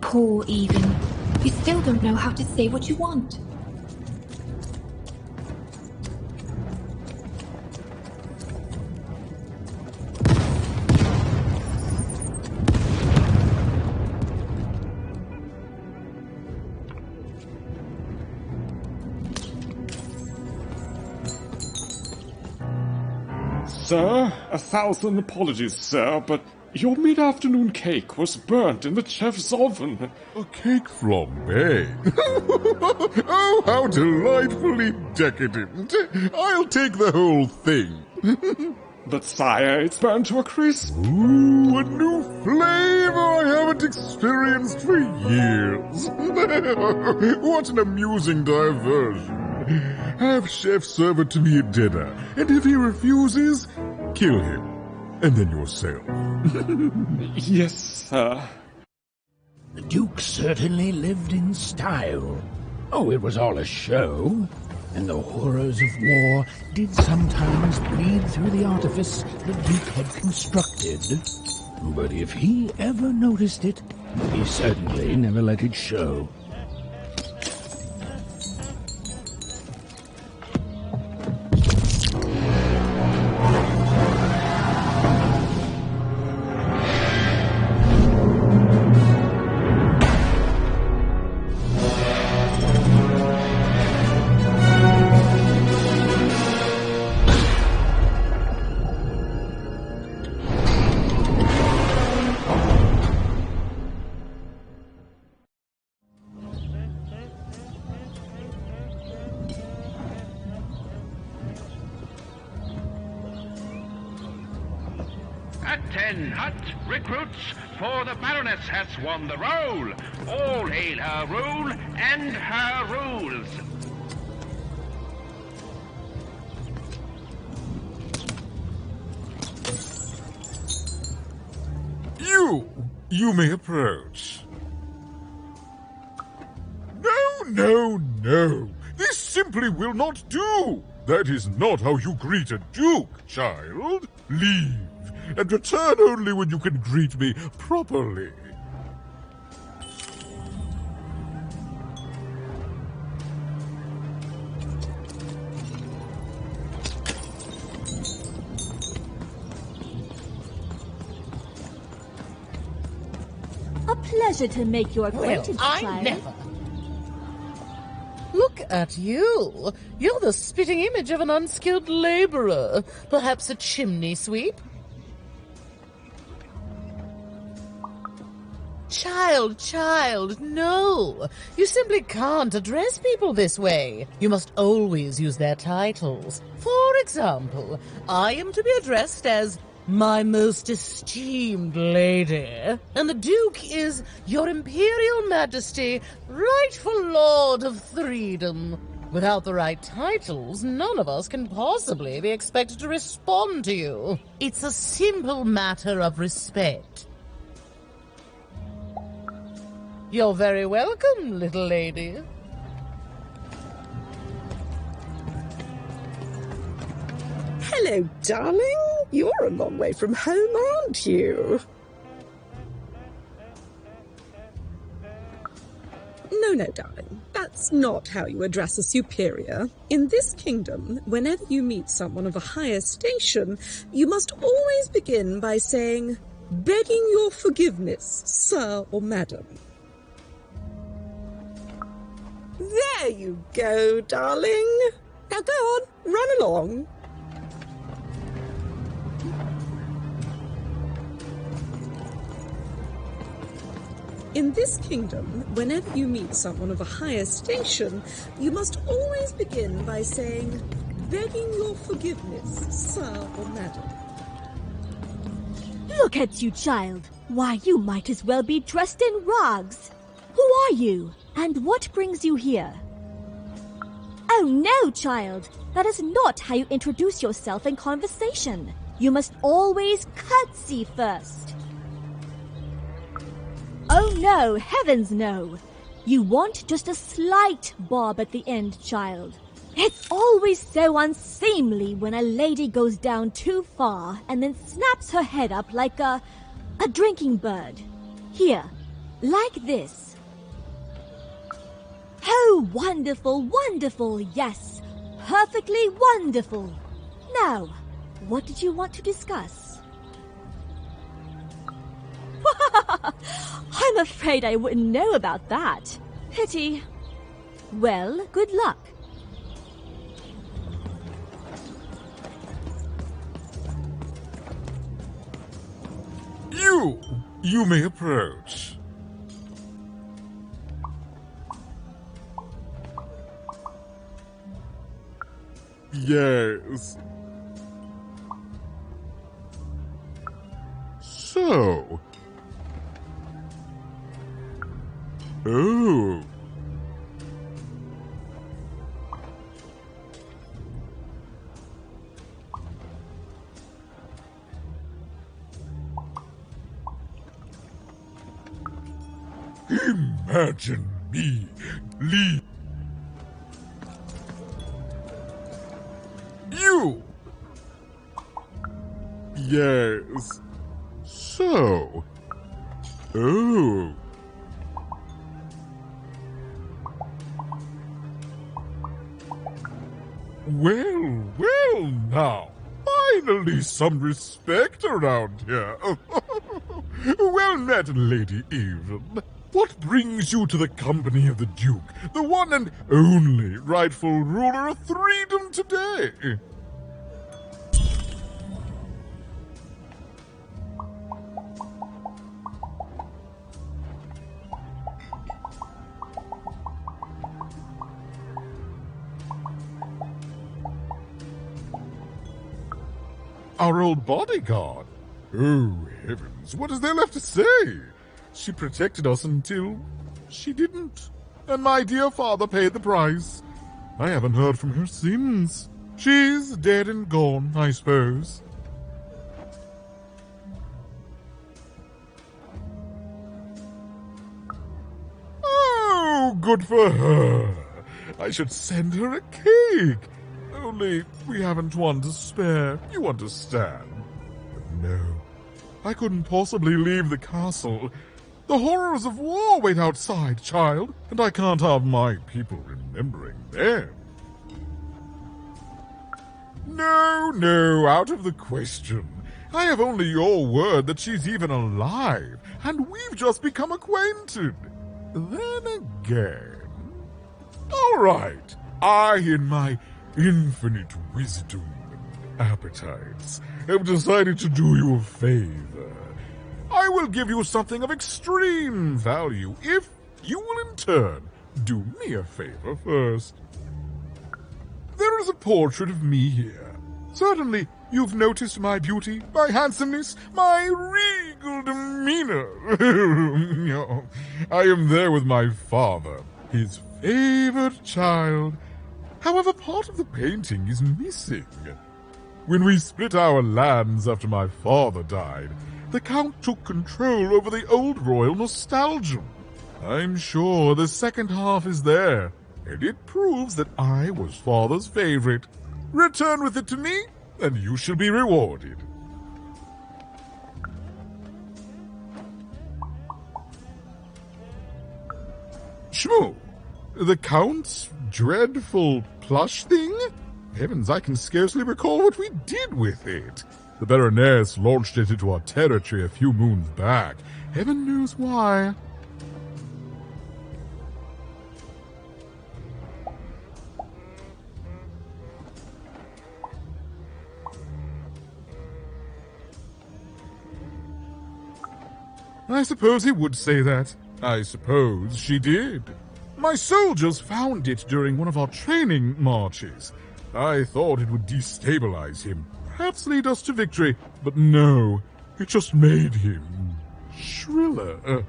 Poor Even. You still don't know how to say what you want. Sir, 1,000 apologies, sir, but your mid-afternoon cake was burnt in the chef's oven. A cake flambe? Oh, how delightfully decadent. I'll take the whole thing. But sire, it's burnt to a crisp. Ooh, a new flavor I haven't experienced for years. What an amusing diversion. Have Chef serve it to me at dinner, and if he refuses, kill him. And then yourself. Yes, sir. The Duke certainly lived in style. Oh, it was all a show. And the horrors of war did sometimes bleed through the artifice the Duke had constructed. But if he ever noticed it, he certainly never let it show. At 10 hut recruits, for the Baroness has won the roll. All hail her rule and her rules. You may approach. No. This simply will not do. That is not how you greet a duke, child. Leave, and return only when you can greet me properly. A pleasure to make your acquaintance, child. Never. Look at you. You're the spitting image of an unskilled laborer. Perhaps a chimney sweep? Child, no. You simply can't address people this way. You must always use their titles. For example, I am to be addressed as my most esteemed lady, and the Duke is your Imperial Majesty, rightful Lord of Freedom. Without the right titles, none of us can possibly be expected to respond to you. It's a simple matter of respect. You're very welcome, little lady. Hello, darling. You're a long way from home, aren't you? No, darling. That's not how you address a superior. In this kingdom, whenever you meet someone of a higher station, you must always begin by saying, "Begging your forgiveness, sir or madam." There you go, darling. Now go on, run along. In this kingdom, whenever you meet someone of a higher station, you must always begin by saying, "Begging your forgiveness, sir or madam." Look at you, child. Why, you might as well be dressed in rags. Who are you? And what brings you here? Oh no, child. That is not how you introduce yourself in conversation. You must always curtsy first. Oh no, heavens no. You want just a slight bob at the end, child. It's always so unseemly when a lady goes down too far and then snaps her head up like a drinking bird. Here, Like this. Oh, wonderful, wonderful, yes. Perfectly wonderful. Now, what did you want to discuss? I'm afraid I wouldn't know about that. Pity. Well, good luck. You may approach. Yes. So. Oh. Imagine me leave. You. Yes. So. Oh. Well now. Finally some respect around here. Well met, Lady Even. What brings you to the company of the Duke, the one and only rightful ruler of Freedom today? Our old bodyguard? Oh, heavens, what is there left to say? She protected us until she didn't. And my dear father paid the price. I haven't heard from her since. She's dead and gone, I suppose. Oh, good for her. I should send her a cake. Only we haven't one to spare, you understand. But no, I couldn't possibly leave the castle. The horrors of war wait outside, child, and I can't have my people remembering them. No, out of the question. I have only your word that she's even alive, and we've just become acquainted. Then again... All right, I, in my infinite wisdom and appetites, have decided to do you a favor. I will give you something of extreme value if you will in turn do me a favor first. There is a portrait of me here. Certainly you've noticed my beauty, my handsomeness, my regal demeanor. I am there with my father, his favored child. However, part of the painting is missing. When we split our lands after my father died, the Count took control over the old royal nostalgia. I'm sure the second half is there, and it proves that I was father's favorite. Return with it to me, and you shall be rewarded. Shmoo, the Count's dreadful plush thing? Heavens, I can scarcely recall what we did with it. The Baroness launched it into our territory a few moons back. Heaven knows why. I suppose he would say that. I suppose she did. My soldiers found it during one of our training marches. I thought it would destabilize him, perhaps lead us to victory, but no, it just made him shriller.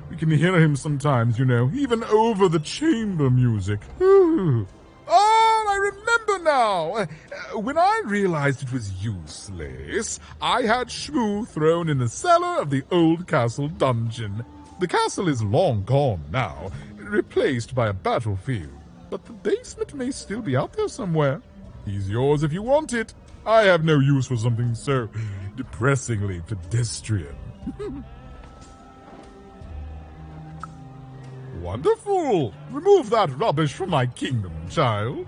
We can hear him sometimes, you know, even over the chamber music. Ooh. Oh, I remember now! When I realized it was useless, I had Shmoo thrown in the cellar of the old castle dungeon. The castle is long gone now, replaced by a battlefield, but the basement may still be out there somewhere. He's yours if you want it. I have no use for something so depressingly pedestrian. Wonderful! Remove that rubbish from my kingdom, child.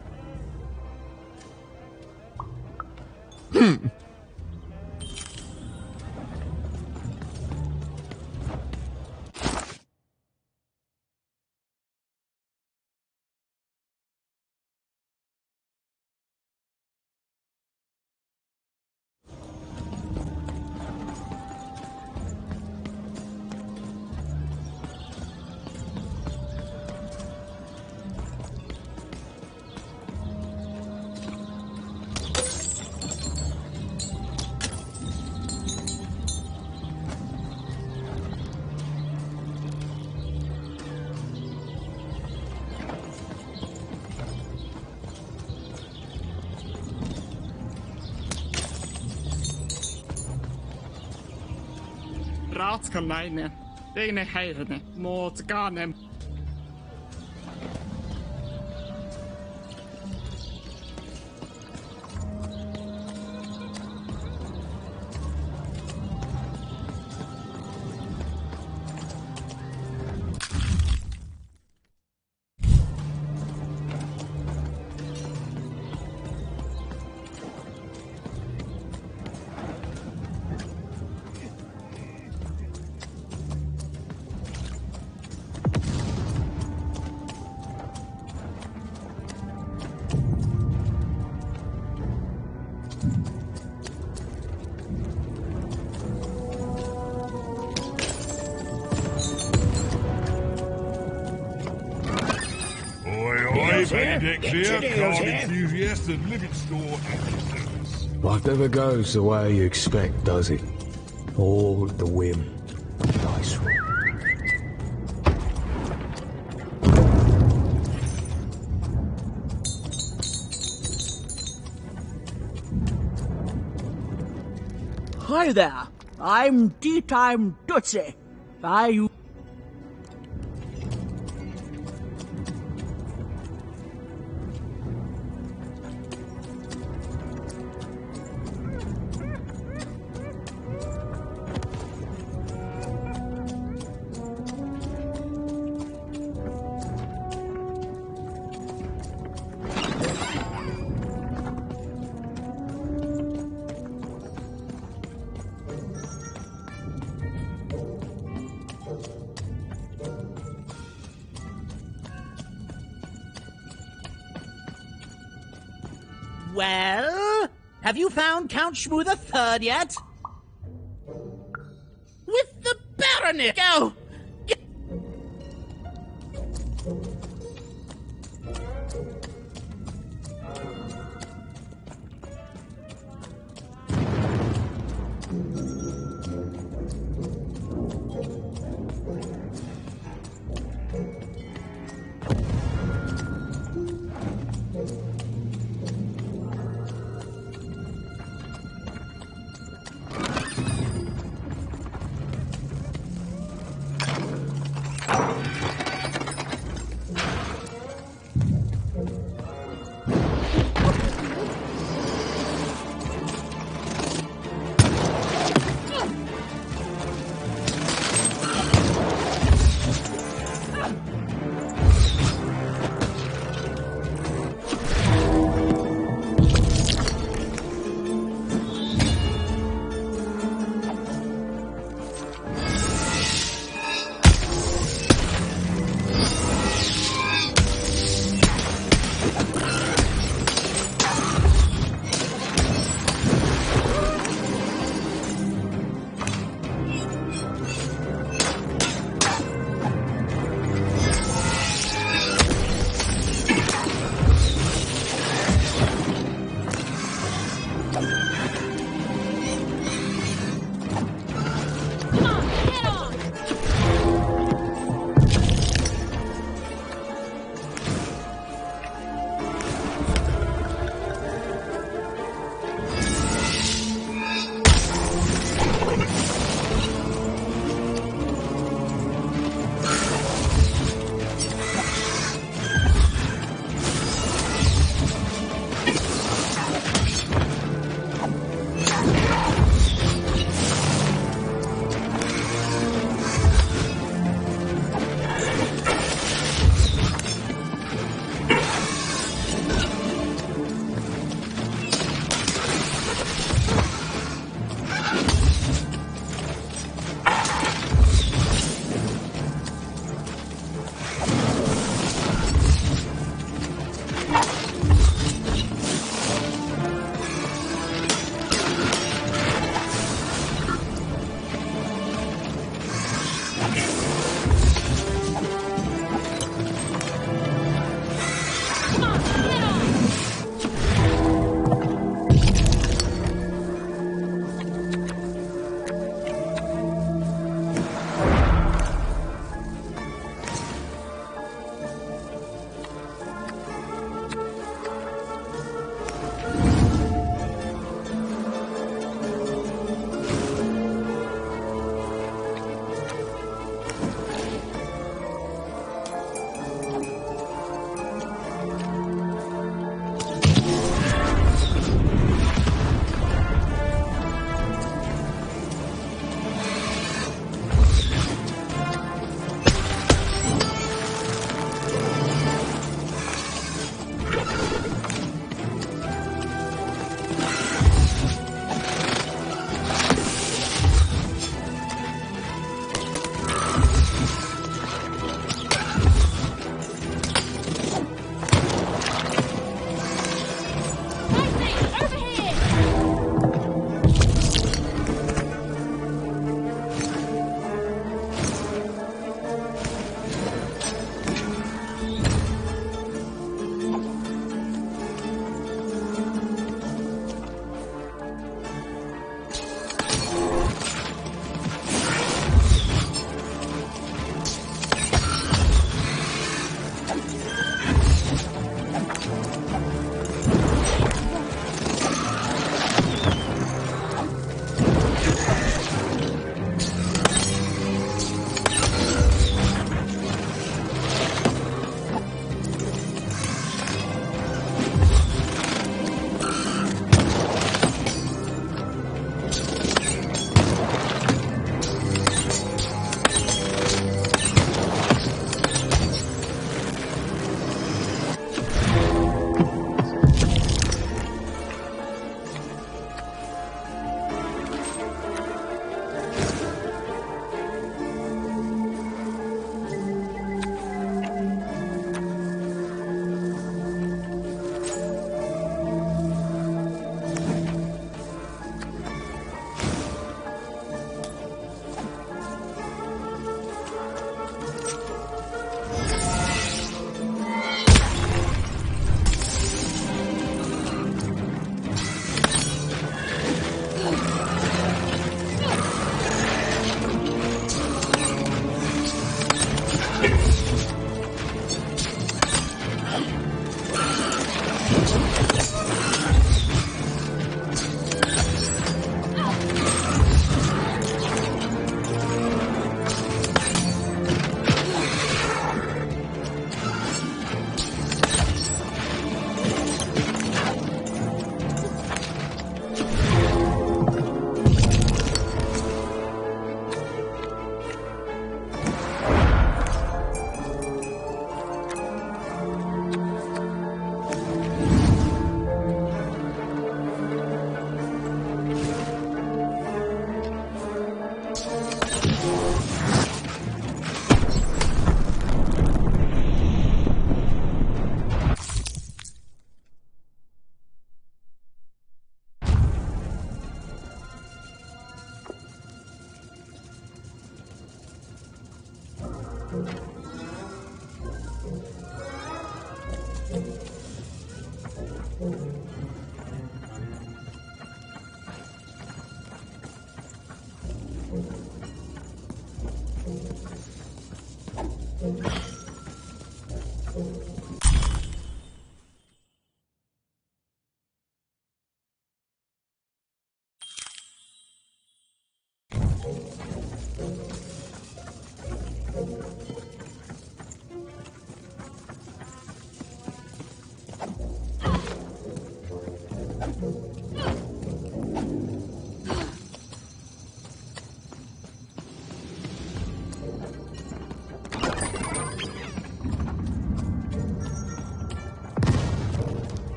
Ratsgeleine, dene herrene, mot ganem. Enthusiast and living store. Life never goes the way you expect, does it? All at the whim of the dice roll. Hi there. I'm Tea Time Tootsie. Well, have you found Count Shmoo III yet? With the Baronet! Go!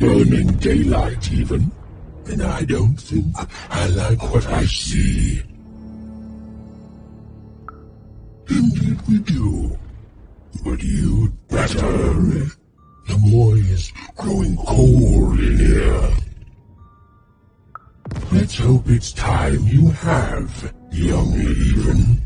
Burning daylight, even. And I don't think I like what I see. Indeed we do. But you'd better. The boy is growing cold in here. Let's hope it's time you have, young even.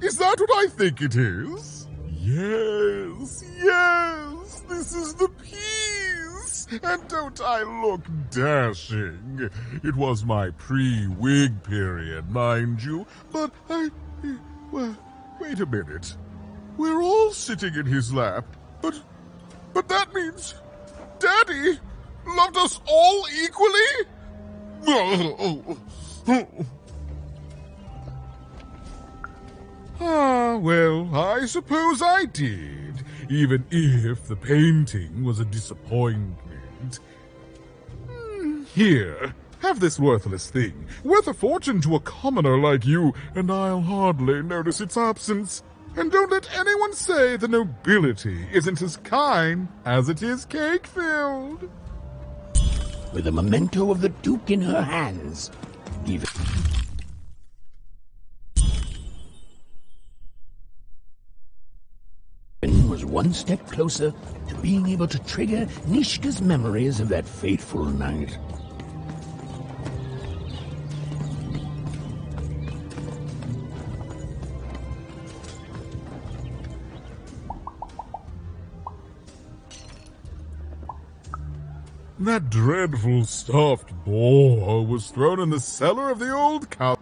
Is that what I think it is? Yes, yes, this is the piece! And don't I look dashing? It was my pre-wig period, mind you, but well, wait a minute. We're all sitting in his lap, but that means Daddy loved us all equally? Ah, well, I suppose I did, even if the painting was a disappointment. Here, have this worthless thing, worth a fortune to a commoner like you, and I'll hardly notice its absence. And don't let anyone say the nobility isn't as kind as it is cake-filled. With a memento of the Duke in her hands, even... was one step closer to being able to trigger Nishka's memories of that fateful night. That dreadful stuffed boar was thrown in the cellar of the old cow.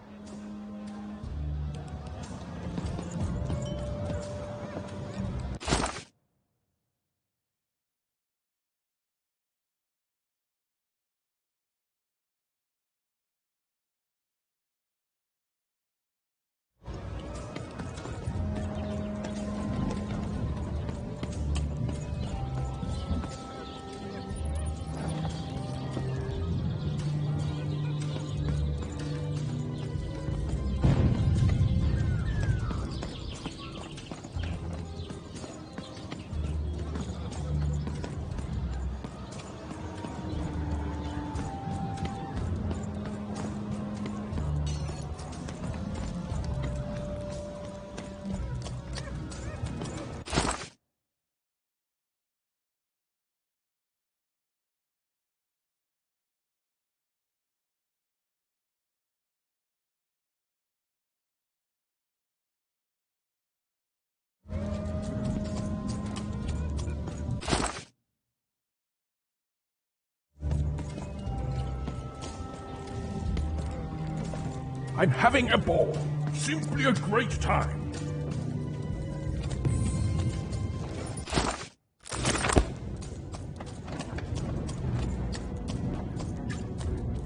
I'm having a ball. Simply a great time.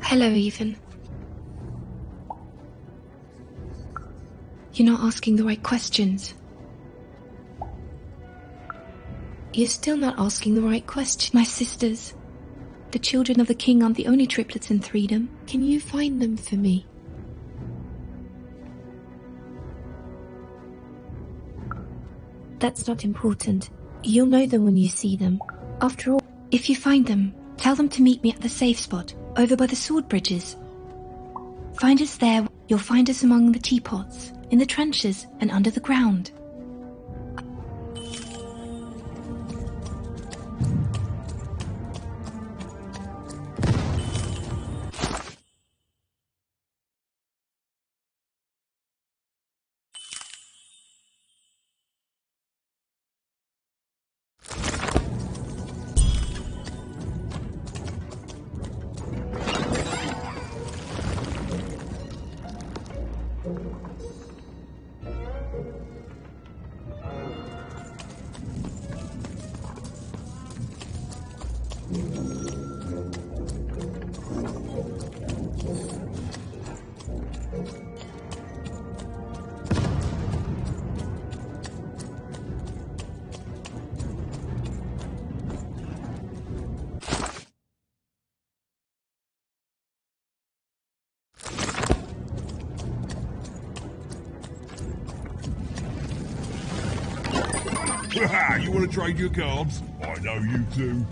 Hello, Ethan. You're not asking the right questions. You're still not asking the right question. My sisters, the children of the king, aren't the only triplets in Threedom. Can you find them for me? That's not important. You'll know them when you see them. After all, if you find them, tell them to meet me at the safe spot, over by the sword bridges. Find us there. You'll find us among the teapots, in the trenches, and under the ground. You want to trade your cards? I know you do.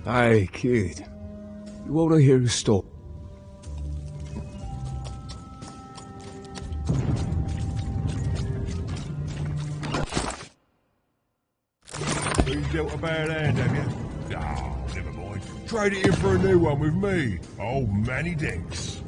Hey, kid. You want to hear a story? You dealt a bad hand, have you? Ah, never mind. Trade it in for a new one with me. Old Manny Dinks.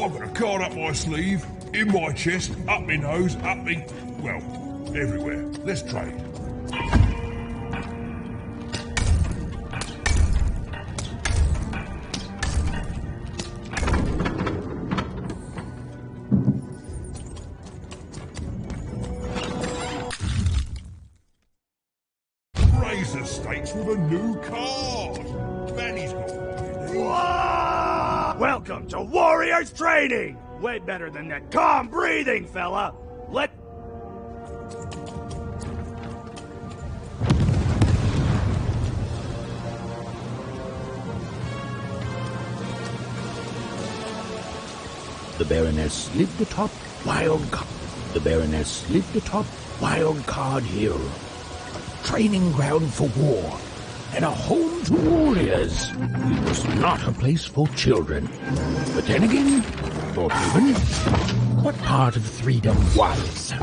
I've got a card up my sleeve, in my chest, up my nose, up me... well, everywhere. Let's trade. Razor stakes with a new card. Manny's got one. Welcome to Warriors Training! Way better than that calm breathing, fella! Let... The Baroness lived atop Wild Card. The Baroness lived atop Wild Card Hill. A training ground for war. And a home to warriors. It was not a place for children. But then again, or even, what part of freedom was?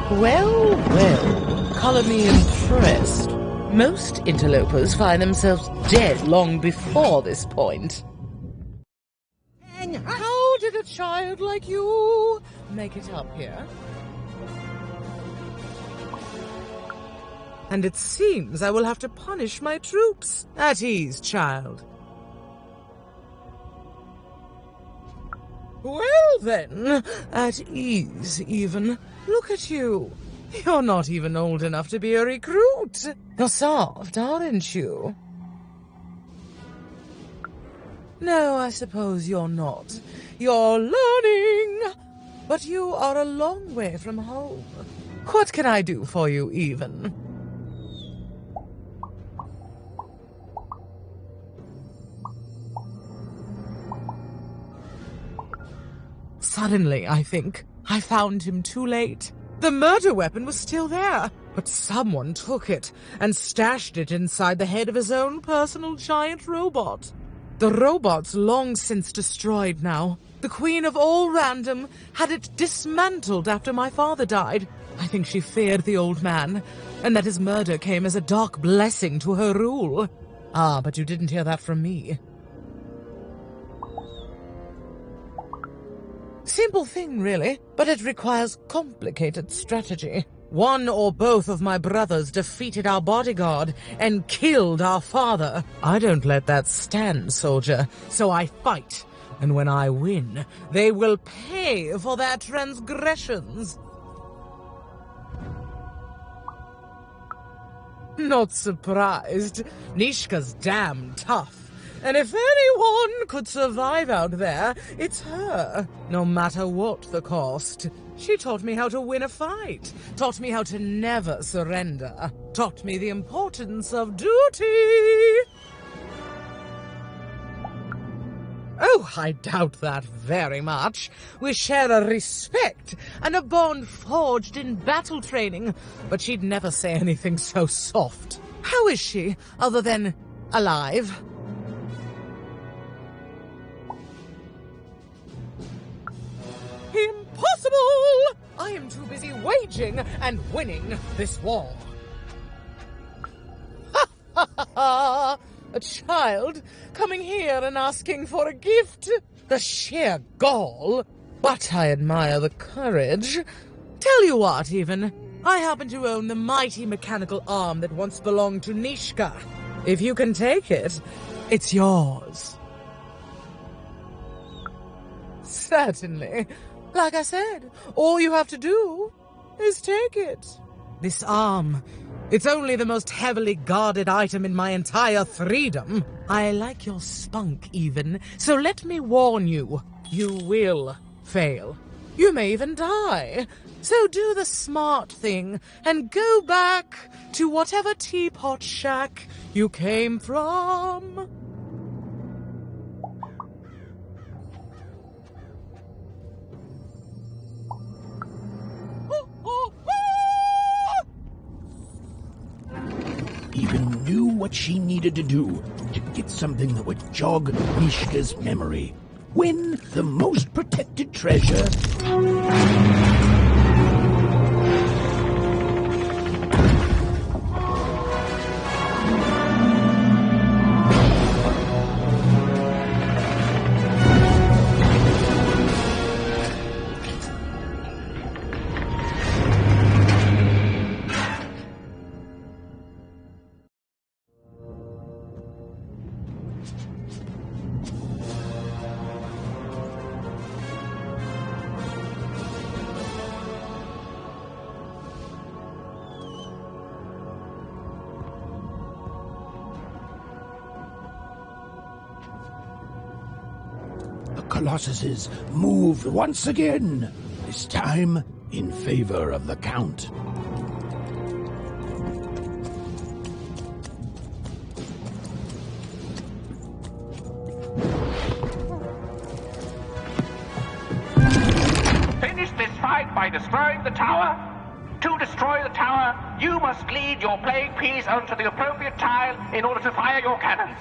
Well, well, colour me impressed. Most interlopers find themselves dead long before this point. How did a child like you make it up here? And it seems I will have to punish my troops. At ease, child. Well then, at ease even. Look at you. You're not even old enough to be a recruit. You're soft, aren't you? No, I suppose you're not. You're learning. But you are a long way from home. What can I do for you, even? Suddenly, I think, I found him too late. The murder weapon was still there, but someone took it and stashed it inside the head of his own personal giant robot. The robot's long since destroyed now. The Queen of all Random had it dismantled after my father died. I think she feared the old man, and that his murder came as a dark blessing to her rule. Ah, but you didn't hear that from me. Simple thing, really, but it requires complicated strategy. One or both of my brothers defeated our bodyguard and killed our father. I don't let that stand, soldier, so I fight. And when I win, they will pay for their transgressions. Not surprised. Nishka's damn tough. And if anyone could survive out there, it's her. No matter what the cost. She taught me how to win a fight. Taught me how to never surrender. Taught me the importance of duty. Oh, I doubt that very much. We share a respect and a bond forged in battle training. But she'd never say anything so soft. How is she, other than alive? Impossible! I am too busy waging and winning this war. Ha ha ha ha! A child coming here and asking for a gift? The sheer gall. But I admire the courage. Tell you what, even. I happen to own the mighty mechanical arm that once belonged to Nishka. If you can take it, it's yours. Certainly. Like I said, all you have to do is take it. This arm, it's only the most heavily guarded item in my entire freedom. I like your spunk, even, so let me warn you, you will fail. You may even die. So do the smart thing and go back to whatever teapot shack you came from. Even knew what she needed to do to get something that would jog Mishka's memory. Win the most protected treasure. Colossuses moved once again, this time in favor of the Count. Finish this fight by destroying the tower. To destroy the tower, you must lead your playing piece onto the appropriate tile in order to fire your cannons.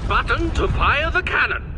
button to fire the cannon.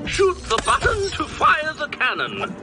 Shoot the button to fire the cannon.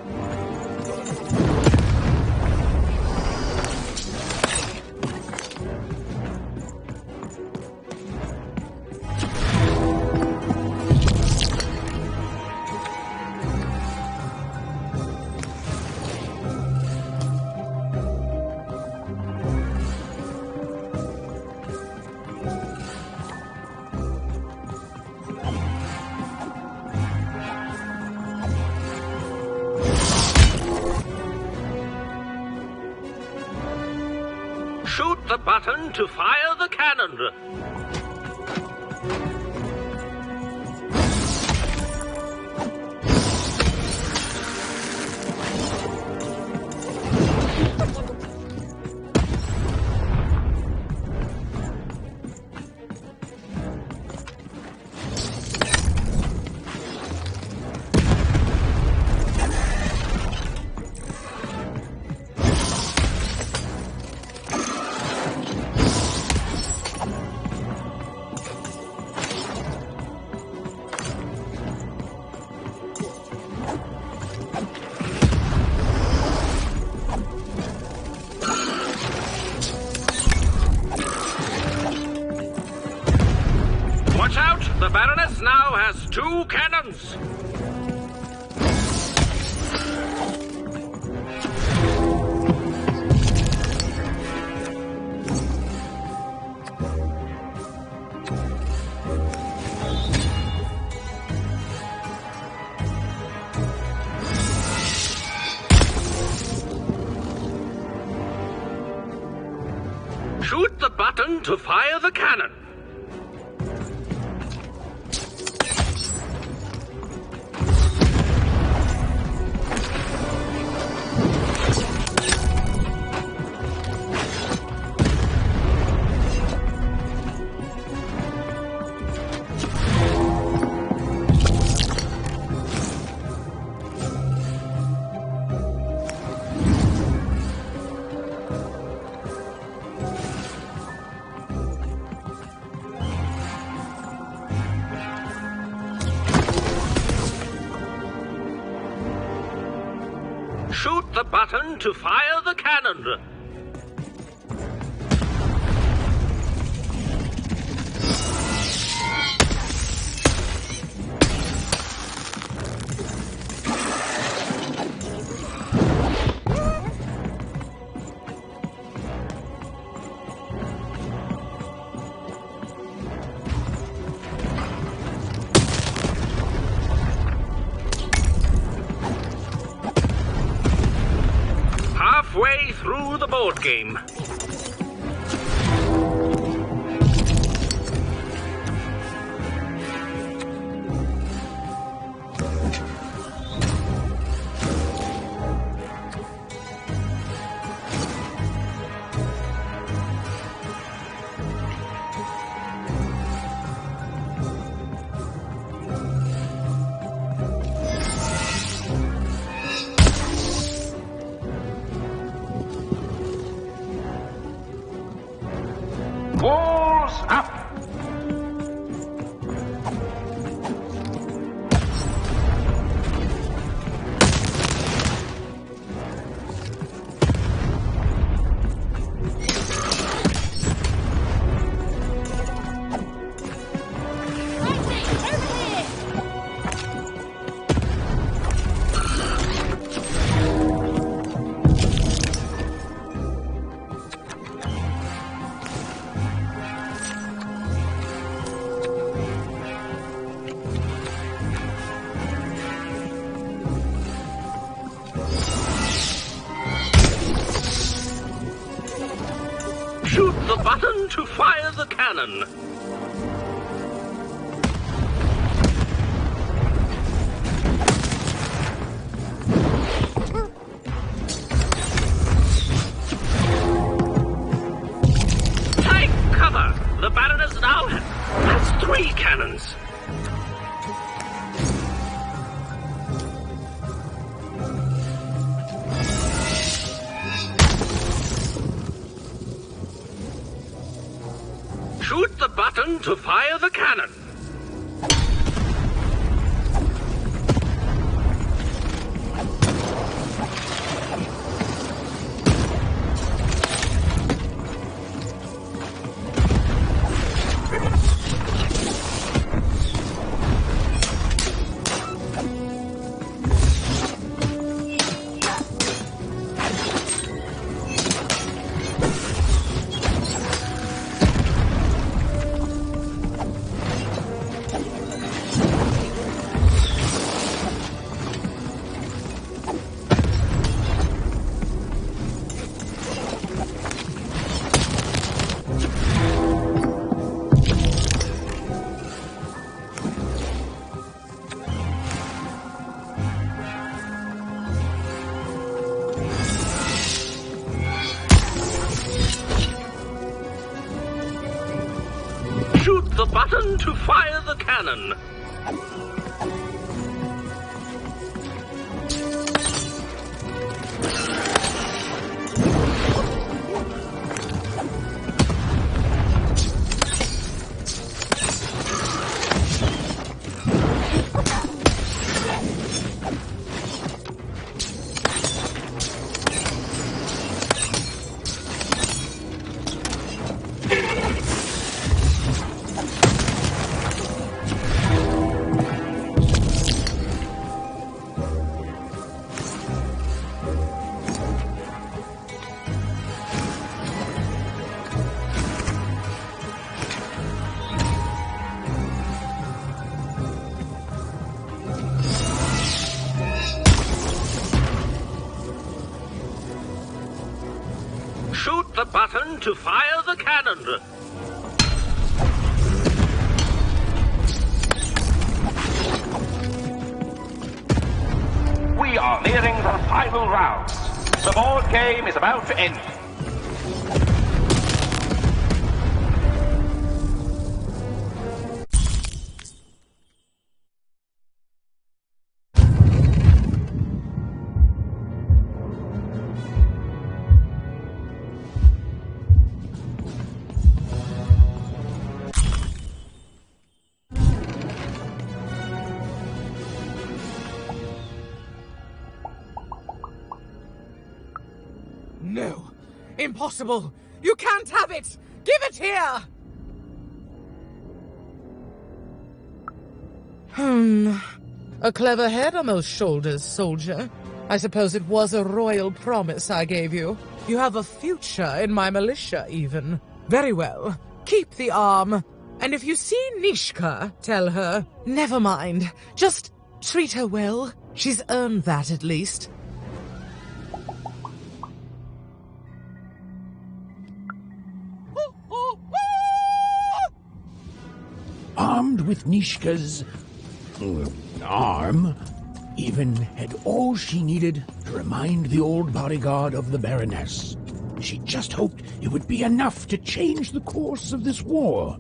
Shoot the button to fire the cannon. Watch out! The Baroness now has 2 cannons! Shoot the button to fire the cannon. Shoot the button to fire the cannon. Halfway through the board game. cannon. Take cover! The Baroness now has 3 cannons. Shoot the button to fire the cannon. Shoot the button to fire the cannon. Shoot the button to fire the cannon. We are nearing the final round. The board game is about to end. No. Impossible. You can't have it. Give it here. A clever head on those shoulders, soldier. I suppose it was a royal promise I gave you. You have a future in my militia, even. Very well. Keep the arm. And if you see Nishka, tell her. Never mind. Just treat her well. She's earned that, at least. Armed with Nishka's arm, Even had all she needed to remind the old bodyguard of the Baroness. She just hoped it would be enough to change the course of this war.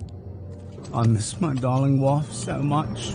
I miss my darling wife so much.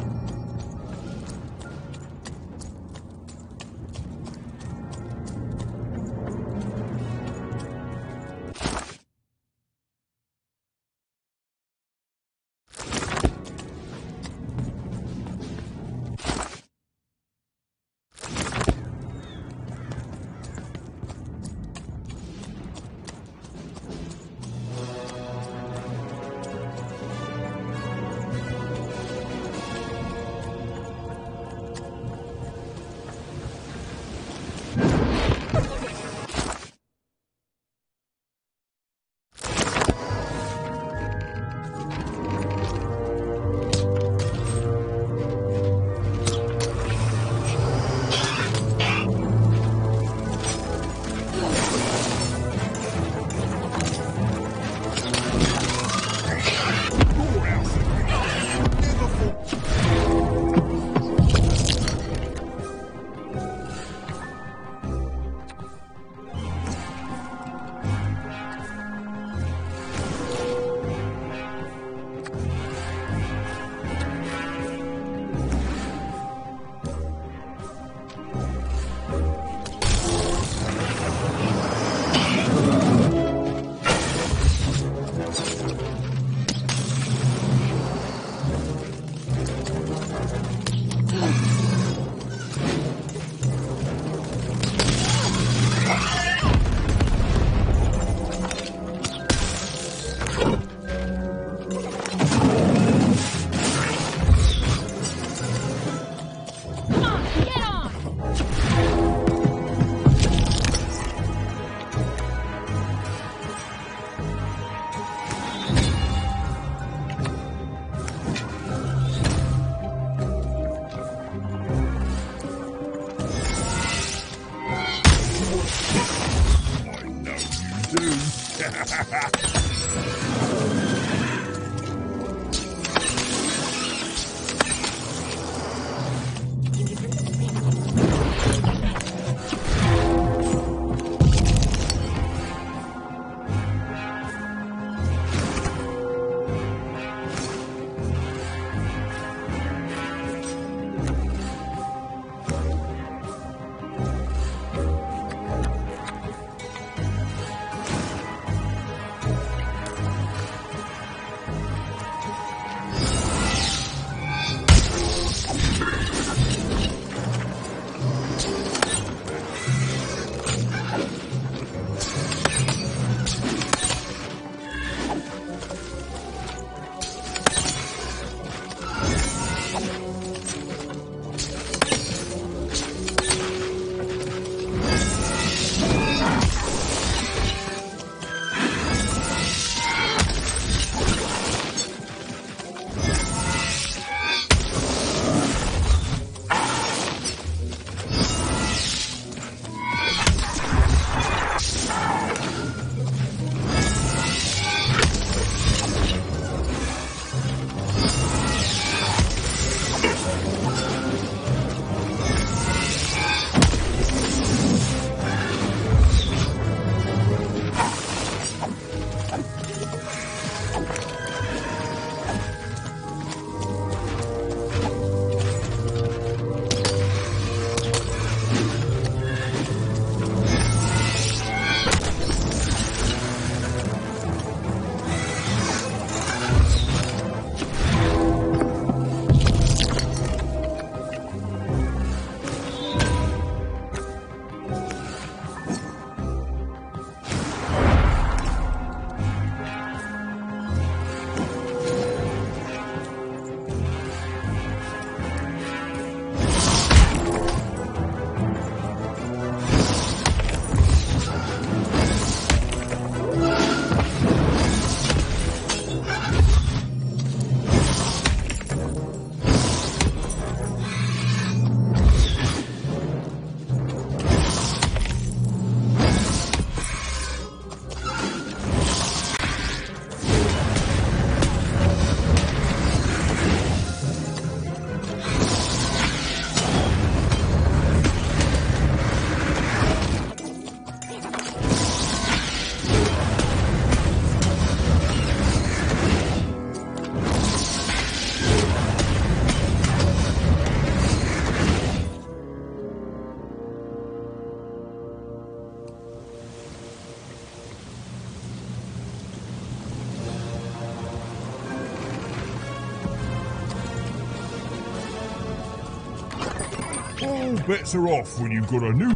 All bets are off when you've got a new...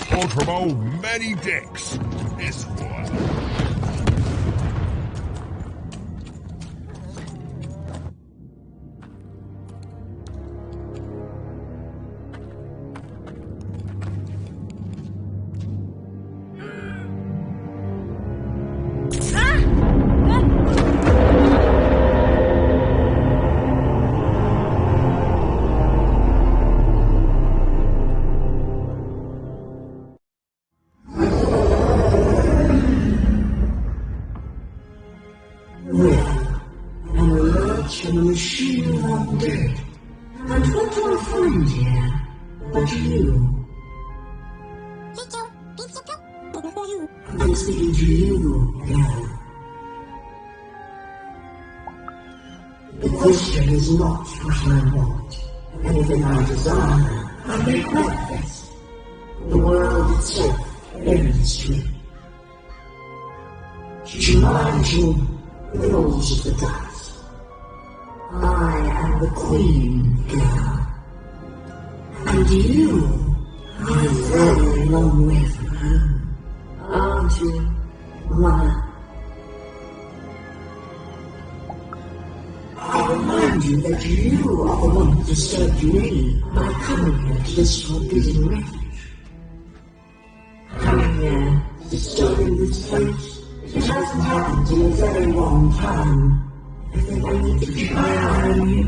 On from old many decks. This one. The question is not what I want. Anything I desire, I make manifest. The world itself ends me. to remind you the rolls of the dice. I am the queen, girl. And you are a very long way from home, aren't you, Mother? I remind you that you are the one who disturbed me by coming here to this forbidden refuge. Coming here, disturbing this place, it hasn't happened in a very long time. I think I need to keep my eye on you.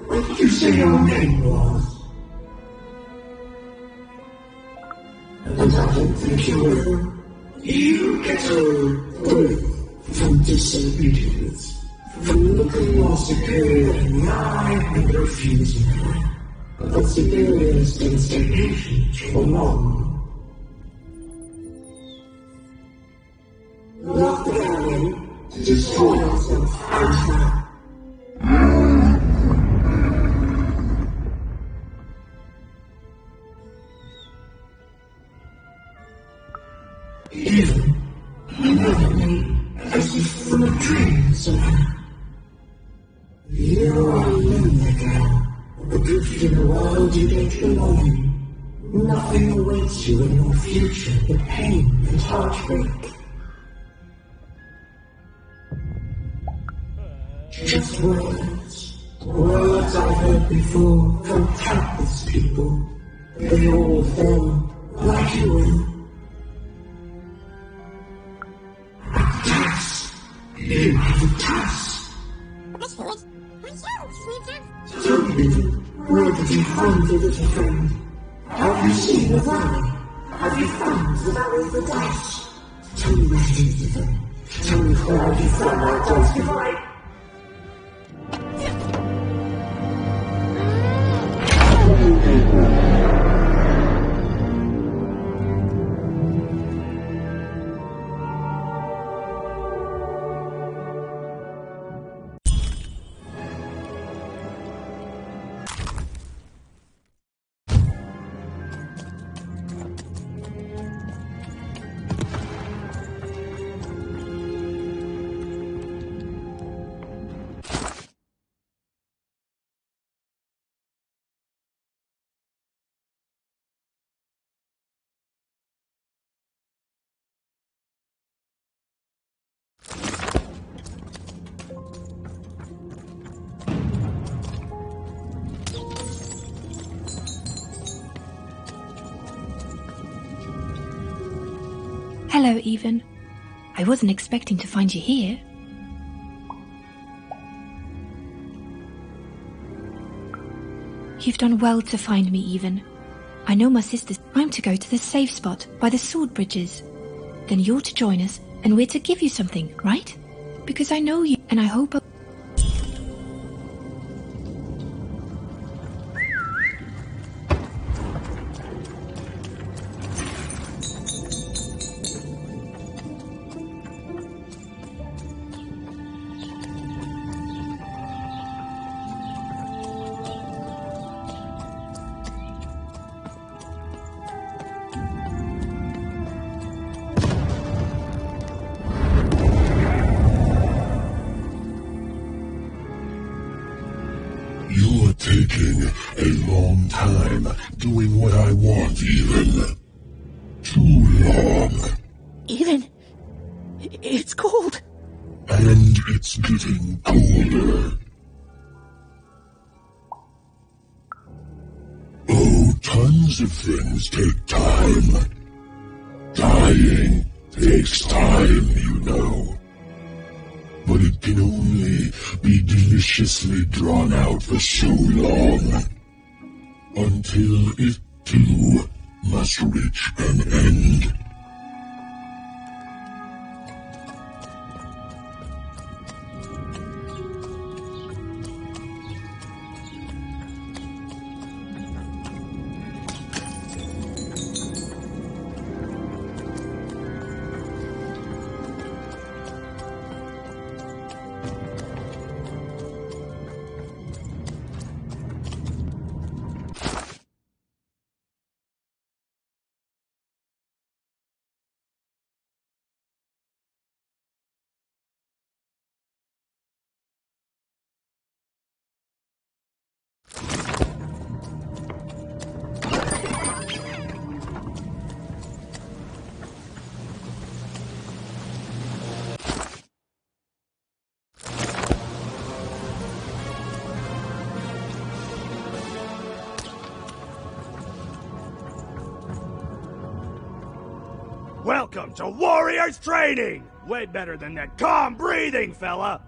What did you say your name was? And I don't think you will. You get away from disobedience. From looking your superior in the eye and refusing her. But superiors don't stay patient for long. Lock the girl in to destroy yourself and her. Even immediately, as if from a dream somehow. You are alone, girl, adrift in a world you don't belong in. Nothing awaits you in your future but pain and heartbreak. Just words. Words I've heard before from countless people. They all fell like you will. A task. You have a task. Tell me, where did you find your little friend? Have you seen the valley? Have you found the valley of the dice? Tell me where it is, little. Tell me where you found that dice divide. Hello, Even. I wasn't expecting to find you here. You've done well to find me, Even. I know my sister's time to go to the safe spot by the sword bridges. Then you're to join us, and we're to give you something, right? Because I know you, and I hope You're taking a long time doing what I want, Even. Too long. Even, it's cold. And it's getting colder. Oh, tons of things take time. Dying takes time, you know. But it can only be deliciously drawn out for so long. Until it, too, must reach an end. Welcome to Warriors Training! Way better than that calm breathing, fella!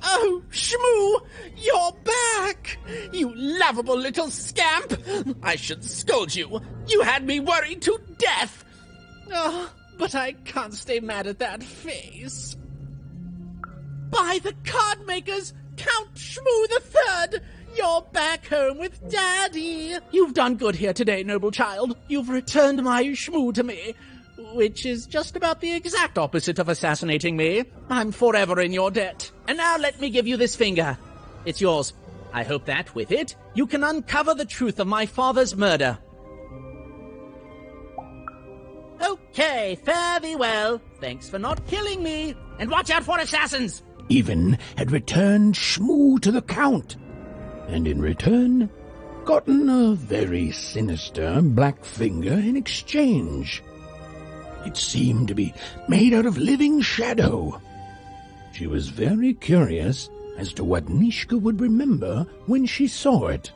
Oh, Shmoo! You're back! You lovable little scamp! I should scold you. You had me worried to death! Oh, but I can't stay mad at that face. By the card makers, Count Shmoo III! You're back home with Daddy! You've done good here today, noble child. You've returned my Shmoo to me, which is just about the exact opposite of assassinating me. I'm forever in your debt. And now let me give you this finger. It's yours. I hope that, with it, you can uncover the truth of my father's murder. Okay, fare thee well. Thanks for not killing me. And watch out for assassins! Even had returned Shmoo to the Count, and in return gotten a very sinister black finger in exchange. It seemed to be made out of living shadow. She was very curious as to what Nishka would remember when she saw it.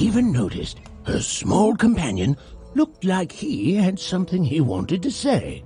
even noticed her small companion looked like he had something he wanted to say.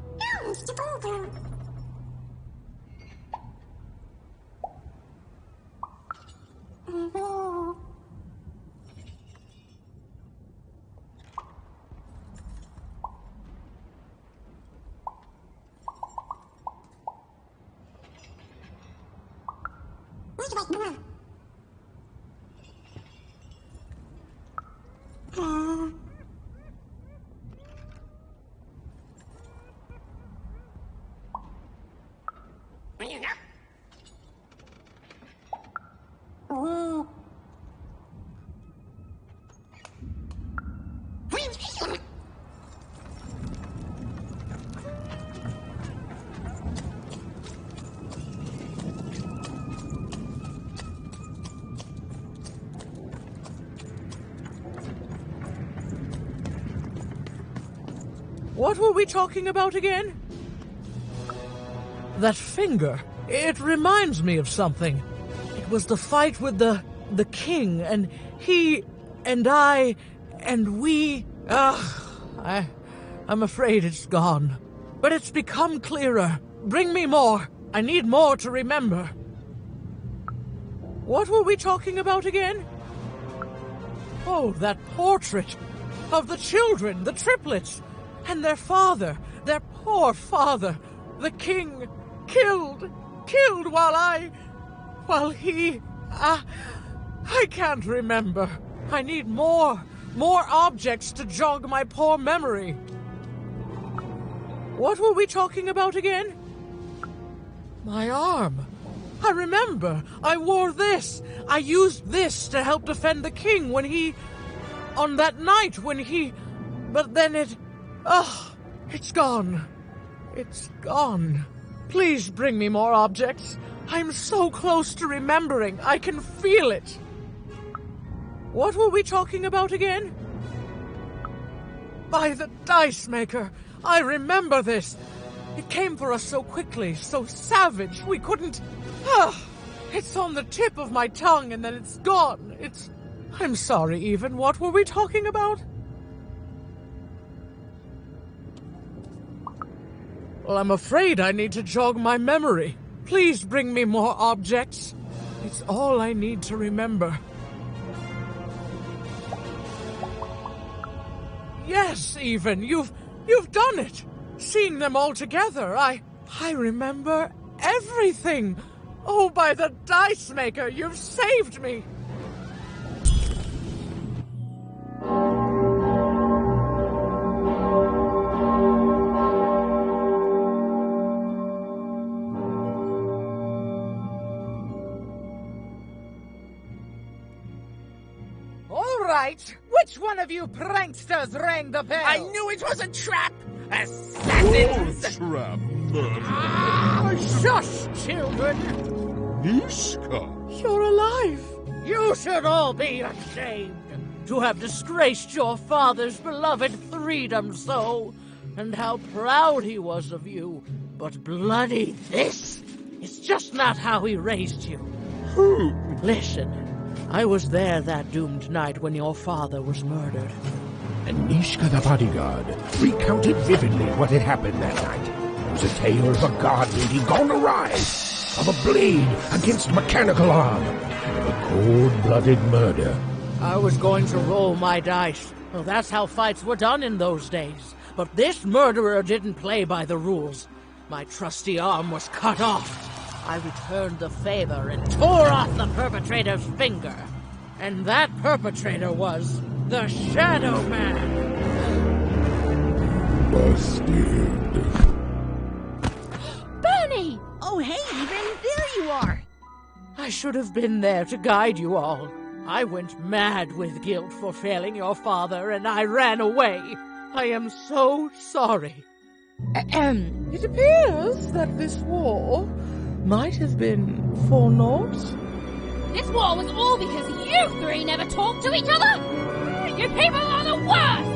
What were we talking about again? That finger. It reminds me of something. It was the fight with the king, and he, and I, and we... I'm afraid it's gone. But it's become clearer. Bring me more. I need more to remember. What were we talking about again? Oh, that portrait of the children, the triplets, and their father, their poor father, the king, killed while he... I can't remember. I need more objects to jog my poor memory. What were we talking about again? My arm. I remember. I wore this. I used this to help defend the king when he... on that night when he... But then it... it's gone. It's gone. Please bring me more objects. I'm so close to remembering. I can feel it. What were we talking about again? By the dice maker. I remember this. It came for us so quickly, so savage. We couldn't... it's on the tip of my tongue and then it's gone. I'm sorry, Even. What were we talking about? Well, I'm afraid I need to jog my memory. Please bring me more objects. It's all I need to remember. Yes, Even, you've done it. Seeing them all together, I remember everything. Oh, by the dice maker, you've saved me. Which one of you pranksters rang the bell? I knew it was a trap! Assassins! Trap. Shush, children! Mishka? You're alive! You should all be ashamed to have disgraced your father's beloved freedom so, and how proud he was of you. But bloody this is just not how he raised you. Listen. I was there that doomed night when your father was murdered. And Mishka the bodyguard recounted vividly what had happened that night. It was a tale of a god lady gone awry, of a blade against mechanical arm, of a cold-blooded murder. I was going to roll my dice. Well, that's how fights were done in those days. But this murderer didn't play by the rules. My trusty arm was cut off. I returned the favor and tore off the perpetrator's finger. And that perpetrator was the Shadow Man. Busted. Bernie! Oh, hey, Even, there you are. I should have been there to guide you all. I went mad with guilt for failing your father, and I ran away. I am so sorry. It appears that this war might have been for naught. This war was all because you three never talked to each other! You people are the worst!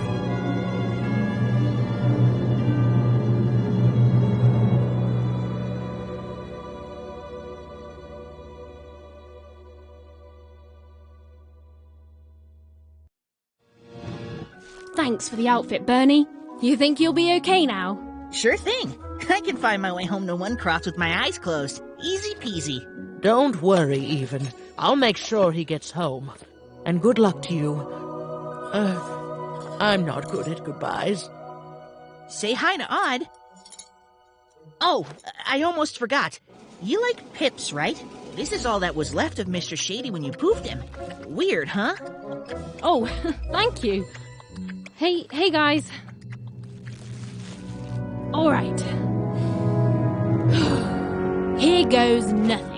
Thanks for the outfit, Bernie. You think you'll be okay now? Sure thing. I can find my way home to One-Croft with my eyes closed. Easy peasy. Don't worry, Even. I'll make sure he gets home. And good luck to you. I'm not good at goodbyes. Say hi to Odd. Oh, I almost forgot. You like pips, right? This is all that was left of Mr. Shady when you poofed him. Weird, huh? Oh, thank you. Hey guys. All right. Here goes nothing.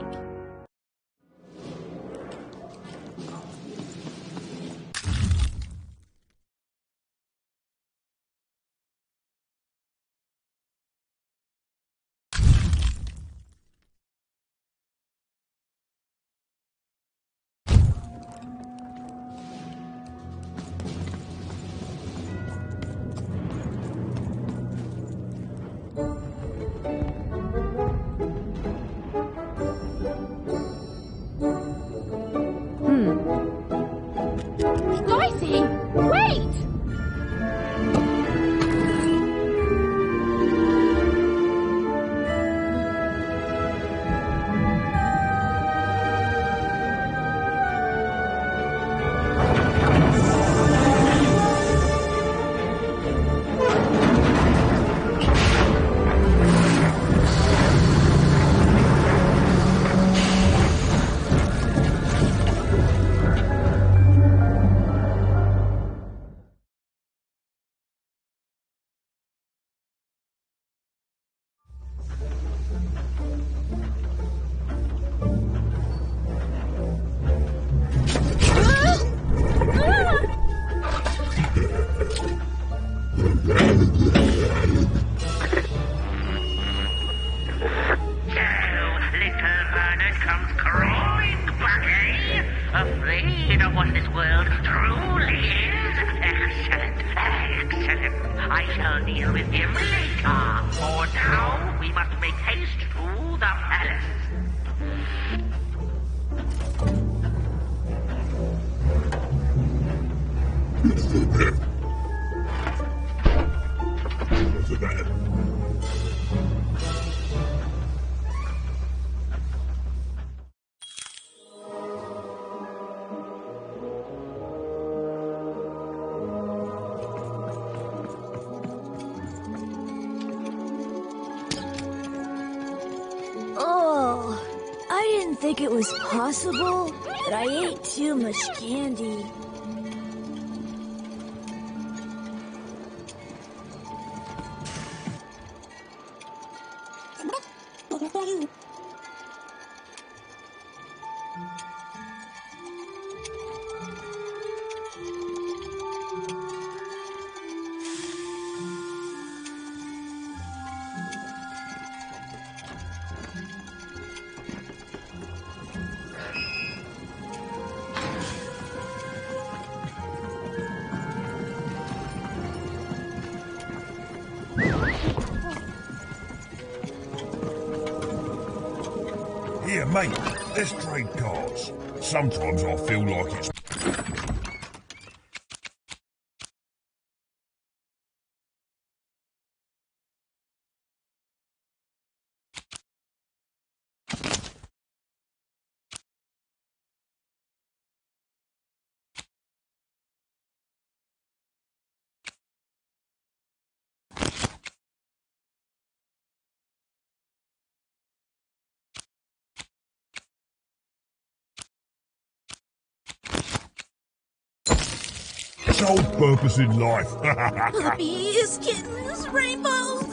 Slicey, wait! Afraid of what this world truly is? Excellent, excellent. I shall deal with him later. For now, we must make haste to the palace. Oh, I didn't think it was possible, but I ate too much candy. Here, mate, let's trade cards. Sometimes I feel like it's... sole purpose in life. Puppies, kittens, rainbows,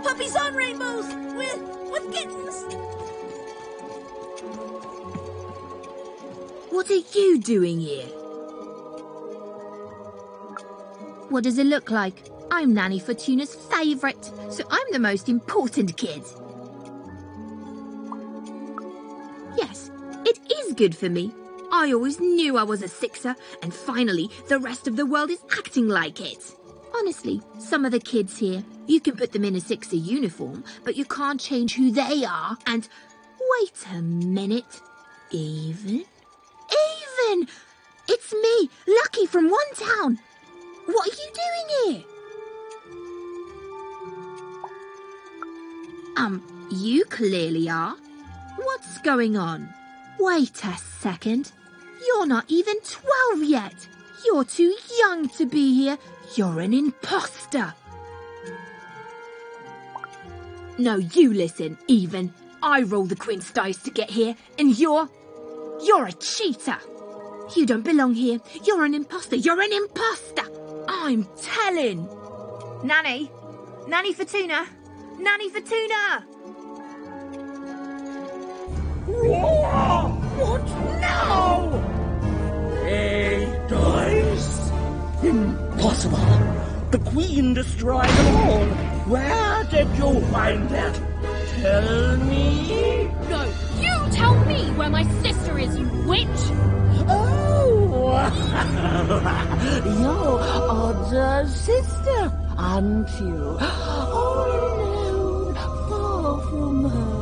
puppies on rainbows with kittens. What are you doing here? What does it look like? I'm Nanny Fortuna's favourite, so I'm the most important kid. Yes, it is good for me. I always knew I was a sixer, and finally, the rest of the world is acting like it. Honestly, some of the kids here, you can put them in a sixer uniform, but you can't change who they are, and... Wait a minute. Even? It's me, Lucky from One Town. What are you You clearly are. What's going on? Wait a second. You're not even 12 yet. You're too young to be here. You're an imposter. No, you listen, Even. I rolled the queen's dice to get here, and you're a cheater. You don't belong here. You're an imposter. You're an imposter. I'm telling. Nanny! Nanny Fortuna! Nanny Fortuna! What now? A dice? Impossible! The Queen destroyed them all! Where did you find that? Tell me? No, you tell me where my sister is, you witch! Oh! Your odd sister, aren't you? All alone, far from home.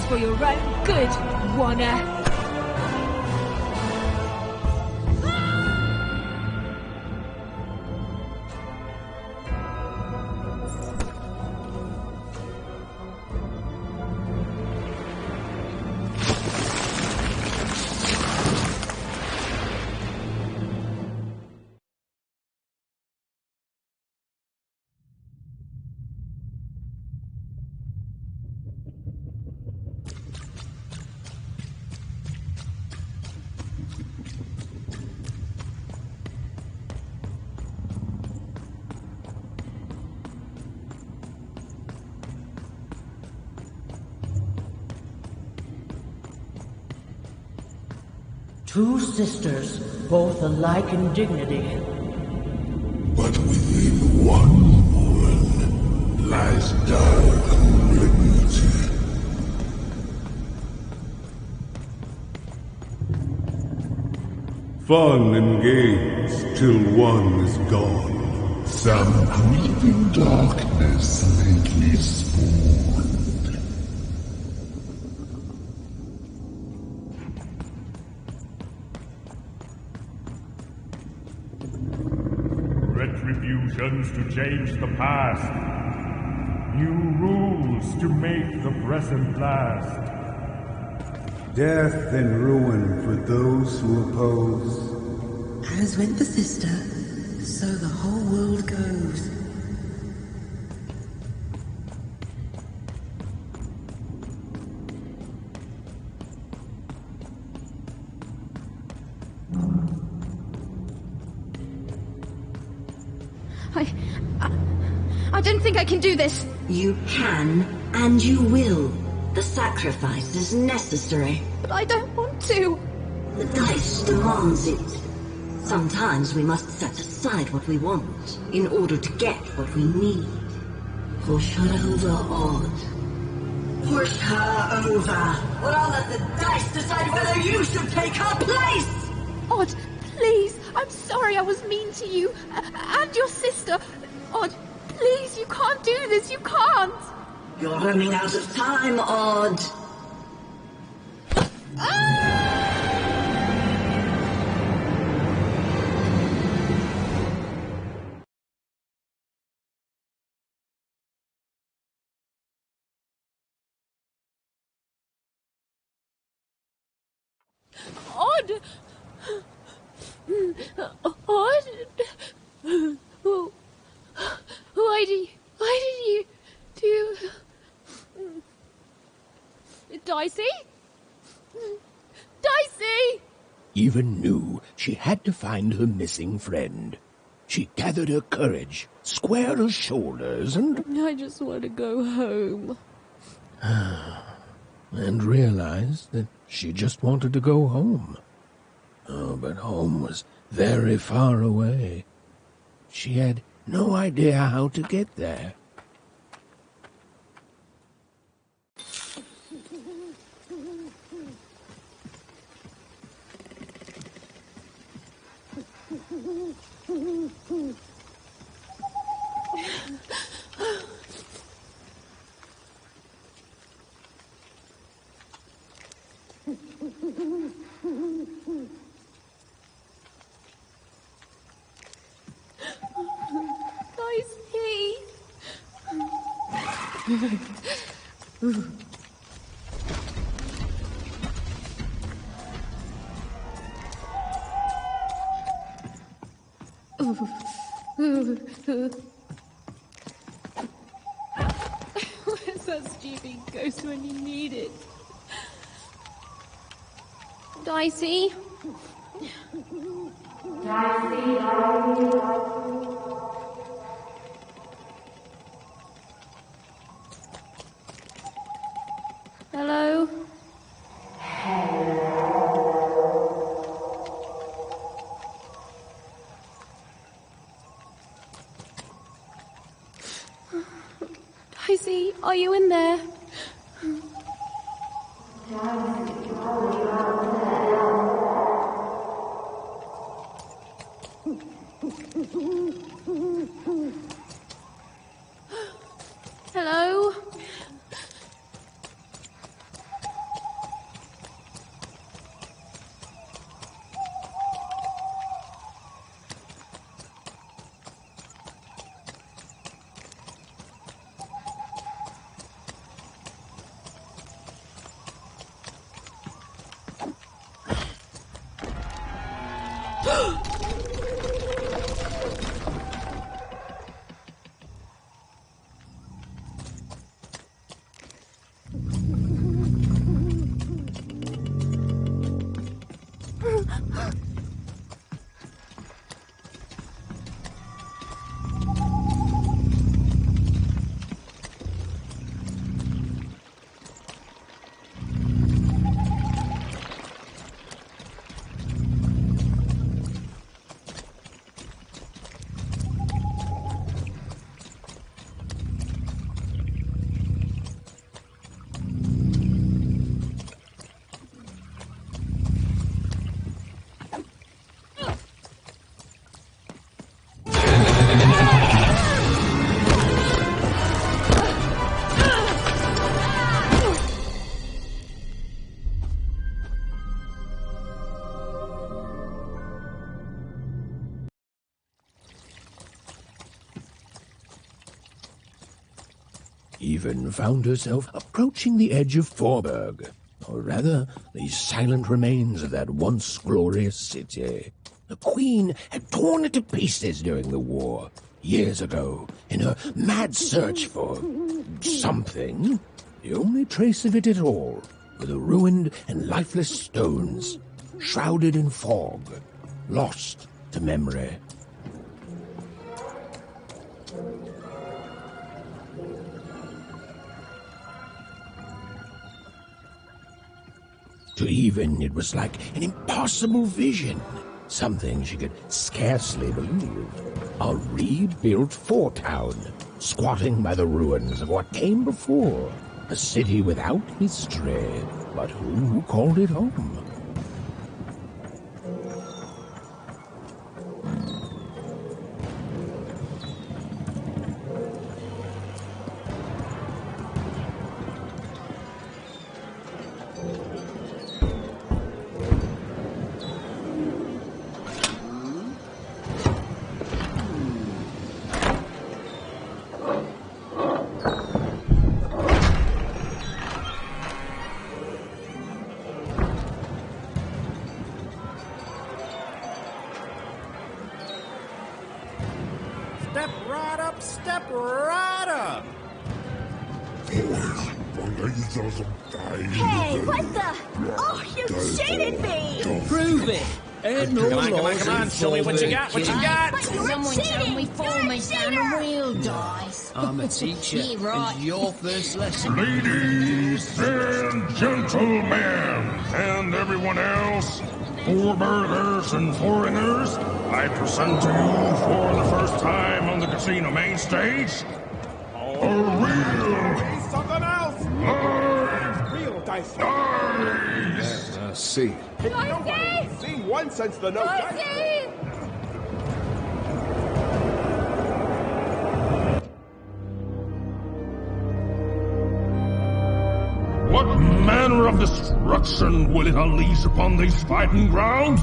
For your own good, Wanna. Two sisters, both alike in dignity. But within one woman lies dark malignity. Fun and games till one is gone. Some breathing darkness lately spawned. Retributions to change the past. New rules to make the present last. Death and ruin for those who oppose. As went the sister, so the whole world goes. I don't think I can do this. You can, and you will. The sacrifice is necessary. But I don't want to. The dice demands it. Sometimes we must set aside what we want in order to get what we need. Push her over, Odd. Push her over. Or I'll let the dice decide whether you should take her place! Odd, please. I'm sorry I was mean to you. And your sister. Odd, please, you can't do this. You can't. You're running out of time, Odd. Odd! Odd? Why did you do... Dicey? Dicey! Even knew she had to find her missing friend. She gathered her courage, squared her shoulders, and... I just want to go home. and realized that she just wanted to go home. Oh, but home was very far away. She had no idea how to get there. Where's that stupid ghost when you need it? Dicey? Hello? Dicey, are you in there? Hello? even found herself approaching the edge of Forberg, or rather, the silent remains of that once glorious city. The Queen had torn it to pieces during the war, years ago, in her mad search for something. The only trace of it at all were the ruined and lifeless stones, shrouded in fog, lost to memory. To Even, it was like an impossible vision, something she could scarcely believe. A rebuilt fort town, squatting by the ruins of what came before. A city without history, but who called it home? Step right up! Hey, what the? Oh, you cheated me! Prove it! And no come on, show me what you got, what you got! Someone told me former's on a real dice. I'm a teacher, Yeah, right. and your first lesson. Ladies and gentlemen, and everyone else, foreburgers and foreigners, I present to you for the first time on the casino main stage, a real Something else! live Real dice. dice! See. Nobody's seen one since the no dice. What manner of destruction will it unleash upon these fighting grounds?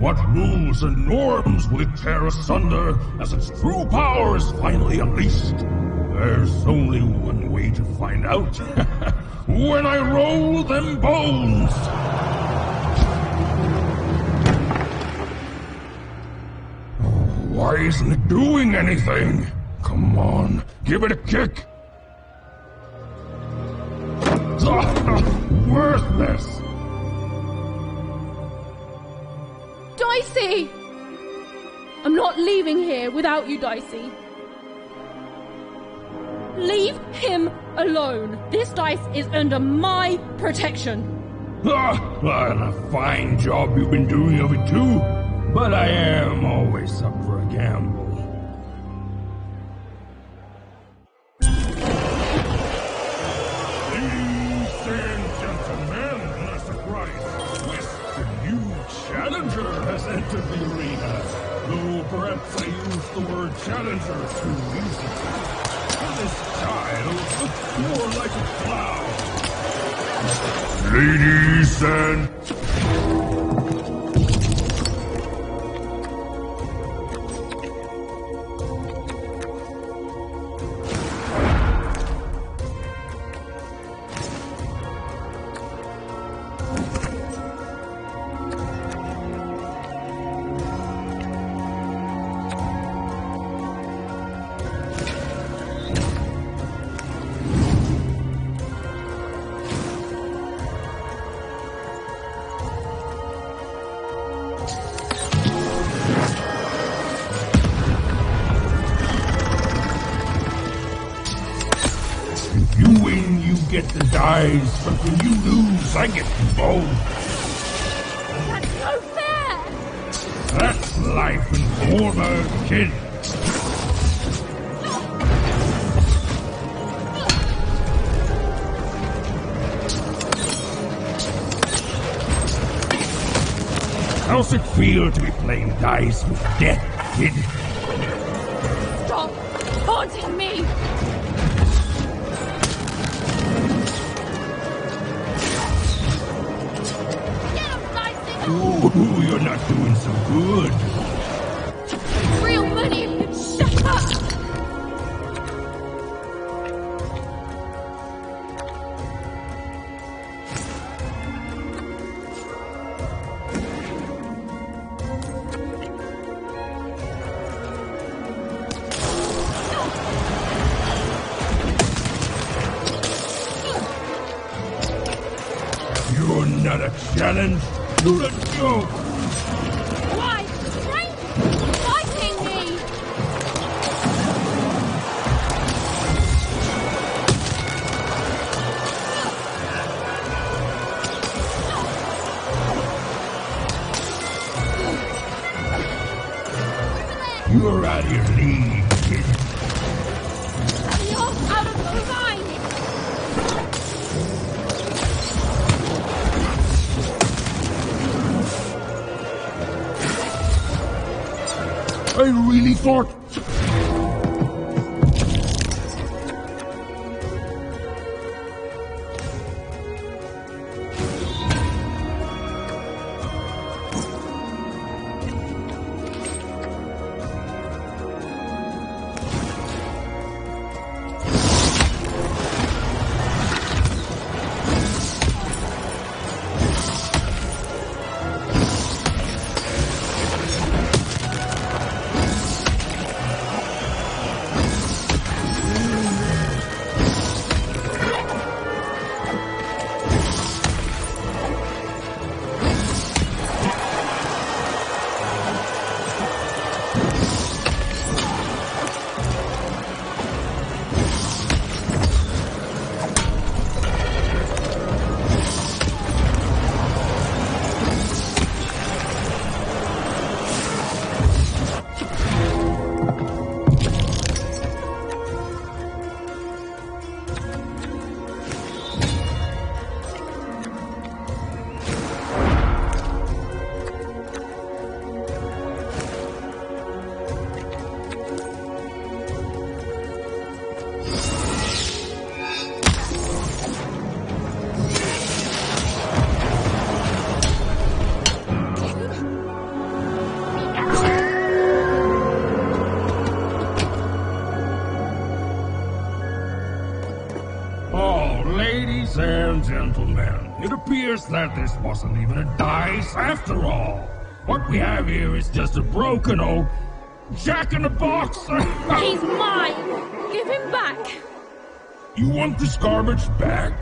What rules and norms will it tear asunder as its true power is finally unleashed? There's only one way to find out. When I roll them bones! Why isn't it doing anything? Come on, give it a kick! Worthless! Dicey! I'm not leaving here without you, Dicey. Leave him alone. This dice is under my protection. A fine job you've been doing of it too, but I am always up for a gamble. Ladies and gentlemen, a surprise twist. A new challenger has entered the arena. Though perhaps I used the word challenger too easily. This child looks more like a clown. Ladies and... You win, you get the dice, but when you lose, I get them both. That's so fair! That's life in former, kid. How's it feel to be playing dice with death, kid? Stop taunting me! Ooh, you're not doing so good. Real money if you shut up! You're not a challenge. You're a joke. Why? Frank! Fighting me! You're out of your league, kid. You're out of line! I really thought... Ladies and gentlemen, it appears that this wasn't even a dice after all. What we have here is just a broken old jack-in-the-box. He's mine! Give him back! You want this garbage back?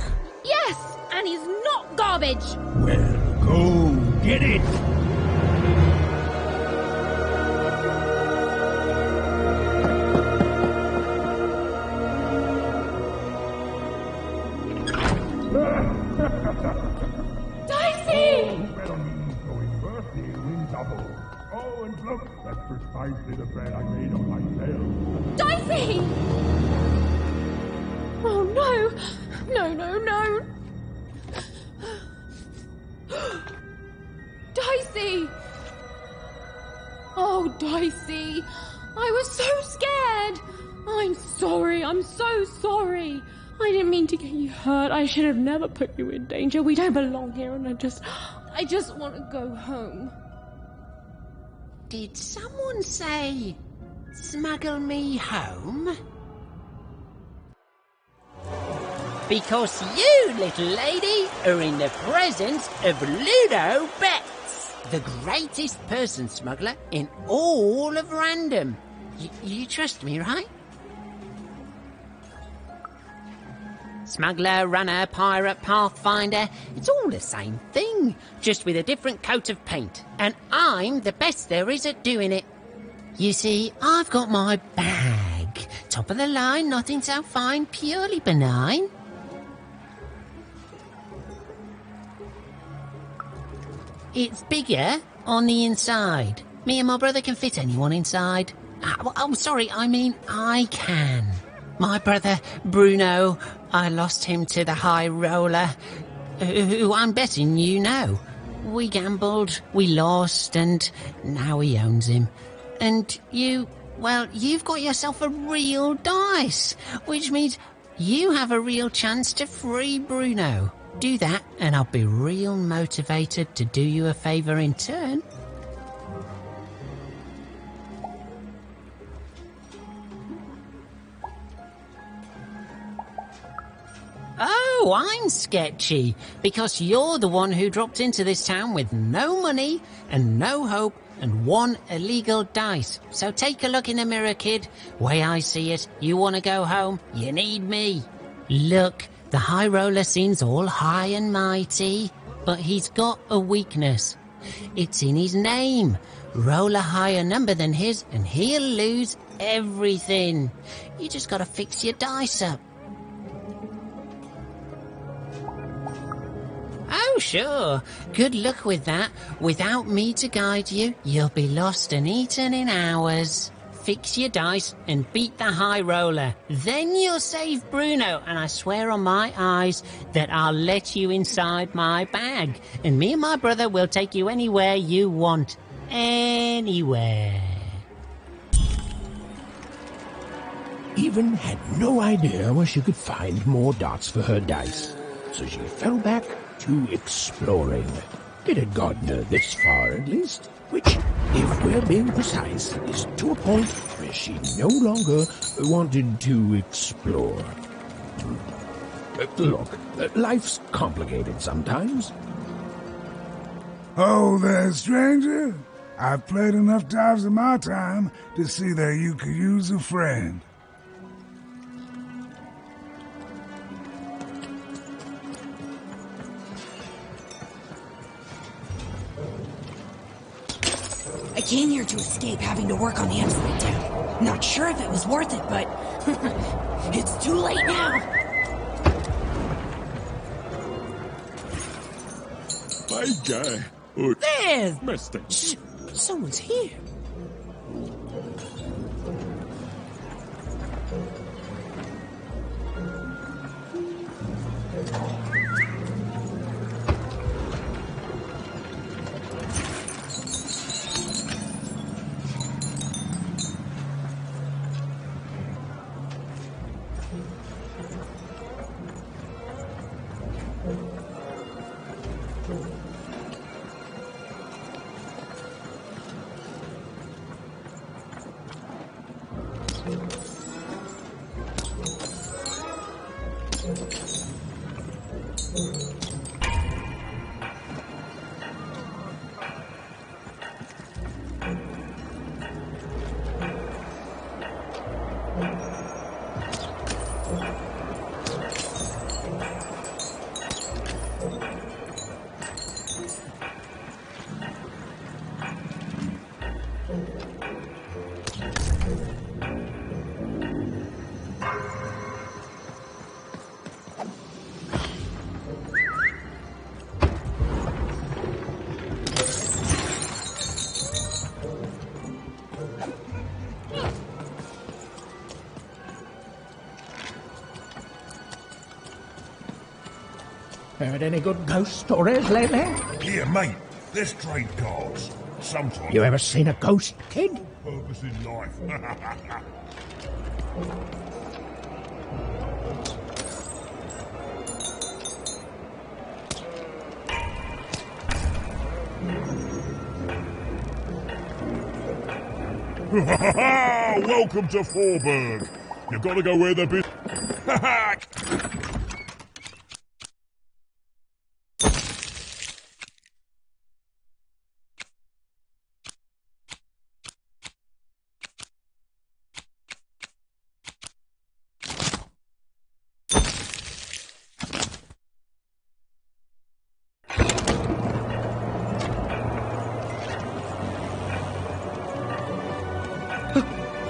Yes! And he's not garbage! Well, go get it! Dicey! Oh, and look, that's precisely the bed I made on myself. Dicey! Oh no! No, no, no! Dicey! Oh, Dicey! I was so scared! I'm sorry, I'm so sorry! I didn't mean to get you hurt. I should have never put you in danger. We don't belong here, and I just want to go home. Did someone say, smuggle me home? Because you, little lady, are in the presence of Ludo Betts, the greatest person smuggler in all of Random. You trust me, right? Smuggler, runner, pirate, pathfinder, it's all the same thing, just with a different coat of paint. And I'm the best there is at doing it. You see, I've got my bag. Top of the line, nothing so fine, purely benign. It's bigger on the inside. Me and my brother can fit anyone inside. Oh, sorry, I mean I can. My brother, Bruno, I lost him to the High Roller, who I'm betting you know. We gambled, we lost, and now he owns him. And you, well, you've got yourself a real dice, which means you have a real chance to free Bruno. Do that, and I'll be real motivated to do you a favour in turn. Oh, I'm sketchy, because you're the one who dropped into this town with no money and no hope and one illegal dice. So take a look in the mirror, kid. Way I see it, you want to go home, you need me. Look The High Roller seems all high and mighty, but he's got a weakness. It's in his name. Roll a higher number than his and he'll lose everything. You just gotta fix your dice up. Oh, sure. Good luck with that. Without me to guide you, you'll be lost and eaten in hours. Fix your dice and beat the High Roller. Then you'll save Bruno, and I swear on my eyes that I'll let you inside my bag. And me and my brother will take you anywhere you want. Anywhere. Even had no idea where she could find more dots for her dice, so she fell back to exploring. It had gotten her this far, at least, which, if we're being precise, is to a point where she no longer wanted to explore. Look, life's complicated sometimes. Oh there, stranger. I've played enough times in my time to see that you could use a friend. I came here to escape having to work on the Upside Down. Not sure if it was worth it, but it's too late now. My guy. There's Mister. Shh, someone's here. Heard any good ghost stories lately? Yeah, mate. There's trade cards. Sometimes. You ever seen a ghost, kid? Purpose in life. Welcome to Forburg. You've got to go where the business.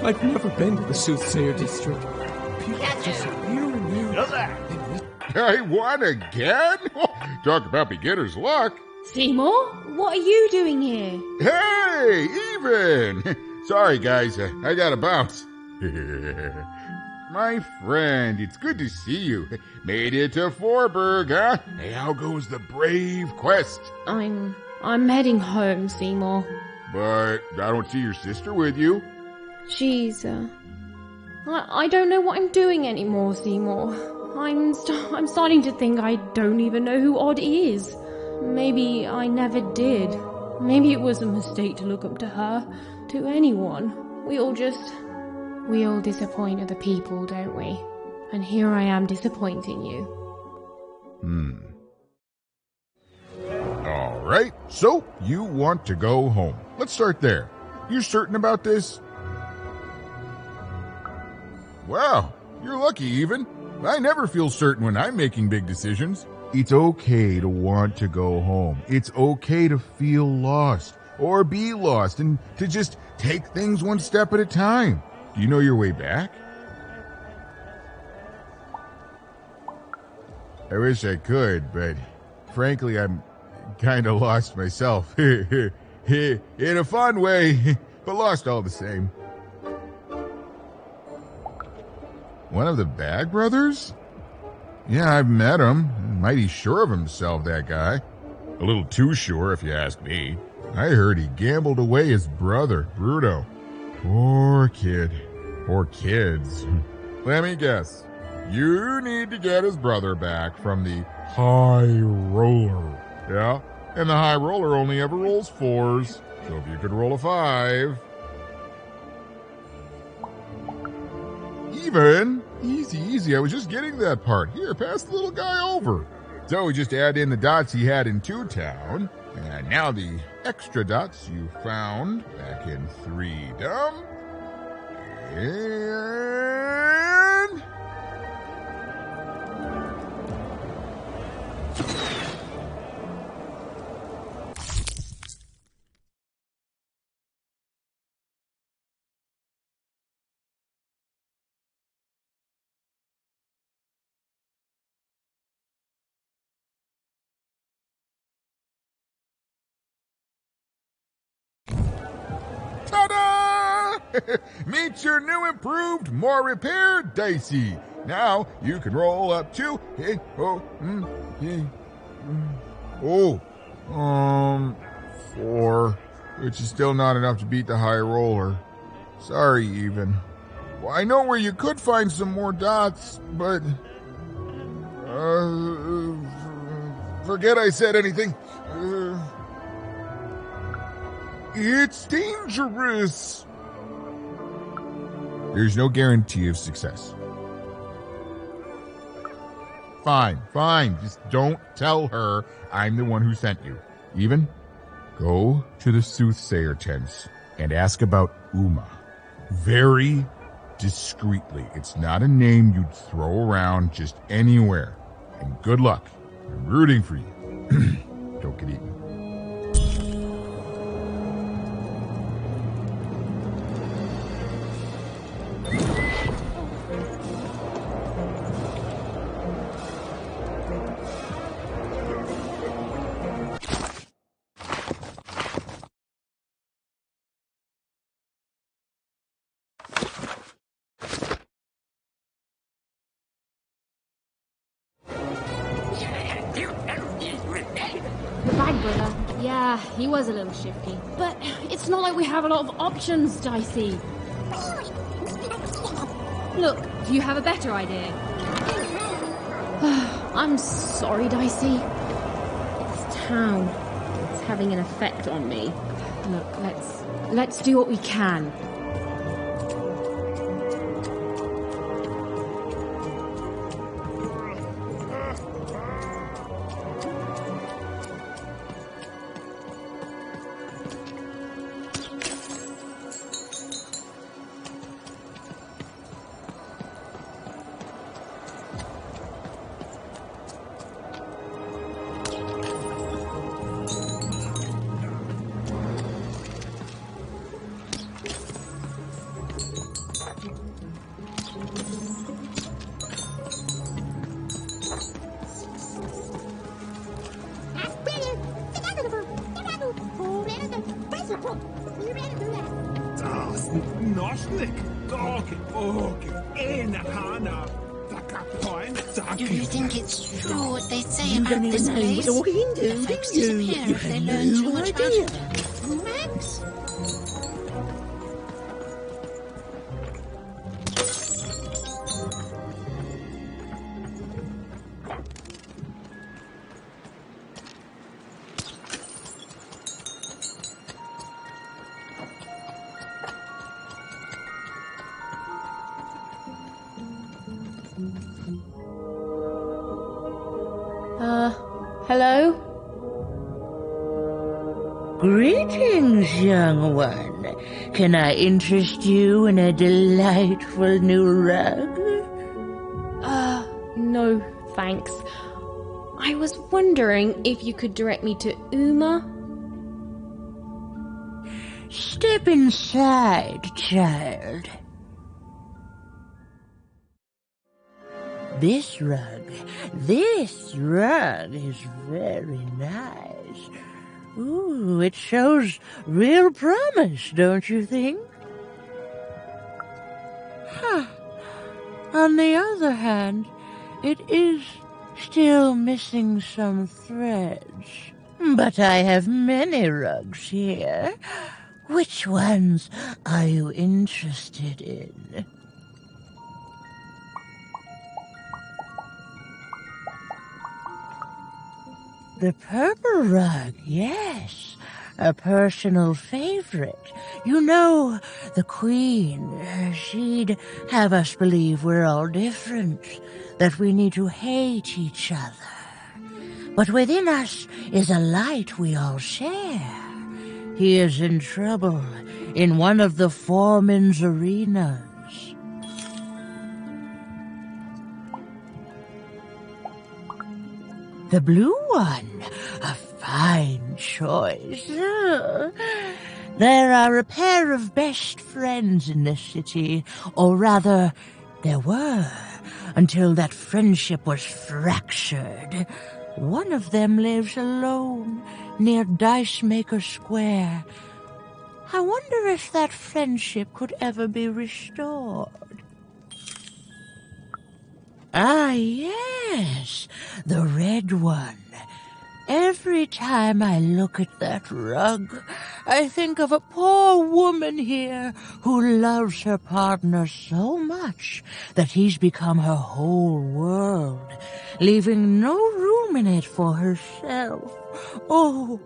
I've never been to the Soothsayer District. People disappear in there. I won again? Talk about beginner's luck. Seymour, what are you doing here? Hey, even! Sorry, guys, I gotta bounce. My friend, it's good to see you. Made it to Forburg, huh? Hey, how goes the brave quest? I'm heading home, Seymour. But I don't see your sister with you. She's, I don't know what I'm doing anymore, Seymour. I'm starting to think I don't even know who Odd is. Maybe I never did. Maybe it was a mistake to look up to her, to anyone. We all disappoint other people, don't we? And here I am disappointing you. All right, so you want to go home. Let's start there. You certain about this? Wow, you're lucky, even. I never feel certain when I'm making big decisions. It's okay to want to go home. It's okay to feel lost or be lost and to just take things one step at a time. Do you know your way back? I wish I could, but frankly, I'm kind of lost myself. In a fun way, but lost all the same. One of the Bag Brothers? Yeah, I've met him. Mighty sure of himself, that guy. A little too sure, if you ask me. I heard he gambled away his brother, Bruno. Poor kid. Poor kids. Let me guess. You need to get his brother back from the High Roller. Yeah? And the High Roller only ever rolls 4s. So if you could roll a 5... Even? Easy, easy. I was just getting that part. Here, pass the little guy over. So we just add in the dots he had in 2-Town. And now the extra dots you found back in 3-Dom. And... Ta-da! Meet your new improved, more repaired Dicey. Now you can roll up to 4, which is still not enough to beat the High Roller. Sorry, Even. Well, I know where you could find some more dots, but forget I said anything. It's dangerous. There's no guarantee of success. Fine. Just don't tell her I'm the one who sent you. Even, go to the soothsayer tents and ask about Uma. Very discreetly. It's not a name you'd throw around just anywhere. And good luck. I'm rooting for you. Don't get eaten. Yeah, he was a little shifty. But it's not like we have a lot of options, Dicey. Look, do you have a better idea? I'm sorry, Dicey. This town, it's having an effect on me. Look, let's do what we can. Do you think it's true what they say about this place? The folks disappear if they learn too much about each other. Max? Hello? Greetings, young one. Can I interest you in a delightful new rug? No, thanks. I was wondering if you could direct me to Uma? Step inside, child. This rug is very nice. Ooh, it shows real promise, don't you think? Huh. On the other hand, it is still missing some threads. But I have many rugs here. Which ones are you interested in? The purple rug, yes. A personal favorite. You know, the Queen, she'd have us believe we're all different, that we need to hate each other. But within us is a light we all share. He is in trouble in one of the foreman's arenas. The blue one, a fine choice. There are a pair of best friends in this city, or rather, there were, until that friendship was fractured. One of them lives alone near Dice Maker Square. I wonder if that friendship could ever be restored. Ah, yes, the red one. Every time I look at that rug, I think of a poor woman here who loves her partner so much that he's become her whole world, leaving no room in it for herself. Oh,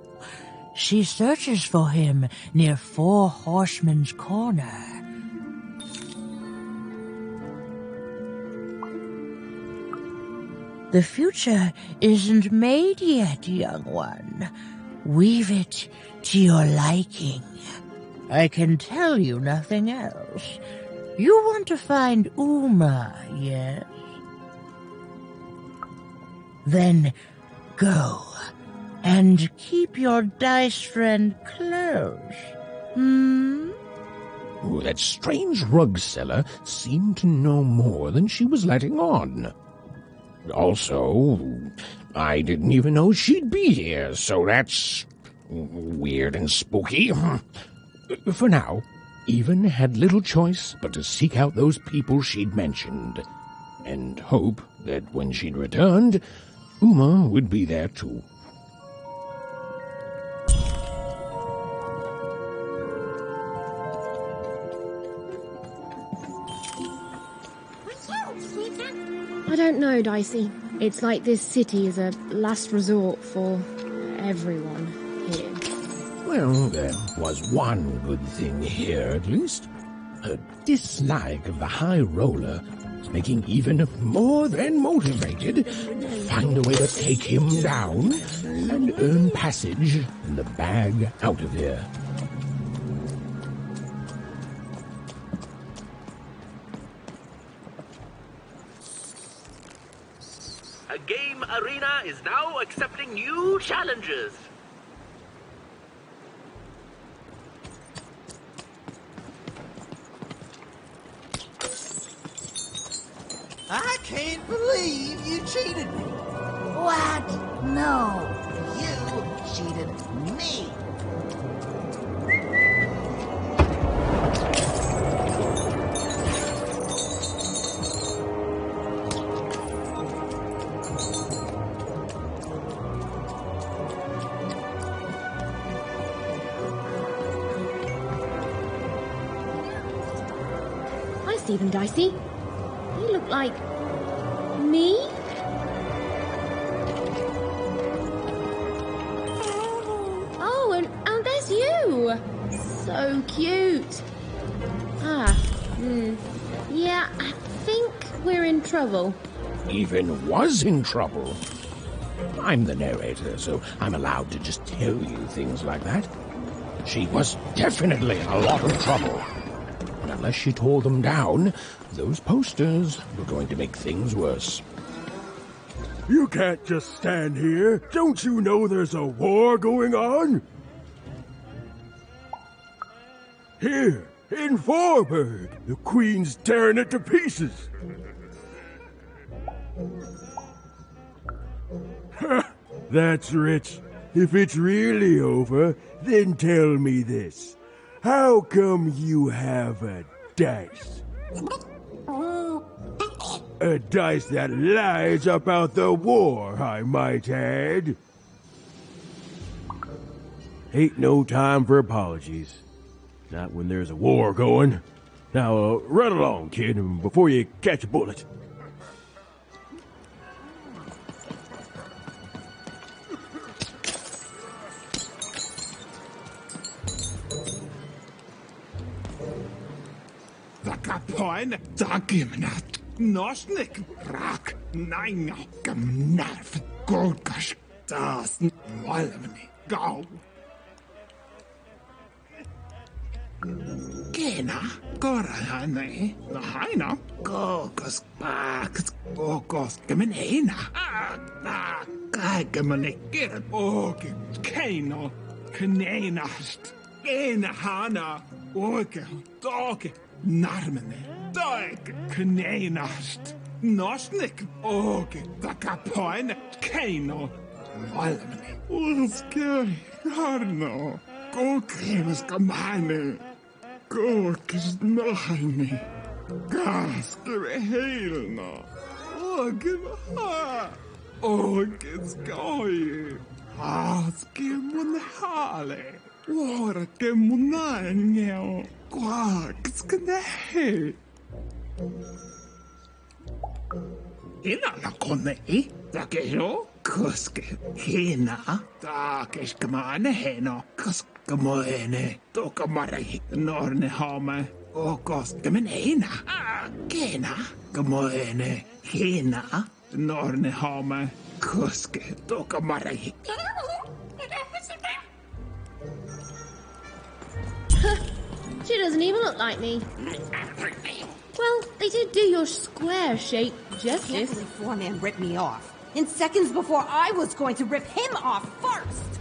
she searches for him near Four Horsemen's Corner. The future isn't made yet, young one. Weave it to your liking. I can tell you nothing else. You want to find Uma, yes? Then go and keep your dice friend close. Oh, that strange rug seller seemed to know more than she was letting on. Also, I didn't even know she'd be here, so that's weird and spooky. For now, Even had little choice but to seek out those people she'd mentioned, and hope that when she'd returned, Uma would be there too. I don't know, Dicey. It's like this city is a last resort for everyone here. Well, there was one good thing here, at least. Her dislike of the High Roller was making even more than motivated to find a way to take him down and earn passage in the bag out of here. A game arena is now accepting new challenges. I can't believe you cheated me. What? No, you cheated me. Hi, Stephen Dicey. You look like... me? Oh, and there's you! So cute. Yeah, I think we're in trouble. Even was in trouble. I'm the narrator, so I'm allowed to just tell you things like that. She was definitely in a lot of trouble. Unless she tore them down, those posters were going to make things worse. You can't just stand here. Don't you know there's a war going on? Here, in Forburg, the Queen's tearing it to pieces. That's rich. If it's really over, then tell me this. How come you have a dice? A dice that lies about the war, I might add. Ain't no time for apologies. Not when there's a war going. Now, run along, kid, before you catch a bullet. Point, Dagimnat, Nosnik, Rak, Nine, Gamnarf, Golgash, Das, Walmni, Go. Gena, Gorahane, Lahaina, Gogos, Baks, Gogos, Gaminena, Gagamane, get it, Organ, Kano, Kanenast, Genahana, Organ, Dog. Narmene, Doig, Kneinast, Nosnik, Og, Dakapoin, Kano, Valmene, Uske, Harno, Gokris Gamane, Gokis Nohane, Gasker Helno, Ogin Ha, Ogis Goy, Askim Munhale, Warke Munanyo. What's gonna happen? Hina la konne da kejo kuske hina da keskmane heno kuskmoene to kamare norne hame o koskamen hina kena kmoene hina norne hame kuske to kamare. She doesn't even look like me. Well, they did do your square shape justice. I can't believe Foreman ripped me off. In seconds before I was going to rip him off first!